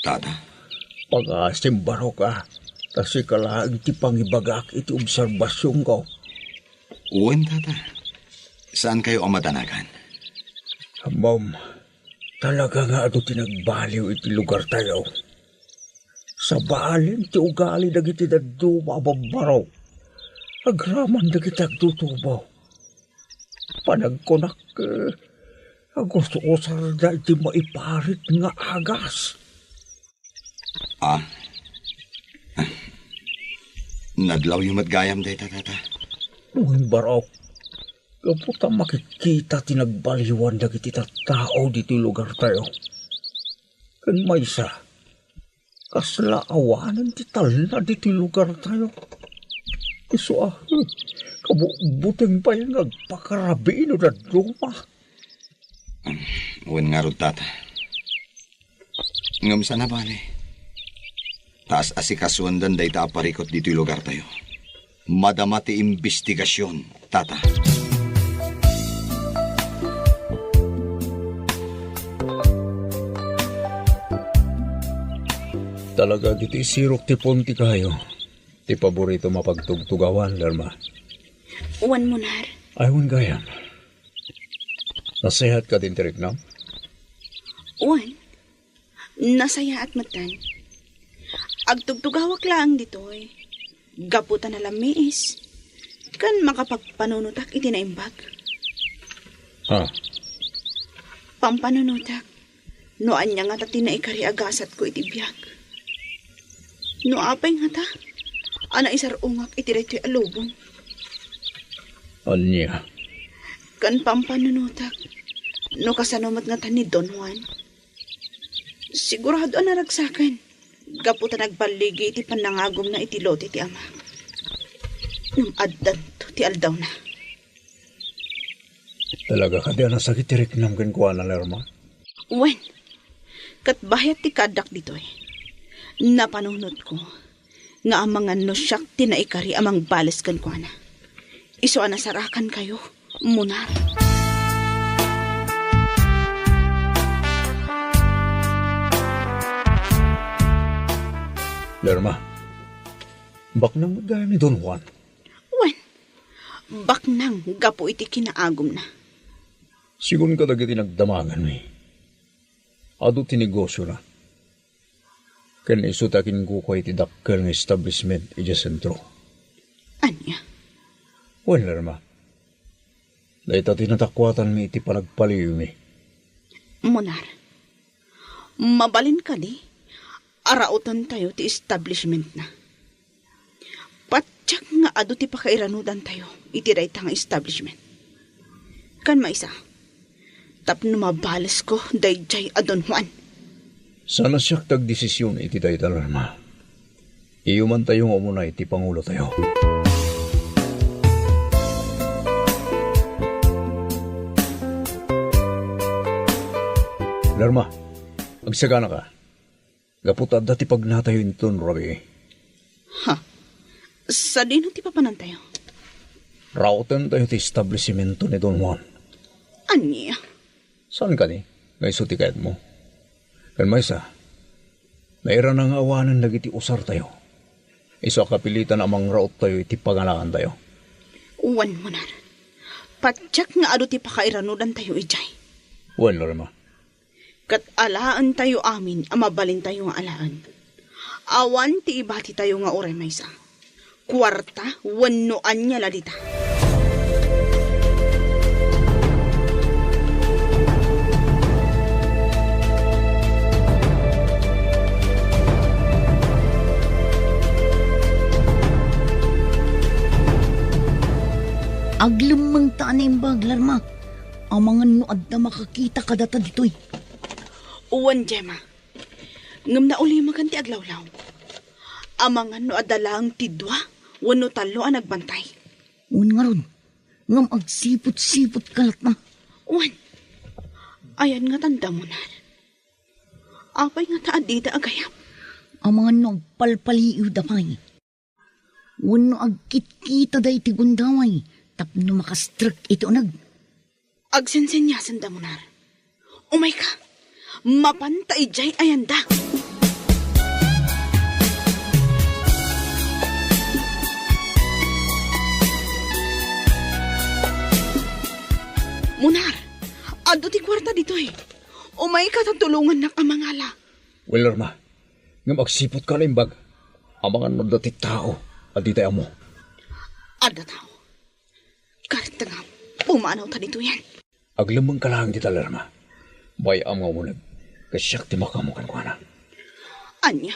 Tata, Pag-asimbaro ka, kasi kalaang iti pangibagak iti obserbasyon ko. uwan, tata. Saan kayo ang matanagan? Mom, talaga nga ito tinagbaliw iti lugar tayo. Sa baalin ti ugali dagiti daddo mababaraw. Agraman dagiti agtutubo. Panagkunak, gusto ko sarda iti maiparit nga agas. Ah, Nadlaw yung matgayam day, tata. Uy, Barok. Kaputa makikita tinagbaliwan dagiti tao dito lugar tayo. Kan maysa, kasla awanan ti talna dito lugar tayo. Iso kabuteng pa yung nagpakarabino na luma. Uwan nga ron, tata. Ngam sana bale. Taas asikasuan dan day parikot dito yung lugar tayo. Madamati investigasyon, tata. Talaga dito sirok ti ponti kayo. Ti paborito mapagtugtugawan, Lerma. Uwan, Munar. Aywan gayam. Nasihat ka din, Tiriknam? Uwan, nasaya at matan. Agtugtugawak lang ditoy. Gaputan na lamiis. Kan makapagpanunutak iti naimbag. Ha? Pampanunutak. Noan niya nga tati na ikari agasat ko iti biyag. No apay nga ta. Ana isar ungak iti reto alubong. Anya? Kan pampanunutak. No kasanomat nga ta ni Don Juan. Sigurado na ragsakan. Gaputa nagbaligi iti panangagom na iti lote ti ama. Addan to ti aldaw na. Talaga ka di nasakit Tiriknam kan kuha na, Lerma? Wen, kat bayat ti kadak dito eh. Napanunod ko nga ang mga nosyak tinaikari amang bales kan kuha na. Iso anasarakan kayo, Munar. Lerma, bak nang magaya ni Don Juan. Wen, bak nang gapo iti kinaagom na. Sigun ka dagiti nagdamagan mi. Ado tinegosyo na. Kan isutakin ko ko iti dakkel ng establishment iti sentro. Anya? Well, Lerma, dahil tinatakwatan mi iti palagpaliw mi. Munar, mabalin ka di. Arautan tayo ti establishment na. Patsak nga ado ti pakairanudan tayo iti daytang establishment. Kan maisa, tapno mabales ko dayjay adon Juan. Sana siyak tagdesisyon iti dayta, Lerma. Iyuman tayong umuna iti pangulo tayo. Lerma, agsagana ka. Gaputad dati pag natayo inton, Rabi. Ha? Sa dino ti papanan tayo? Rautan tayo ti establishmento ni Don Juan. Anya? Saan ka ni? Ngay sutikayat mo. Kan maysa, mayroon ang awanan nagiti usar tayo. Iso kapilitan amang raot tayo iti pangalakan tayo. Uwan, Munar. Patsak nga ado ti pakairanudan tayo ijay. Well, Lerma. Kat alaan tayo amin, amabalin tayo nga alaan. Awan ti ibati tayo nga oray maysa. Kwarta, wanoan niya ladita. Aglimang tanim bag, Lerma. Ang mga nuad na makakita kadata dito'y. Uwan, Gemma. Ngam na uli maganti aglawlaw. Amangan no adalang tidwa, wano talo ang nagbantay. Un nga ron, ngam agsipot-sipot kalat na. Uwan, ayan nga tanda mo na. Apay nga taadita agayam. Ang mga nagpalpaliw damay. Wano agkit-kita day ti gundaway, tapno makastrak ito nag. Agsensenyasan da mo na. Umay ka. Mapantay jay ayanda. Munar, ado ti kwarta dito eh. Umay ka tatulungan na kamangala. Well, Lerma, nga magsipot ka na imbag. Ang mga nadati tao at di tayo mo. Ada tao. Kahit nga, pumanaw ta dito yan. Aglamang ka lang dita, Lerma. Bay ang mga munag. Kasyak ti makamukan ko na. Anya,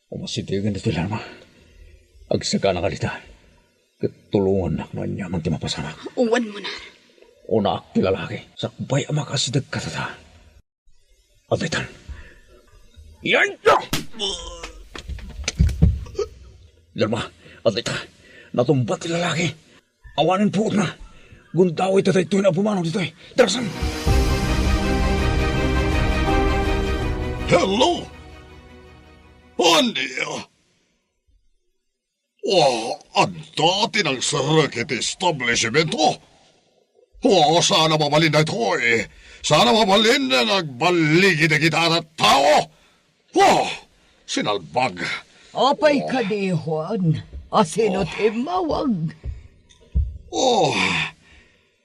Umasitigan na sila naman. Agsaga na kalita. Katulungan na man niya mang timapasamak. Uwan mo na. Una ak ti lalaki. Sakbay ang makasidag katata. Adaitan. Yan ka! Lalma, adaitan. Natumbat ti lalaki. Awanin po na. Gundaway tatay ito na bumanong dito eh. Darasan! Hello? Andy? Ang dati ng circuit establishmento. Sana mabalin na ito eh. Sana mabalin na nagbaligid na kita at tao. Sinalbag. Apay ka di, Juan. Asinot himawag.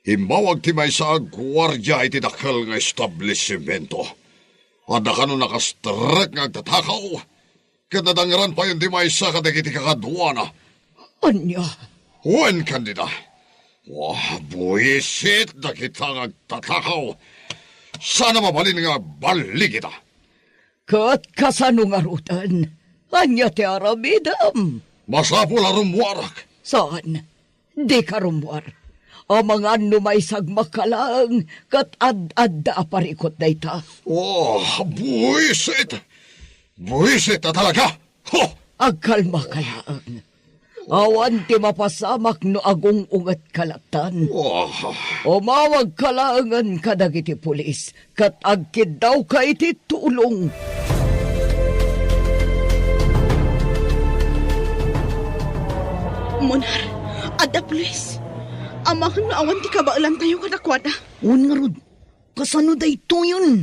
Himawag ti may sa gwardya iti dakal nga establishmento. Ada ka no nakastrek nga tatakaw. Kadadangran pa yung di may sa kadagiti kakadwana. Anya? Wen kandida. Buisit na kita nga tatakaw. Sana mabalin nga balik kita. Kat kasano nga rutan? Anya ti aramidam? Masapul arumwarak. Saan? Di ka rumwar. O mga numaysag makalang kat ad-adda aparikot na ita. Buisit. Buisit na talaga. Agkalma kalaan. Awan ti mapasamak no agong ungat kalatan. Umawag kalangan kadagiti pulis kat agkid daw ka iti tulong. Munar, ada pulis. Amahan na awan ti kabailan tayo kadakwada. Un nga rod, kasano da ito yun?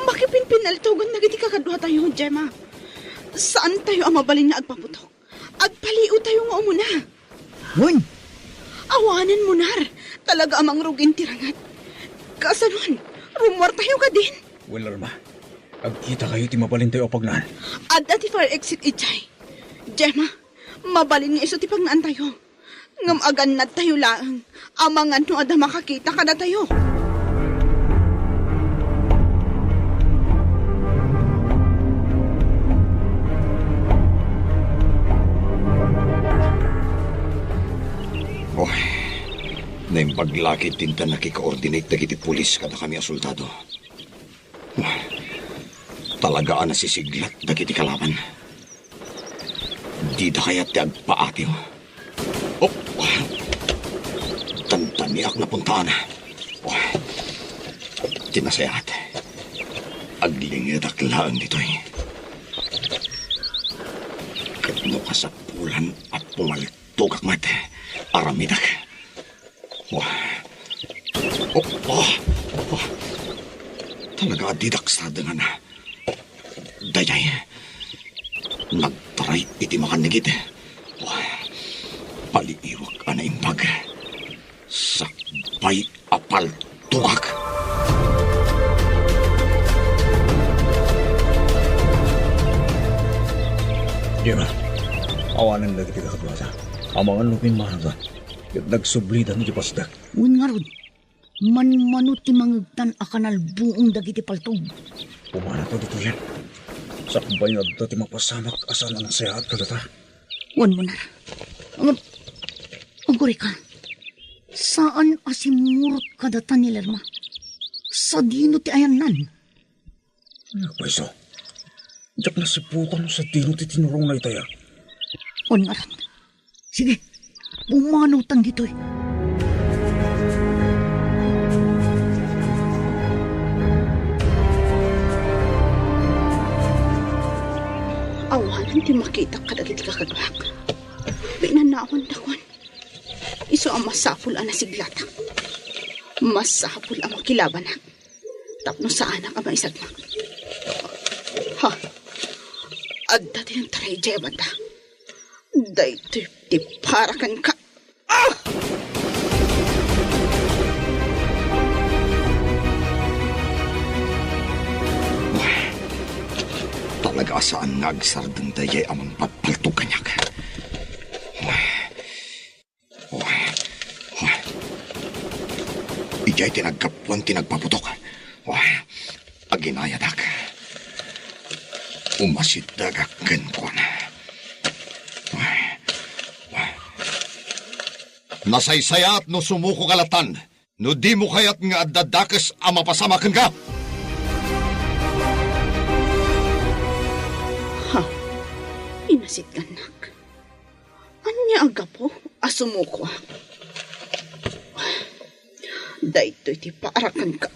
Makipinpinaltugan na giti kakadwa tayo, Gemma. Saan tayo ang mabalin na agpaputok? Agpaliw tayo nga umuna. Un, Awanan, Munar. Talaga amang rugin tirangat. Kasanon, rumwar tayo ka din. Well, Lalma. Agkita kayo ti mabalin tayo pagnan. Adda ti fire exit ijay. Gemma, mabalin nga iso ti pagnaan tayo. Ngamagan na tayo laang. Amangan no ada makakita ka na tayo. Na yung paglakit tinta nakikoordinate na kiti pulis kada kami asultado. Talagaan na sisiglat na kiti kalaban. Di da kaya't ti agpaati ho. Tantaniak na puntaan. Tinasayat. Aglingid aklaan dito'y. Katno kasapulan at pumaltog akmat. Aramidak. Talaga didak sa dengan dayay. Nagtaray iti makanigid. Paliiwag ana impag. Sakbay apal tugak. Diba? Awanan na kita katwasa. Amangan lupin mahanga. Yung nagsublidan ni Pasdak. Un nga rod, man-manot ti mangagtan akanal buong dagiti paltog. Pumana to dito yan. Sakbay na dito ti mapasamak asan ang sayaat ka data. Un mo na. Aguri ka. Saan asimurot ka data ni Lerma? Sa dino ti ayan nan. Nagpaiso. Diyak na si putan sa dino ti tinurong na itaya. Un nga rod. Sige, pumanaw tang dito'y. Awanan ti makita ka dagiti kakadwak. Binanawan dakon. Iso ang masapul ang nasiglata. Masapul ang makilabanak. Tapno sa anak ang maisagmak. Adda ti ng taray jay banda. Daytoy ti parakan ka. Talaga saan nagsardang dayay amang patpaltog kanyak. Ijay tinagkapuan tinagpaputok. Aginayadak. Umasidagakan ko na. Nasaysayat no sumuko kalatan, no di mo kayat nga adadakas ang mapasamakan ka. Inasit ka, nak. Anya aga po, asumuko. Dahito iti paarakan ka.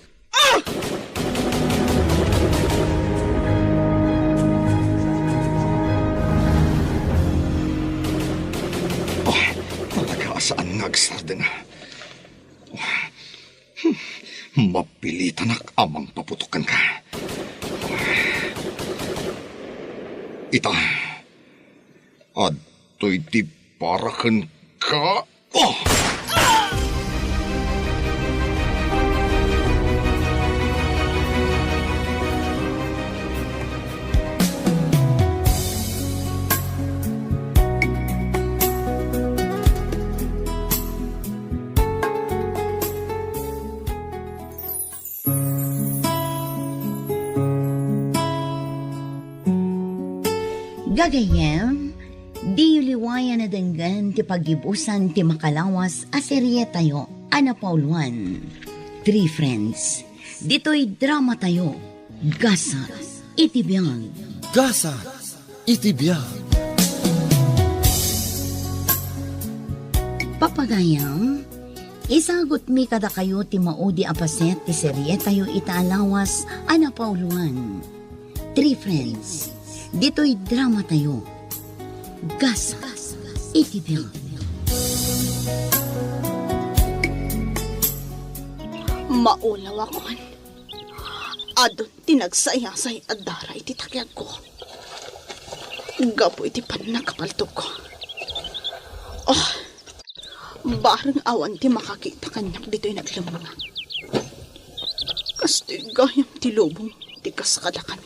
Talaga saan ngagsarda nga. Mapilitan ak amang paputukan ka. Ita, ado'y di parakan ka. Oh! Gagayem, di liwayan na denggan ti pagibusan ti makalawas aserye tayo, Ana Pauluan. 3 Friends, dito'y drama tayo, Gasa, Itibiyang. Gasa, itibiyang. Papagayam, isagot mi kada kayo ti maudi apaset ti serye tayo itaalawas, Ana Pauluan. 3 Friends, dito'y drama tayo, Gasa, Itibiyang. Maulaw akon. Adon tinagsayasay at daray ti takyag ko. Gapo iti panakapaltok ko. Oh, barang awan ti makakita kanyak dito'y naglamunga. Kasto'y gayam ti lubong ti kaskada kami.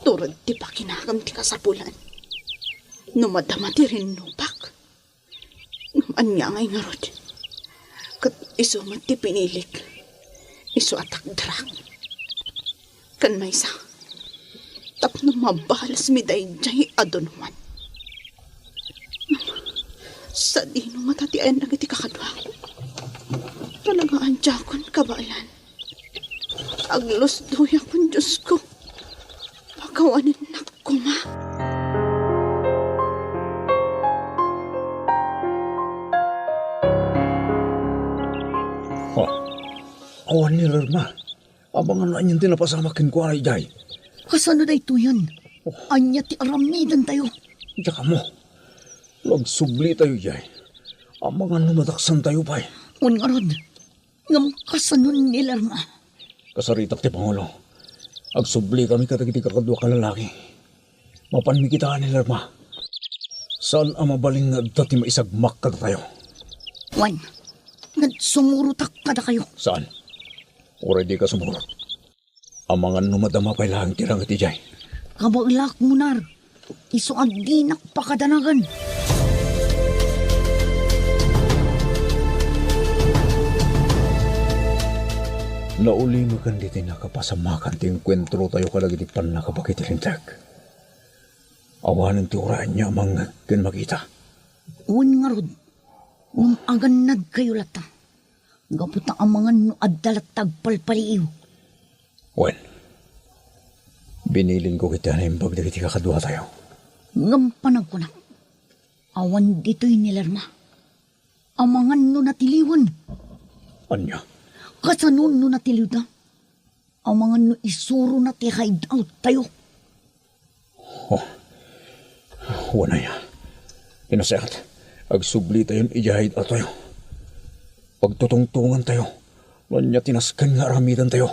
Turad ti pakinagam ti kasapulan. Numadama ti rinupak. Anya ngay nga rod. Kat iso man ti pinilik. Iso atak drak. Kan may sa. Tapno mabalas mi day jay adonuan. Sa dino matatian na iti kakadwa ko. Talaga anjakon kabalan. Aglos duya kon Diyos ko. Pagkawanin na kuma. Awan ni Lerma. Abangan na anyang tinapasamakin ko ay jay. Kasano na ito yan? Anya ti aramidan tayo. Tsaka mo. Lagsubli tayo jay. Abangan numataksan tayo pa'y. Un nga rod, ngam kasano ni Lerma. Kasaritak ti Pangulo. Agsubli kami katagiti kakadwa kalalaki. Mapanmi kita ni Lerma. Saan ang mabaling nga dati maisagmak kada tayo? Wan, nagsumurutak kada kayo. Saan? Uri di ka sumurot. Ang mga numadama pa'y lahang tirang iti jay. Kabailak munar, iso agdinak pakadanagan. Nauli mo kan diti nakapasamakan ti enkwentro tayo kalagiti pan nakapakitirindag. Awanan ti uraan niya mga kan makita. Un nga rod, aganad kayo lata. Gaputa ang mga no adalat tagpalpaliiw. Wen, binilin ko kita na imbag na kiti kakadwa tayo. Ngam panagkunak, awan dito'y nilarma. Ang mga no natiliwan. Anya? Kasanon no natiliw na. Ang mga no isuro na ti hide out tayo. Oh, wana ya. Inasehat, agsubli tayo ijahid at tayo. Pagtutungtungan tayo, wanya tinaskan nga aramidan tayo.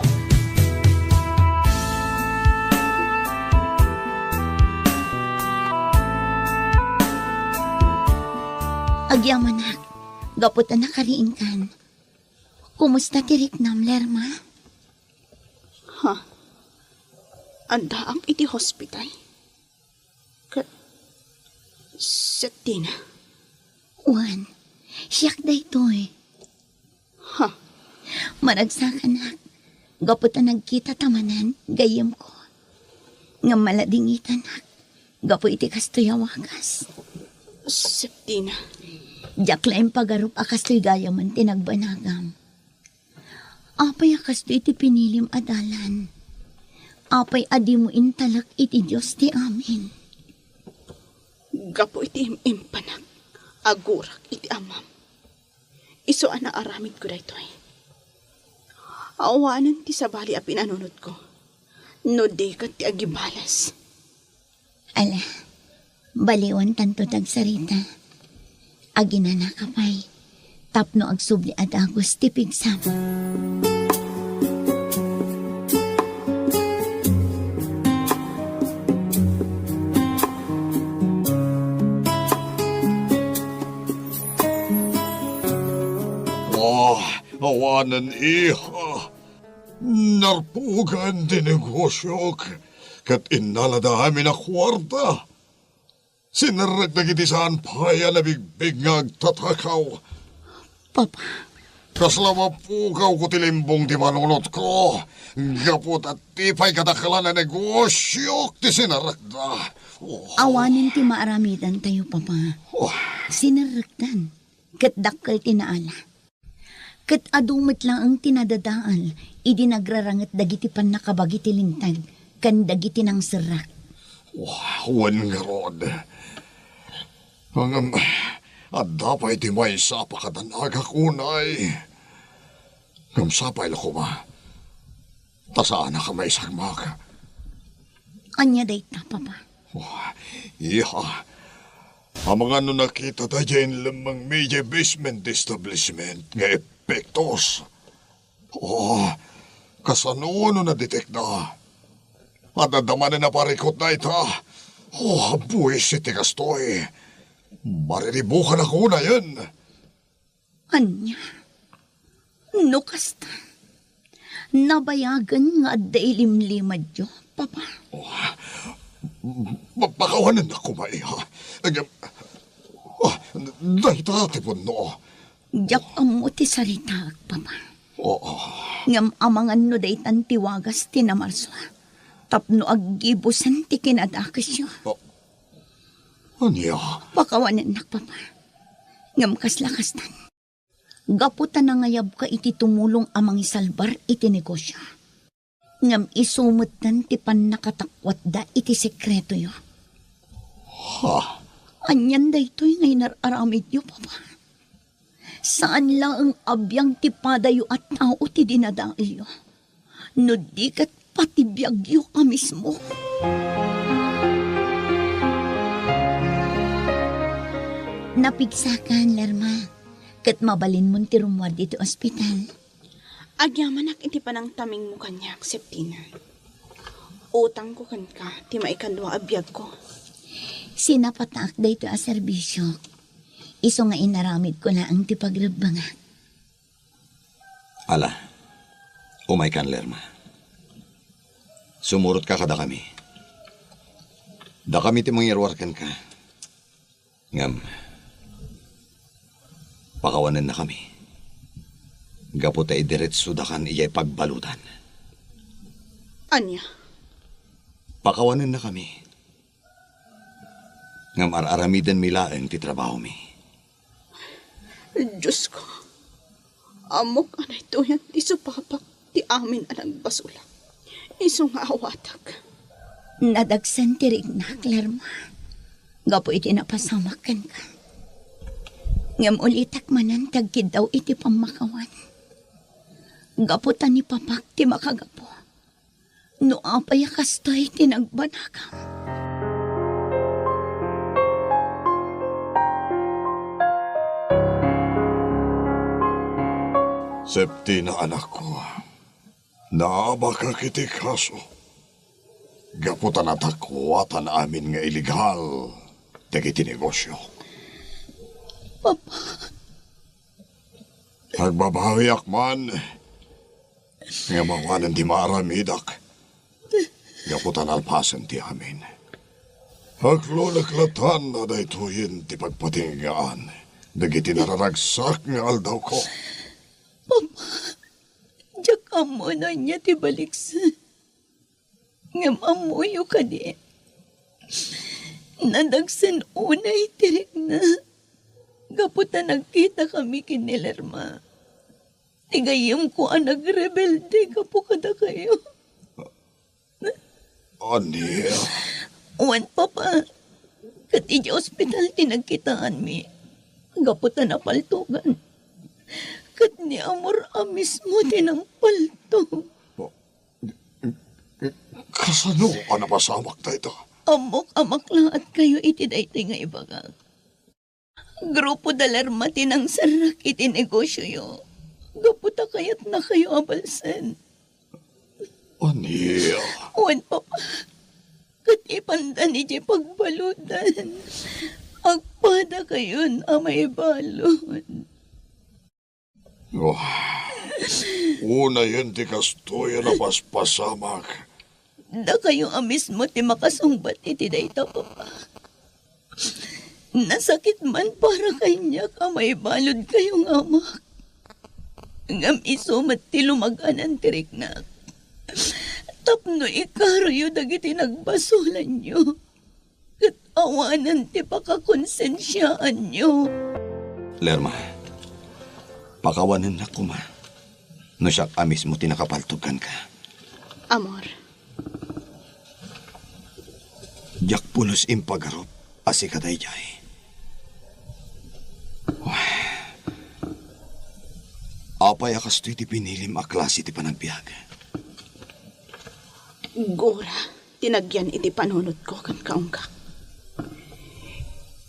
Agyaman na, gapot na nakariin kan. Kumusta tirik nam, Lerma? Ha? Anda ang iti hospital? Setina. Wan, siyak da ito eh. Ha? Maragsakan na. Gapot na nagkita tamanan, gayam ko. Nga maladingitan nak. Gapo iti kastoy awakas. Septina. Diyak laing pagarup akastoy gaya man tinagbanagam. Apay akastoy iti pinilim adalan. Apay adi mo intalak iti Diyos ti amin. Gapo iti impanak. Agurak iti amam. Iso ana aramid ko daytoy. Awanan ti sabali a pinanunod ko. No di kat ti agibalas. Ala, baliwan tanto tagsarita. Aginana kapay. Tapno agsubli at agos tipigsam. Awanan iha. Narpugan di negosyo kat inalada amin na kwarta. Sinarag na gitisaan paya na bigbig nga agtatakaw. Papa, Kaslama pukaw ko tilimbong di manunot ko. Gapot at tipay katakalan na negosyo ti sinaragda. awanin ti maaramidan tayo, Papa. Sinaraktan. Kat dakkel tinaala. Kat adumit lang ang tinadadaan, idi nagrarangat dagiti pan nakabagi ti lintag, kan dagiti nang serak. Wan nga rod. Ang adapay ti may sapakadanaga kunay. Ngam sapay lako ba? Tasaan na ka may sagmak. Anya dayt na, Papa. Iha. Ang mga ano nakita ta dyan lamang media basement establishment nga epektos. Kasano na detect na. At nadama na parikot na ita. Buwis iti kastoy. Mariribukan ako na yan. Anya? No kasta. Nabayagan nga dailimlimad yo, Papa. Mapakawanan ako maiha. Dahil tatipon no. Diyak amo ti sarita, Papa. Oo. Ngam amangan no daytan tiwagas tinamarso. Tapno aggibusan ti kinadakas yo. Anya? Pakawanan nak, Papa. Ngam kaslakastan. Gaputan na ngayab ka iti tumulong amang isalbar iti negosyo. Ngam isumutan ti pan nakatakwat da iti sekreto yo. Anyan da ito'y ngay nararamid yo, Papa. Saan lang ang abyang ti padayo at tao ti dinadaal yo. No di kat pati biyagyo ka mismo. Napigsakan, Lerma. Kat mabalin mo ti rumwad dito ospital. Agyamanak iti panang taming mo kanyak, Septina. Utang ko kan ka, ti maikandwa abiyag ko. Sinapatak dito a serbisyo. Iso nga inaramid ko na ang ti pagrabanga. Ala, umay kan, Lerma. Sumurot ka kada kami. Da kami ti mangirwarkan ka. Ngam, pakawanan na kami. Gapo tayo diretso da kan iyay pagbalutan. Anya? Pakawanan na kami. Ngam aramidan milaeng ti trabaho mi. Diyos ko. Amok anay to yan, ti supapak, ti amin anang basula. Iso nga awatak. Nadagsan ti rignak, Lerma. Gapo iti napasamakan ka. Ngam ulitak manan tagkid daw iti pamakawan. Gaputan ni Papak ti makagapo. No apay kastoy ti nagbanakam. Septina, anak ko. Naaba ka kiti kaso. Gaputan at akwatan amin nga iligal. Dagiti negosyo. Papa. Nagbabahayak man. Nga mawanan di maaramidak. Gaputan alpasan ti amin. Haklo naklatan na daytoyin ti pagpatingaan. Dagiti nararagsak nga aldaw ko. Papa. Diyak amo na niya ti baliksa. ngam amuyo ka di. Nadagsan unay tirik na. Gaputa nagkita kami kinilerma. Tigayim ko ang nagrebelde kapo kada kayo. Aniya. Wan papa. Kat iji ospital tinagkitaan mi. Gaputa na paltugan. Kat ni amor amis mo tinampalto. Kasano ka napasamak na ito? Amok-amak lahat kayo iti-dayti nga ibaga. Grupo dalarma tinang sarak iti negosyo yo. Gaputa kayat na kayo abalsan. Aniya. Wan papa. Kat ipandan iti pagbaludan. Agpada kayon amay balon. Una yan ti kastoy na paspasamak. Da kayo amis mo ti makasungbat iti dayta papa. Nasakit man para kanya kamay balod kayong amak. Ngam isumat ti lumaganan tirik na. Tapno ikaroyo dagiti nagbasulan nyo. Kat awanan ti pakakonsensyaan nyo. Lerma, pakawanan na kuma. No siyak amis mo tinakapaltugan ka. Amor, Jak pulos impagarop, asi kaday jay. Apay akas to'y ti pinilim a klase ti panagbiyaga. gura, tinagyan iti panunod ko kan kaungkak.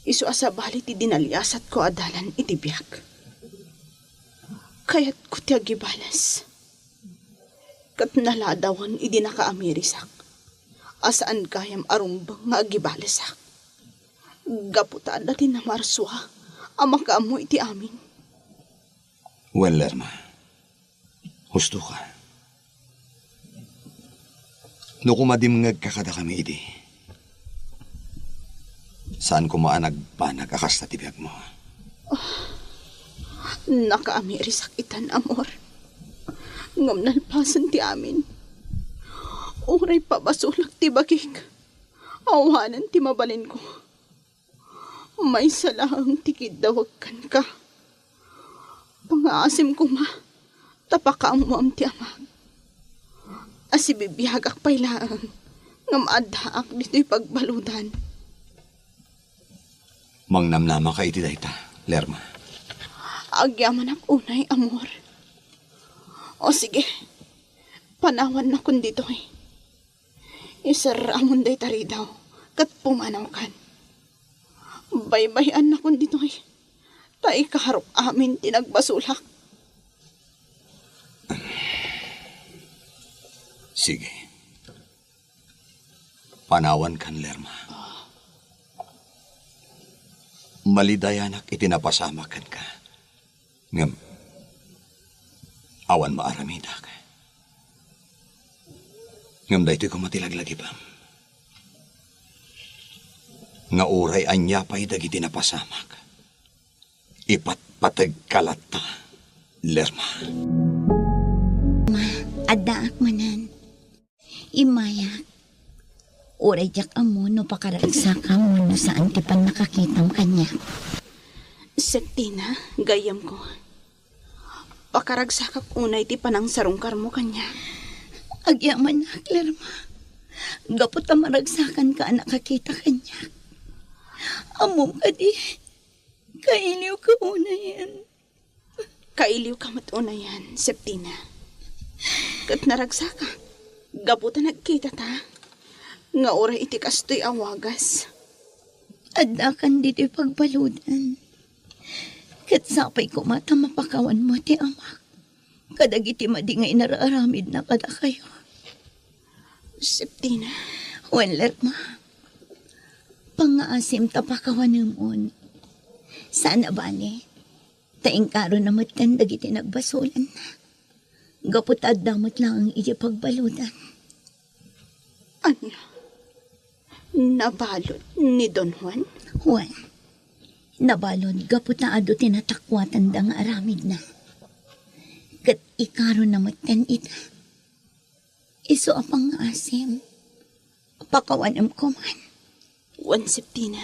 Isu asabali ti dinalyasat ko adalan iti biyak. Kaya't ko ti agibalas. Kat naladawan idi nakaamirisak. Asaan kayam arumbang nga agibalasak. Gaputaan na din na marswa. Amang kaamo iti amin. Well, Lerma, husto ka. No kumadimngag kakada kami idi. Saan ko maanag panag akas na tibiyag mo? Nakaamirisak itan, amor. Ngam nalpasan ti amin. Uray pabasulak ti bakik. Awanan ti mabalin ko. May salahang tikid dawagkan ka. Pangaasim ko ma. Tapakaam mo am ti ama. Asibibiyagak pailaang. Ngam adhaak dito'y pagbaludan. Mangnamnama ka iti dayta, Lerma. Agyaman ak unay, amor. O sige, panawan na kun dito eh. Isaramon day tari daw, kat pumanaw kan. Baybayan na kun dito eh. Tai kaharap amin tinagbasulak. Sige. Panawan kan, Lerma. Malidayanak itinapasamakan ka. Ngam, awan maaramida ka. Ngam da ito'y kumatilaglagi pa. Nga uray anya pa'y dagiti napasamak. Ipatpatag kalata, Lerma. Adaak manan. Imayak. Uray jak amo no pakaragsa mo no saan ti pan nakakitang kanya. Septina, gayam ko. Pakaragsakak unay ti panang sarungkar mo kanya. Agyaman na, Lerma. Gapot na maragsakan ka nakakita kanya. Amom ka di. Kailiw ka una yan. Kailiw ka matuna yan, Septina. Kat naragsaka. Gaputan nagkita ta. Nga oray iti kastoy awagas. Adakan dito'y pagbaludan. Kat sapay ko mata mapakawan mo ti amak. Kadagiti madingay naraaramid na kada kayo. Septina. Wan, Lerma. Pangaasim tapakawan namon. Sana ba ni? Taing karo na matan dagiti nagbasulan na. Gaputad damot lang ang iji pagbaludan. Anya? Nabalot ni Don Juan? Juan, nabalod gaputaado tinatakwatan da nga aramid na. Kat ikaro na matan ita. Iso apang asim. Pakawanam ko man. Wan Septina,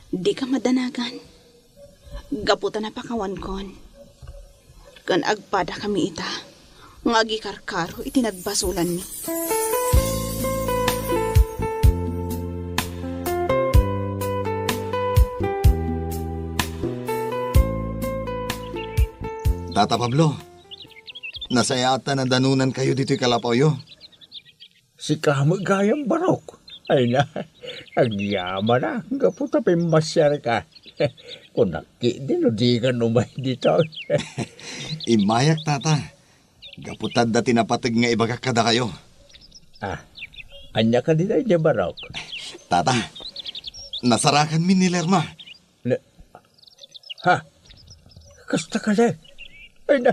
di ka madanagan. Gaputa na pakawan kon. Kan agpada kami ita, nga gikarkaro itinagbasulan ni. Tata Pablo, nasayata na danunan kayo dito'y Kalapayo. Si kamagayang barok. Ay na, agyaman na. Gaputa pa masyar ka. Kung naki din o di ka numay dito. Imayak, tata. Gaputad da tinapatag nga ibagak kada kayo. Anya ka din ay niya barok. Tata, nasarakan min ni Lerma. Kasta ka na. Ay na,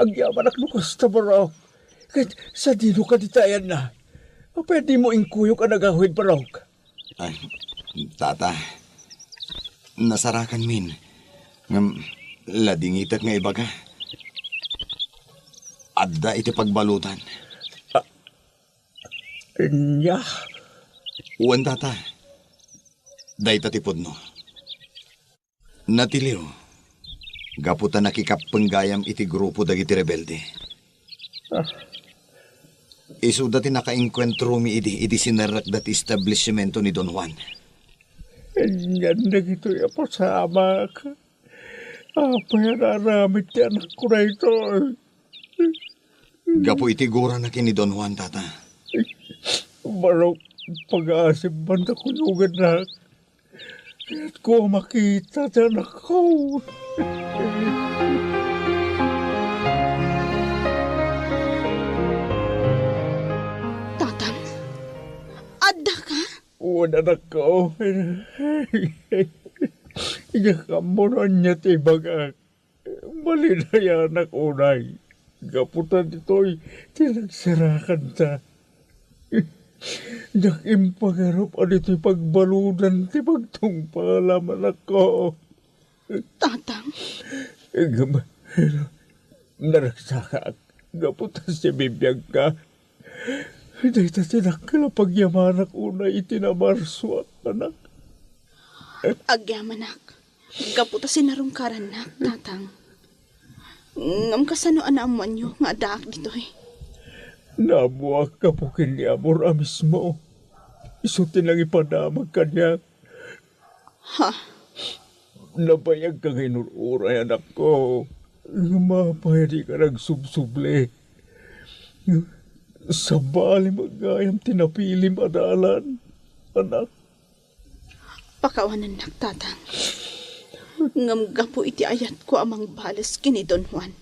agyaman ak kasta barok. Kahit sa dino ka ditayan na. Pwede mo ingkuyo ka nagahawid barok. Ay, tata, nasarakan min. Ngam, ladingitak nga ibaga. Adda iti pagbalutan. Nya. Uwan, tata. Day tatipod no. Natiliw. Gaputa nakikapanggayam iti grupo dagiti rebelde. Isu dati naka-enkwentro mi iti sinarak dati establishmento ni Don Juan. Yan na ito yung pasama ka. Apa yan aramit yan ako na ito. Gapo iti gura na kini Don Juan, tata. Barok pag-aasip banda ko lugan na. Kaya't ko makita dyan ako. Tatang, adda ka? Wala na ko. Iyakamunan niya tibagak. Malinayan na unay. Gaputan dito'y tinagsarakan ta. Yak impagarap ano ito'y pagbaludan ti pagtungpalaman ako. Tatang, Naragsaka. Gaputan si bibiyag ka. Dahil ta tinakala pagyamanak unay itinamarso anak. agyamanak. Gaputa sinarungkaran na, tatang. Ngam kasano anaamuan nyo nga daak dito eh. Nabuak ka po kini amor mismo. Isutin lang ipadamag kanya. Ha? Nabayag ka ginururay anak ko. Mapayari ka nagsubsuble. Sa bali magayam tinapilim adalan. Anak. Pakawanan nak, tatang. Ngam gapo iti ayat ko amang balas kini Don Juan.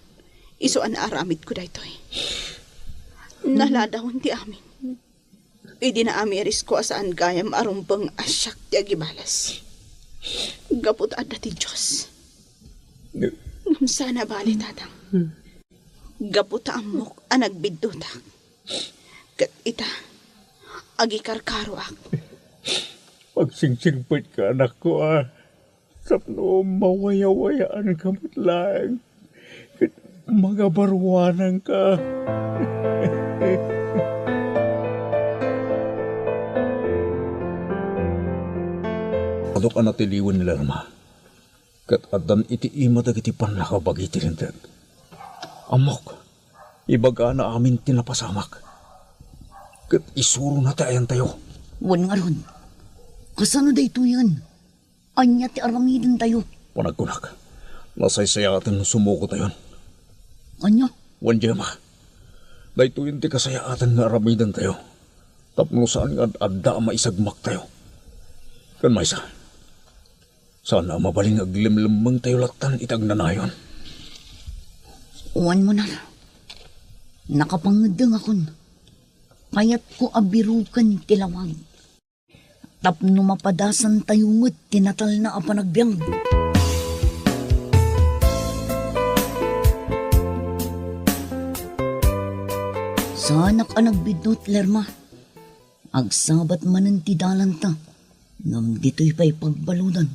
Iso an aramid ko dayto eh. Naladawon ti amin. Idi na amiris ko asaan gayam arumbang asyak ti agibalas. Gapot adda ti Diyos. Ngam sana bali, tatang. Gapot amok ang nagbiddutak. Kat ita, agikarkaro ak. Pagsingsingpit ka anak ko Sapno mawaya-wayaan ka lang. Mga barwanan ka. Adok anatiliwan nila ma. Kat adan iti ima dagiti panlakabag iti rindag. Amok, ibaga na amin tinapasamak. Kat isuro na tayan tayo. Wan nga ron. Kasano da ito yan? Anya ti aramidan tayo. Panagkunak. Nasaysayatan sumuko tayo. Anya? Wan ma. Dahito yun ti kasayaatan nga aramidan tayo. Tapno saan nga adda maisagmak tayo. Kan maysa. Sana mabaling aglimlimang tayo latan itag nanayon. Uwan mo na. Nakapangadang akon. Kaya't ko abirukan tilawag. Tapno mapadasan tayo ngut tinatal na apanagbyang. Sana ka nagbidot, Lerma. Agsabat manan ti dalan ta. Ngam dito'y pa'y pagbaludan.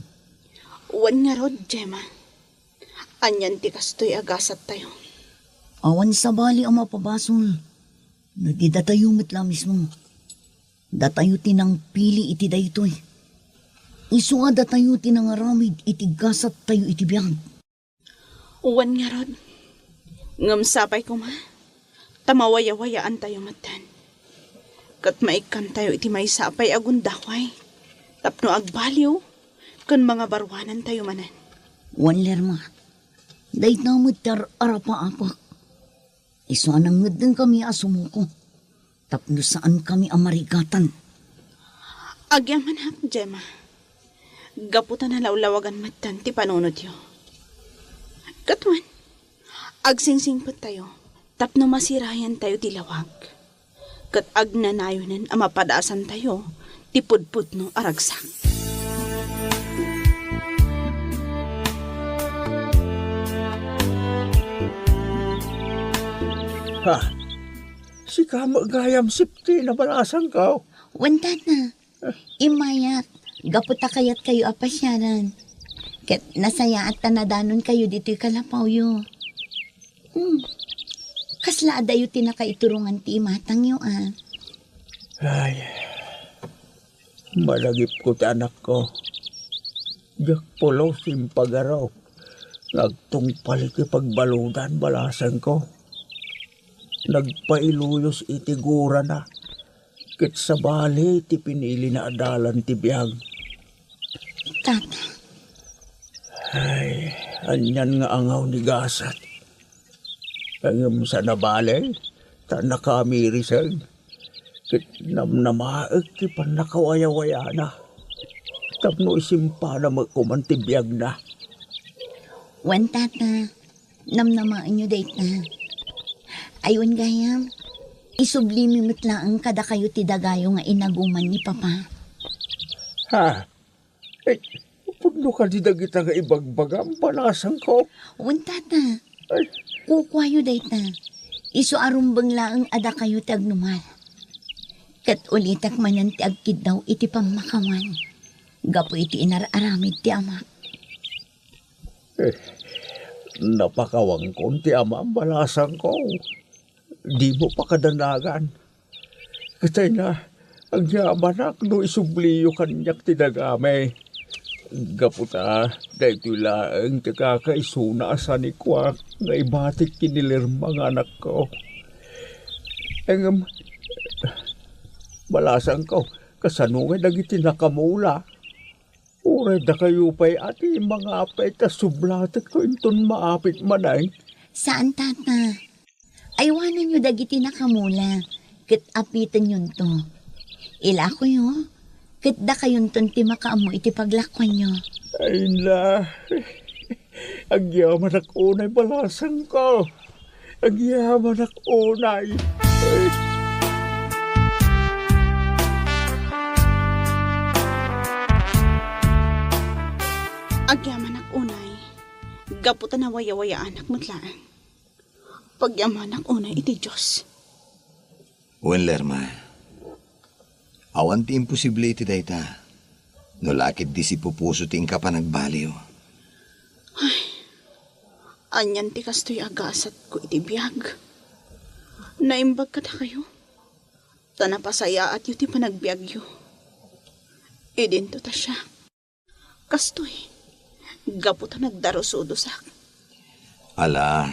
Uwan nga rod, Gemma. Anyan ti kastoy agasat tayo. Awan sa bali ang mapabasol. Nagidatayo mitla mismo. Datayo tinang pili iti daytoy. Isu nga datayo tinang aramid iti gasat tayo iti biyag. Uwan nga rod. Ngamsapay ko ma. Tamawaya-wayaan tayo matan. Kat maikan tayo iti may sapay agundaway. Tapno agbaliw. Kan mga barwanan tayo manan. Wan lerma. Dahit na mutar arapa-apak. Isu anang ngedeng kami asumuko. Tapno saan kami amarigatan. Agyaman hap, Gemma. Gaputan na lawlawagan matan ti panunod yo. Katwan, agsingsingpot tayo. Tapno masirayan tayo ti lawag. Kat agnanayonan ang mapadasan tayo, ti pudpud no aragsak. Ha? Si kamagayam sipti na balasan ka. Wantan na. Imayat. Gaputa kayat kayo apasyaran. Ket nasaya at tanadanon kayo dito'y kalapaw yo. Kasla adayo tinakaiturungan ti imatang yo Ay, malagip ko ti anak ko. Diyak pulaw simpagaraw. Nagtungpal iti pagbaludan balasan ko. Nagpailuyos iti gura na. Kit sa bali iti pinili na adalan ti biyag. Tata. Ay, anyan nga angaw ni gasat. Ang sa nabali, ta nakamirisan. Kit namnamaag ti panakawaya-waya na. Tapno isimpa na magkumantibiyag na. Wan tata. Namnamaan nyo date na. Ayun gayam. Isublimi mitlaang kada kayo ti dagayo nga inaguman ni Papa. Ha? Eh, puno ka di dagita nga ibagbagam palasan ko. Wan tata. Ay, Kukwayo date na. Isu arumbang laang ada kayo ti agnumal. Kat ulitak manan ti agkid daw iti pamakawan. Gapo iti inararamid ti amak. napakawang konti ama ang balasan ko. Di mo pa kadanagan. Katay na, ang yamanak no isubliyo kanyak tinagame. Gaputa, dahil laang takakaisuna sa ni Kwak nga ibatik kinilir mga anak ko. Ang balasan ko, kasanungay nagiti nakamula. Uray da kayo pa'y ati mga apay ta sublatek ko inton maapit manay. Saan tata? Aywanan nyo dagiti nakamula. Kit apitan yun to. Ila ko yun. Kit da kayon ton ti makaamo iti paglakwan nyo. Ay na. Agyaman ak unay balasan ko. Agyaman ak unay. Agyaman ak unay. Gaputan na waya-waya anak matlaan. Pagyaman ak unay iti Diyos. Wen Lerma, awan ti imposible iti dayta. No lakit di si pupuso ti ka pa nagbaliw. Ay, anyan ti kastoy agasat ko iti biyag. Naimbag ka ta kayo. Tanapasaya at yu ti panagbiag yu. Idinto ta siya. Kastoy, gaputa nagdarusudosak. Ala,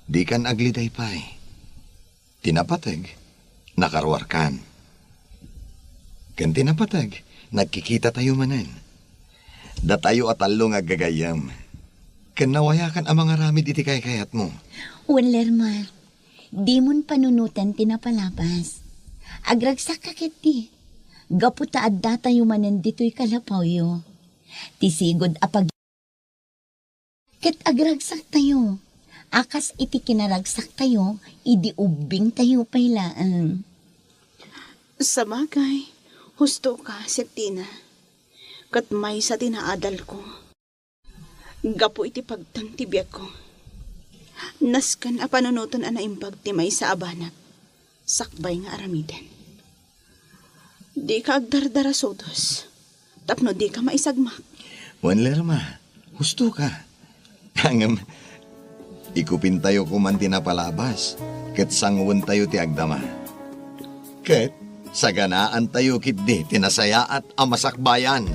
di kan agliday pa'y. Tinapatag, nakarwarkan. Kan tinapatag, nagkikita tayo manan. Datayo at along agagayam. Kan nawayakan ang mga ramid iti kayat mo. Wan Lerma, di mon panunutan tinapalapas. Agragsak ka kiti. Gaputa adda tayo manan dito'y kalapaw yo. Tisigod apag. Ket agragsak tayo. Akas iti kinaragsak tayo, idi ubing tayo pailaan. Sa bagay, husto ka, Septina. Kat may sa tinaadal ko. Gapo iti pagtang tibiyag ko. Naskan a panunutan a naimbag ti may sa abanak. Sakbay nga aramidan. Di ka agdardara sodos. Tapno di ka maisagmak. Wan Lerma, husto ka. Hangam, ikupin tayo kuman tinapalabas. Ket sangwan tayo ti agdama. Ket, Sa ganaan tayo kitdi tinasaya at amasakbayan.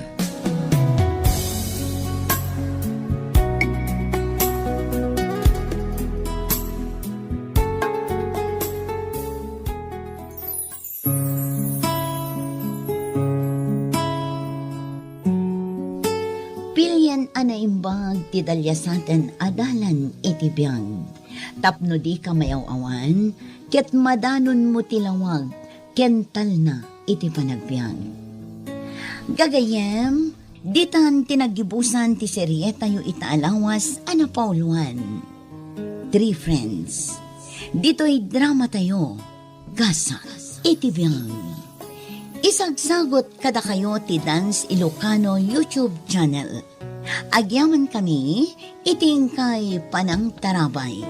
Pilyan anaimbag ti dalyasaten adalan iti biyang. Tapno di ka mayaw-awan, ket madanon mo tilawag, kental na iti panagbiang. Gagayem, ditan tinagibusan ti serye tayo itaalawas ana pauluan. 3 Friends. Dito'y drama tayo, gasa iti biyang. Isagsagot kada kayo ti Dance Ilocano YouTube channel. Agyaman kami, iting kay Panang Tarabay.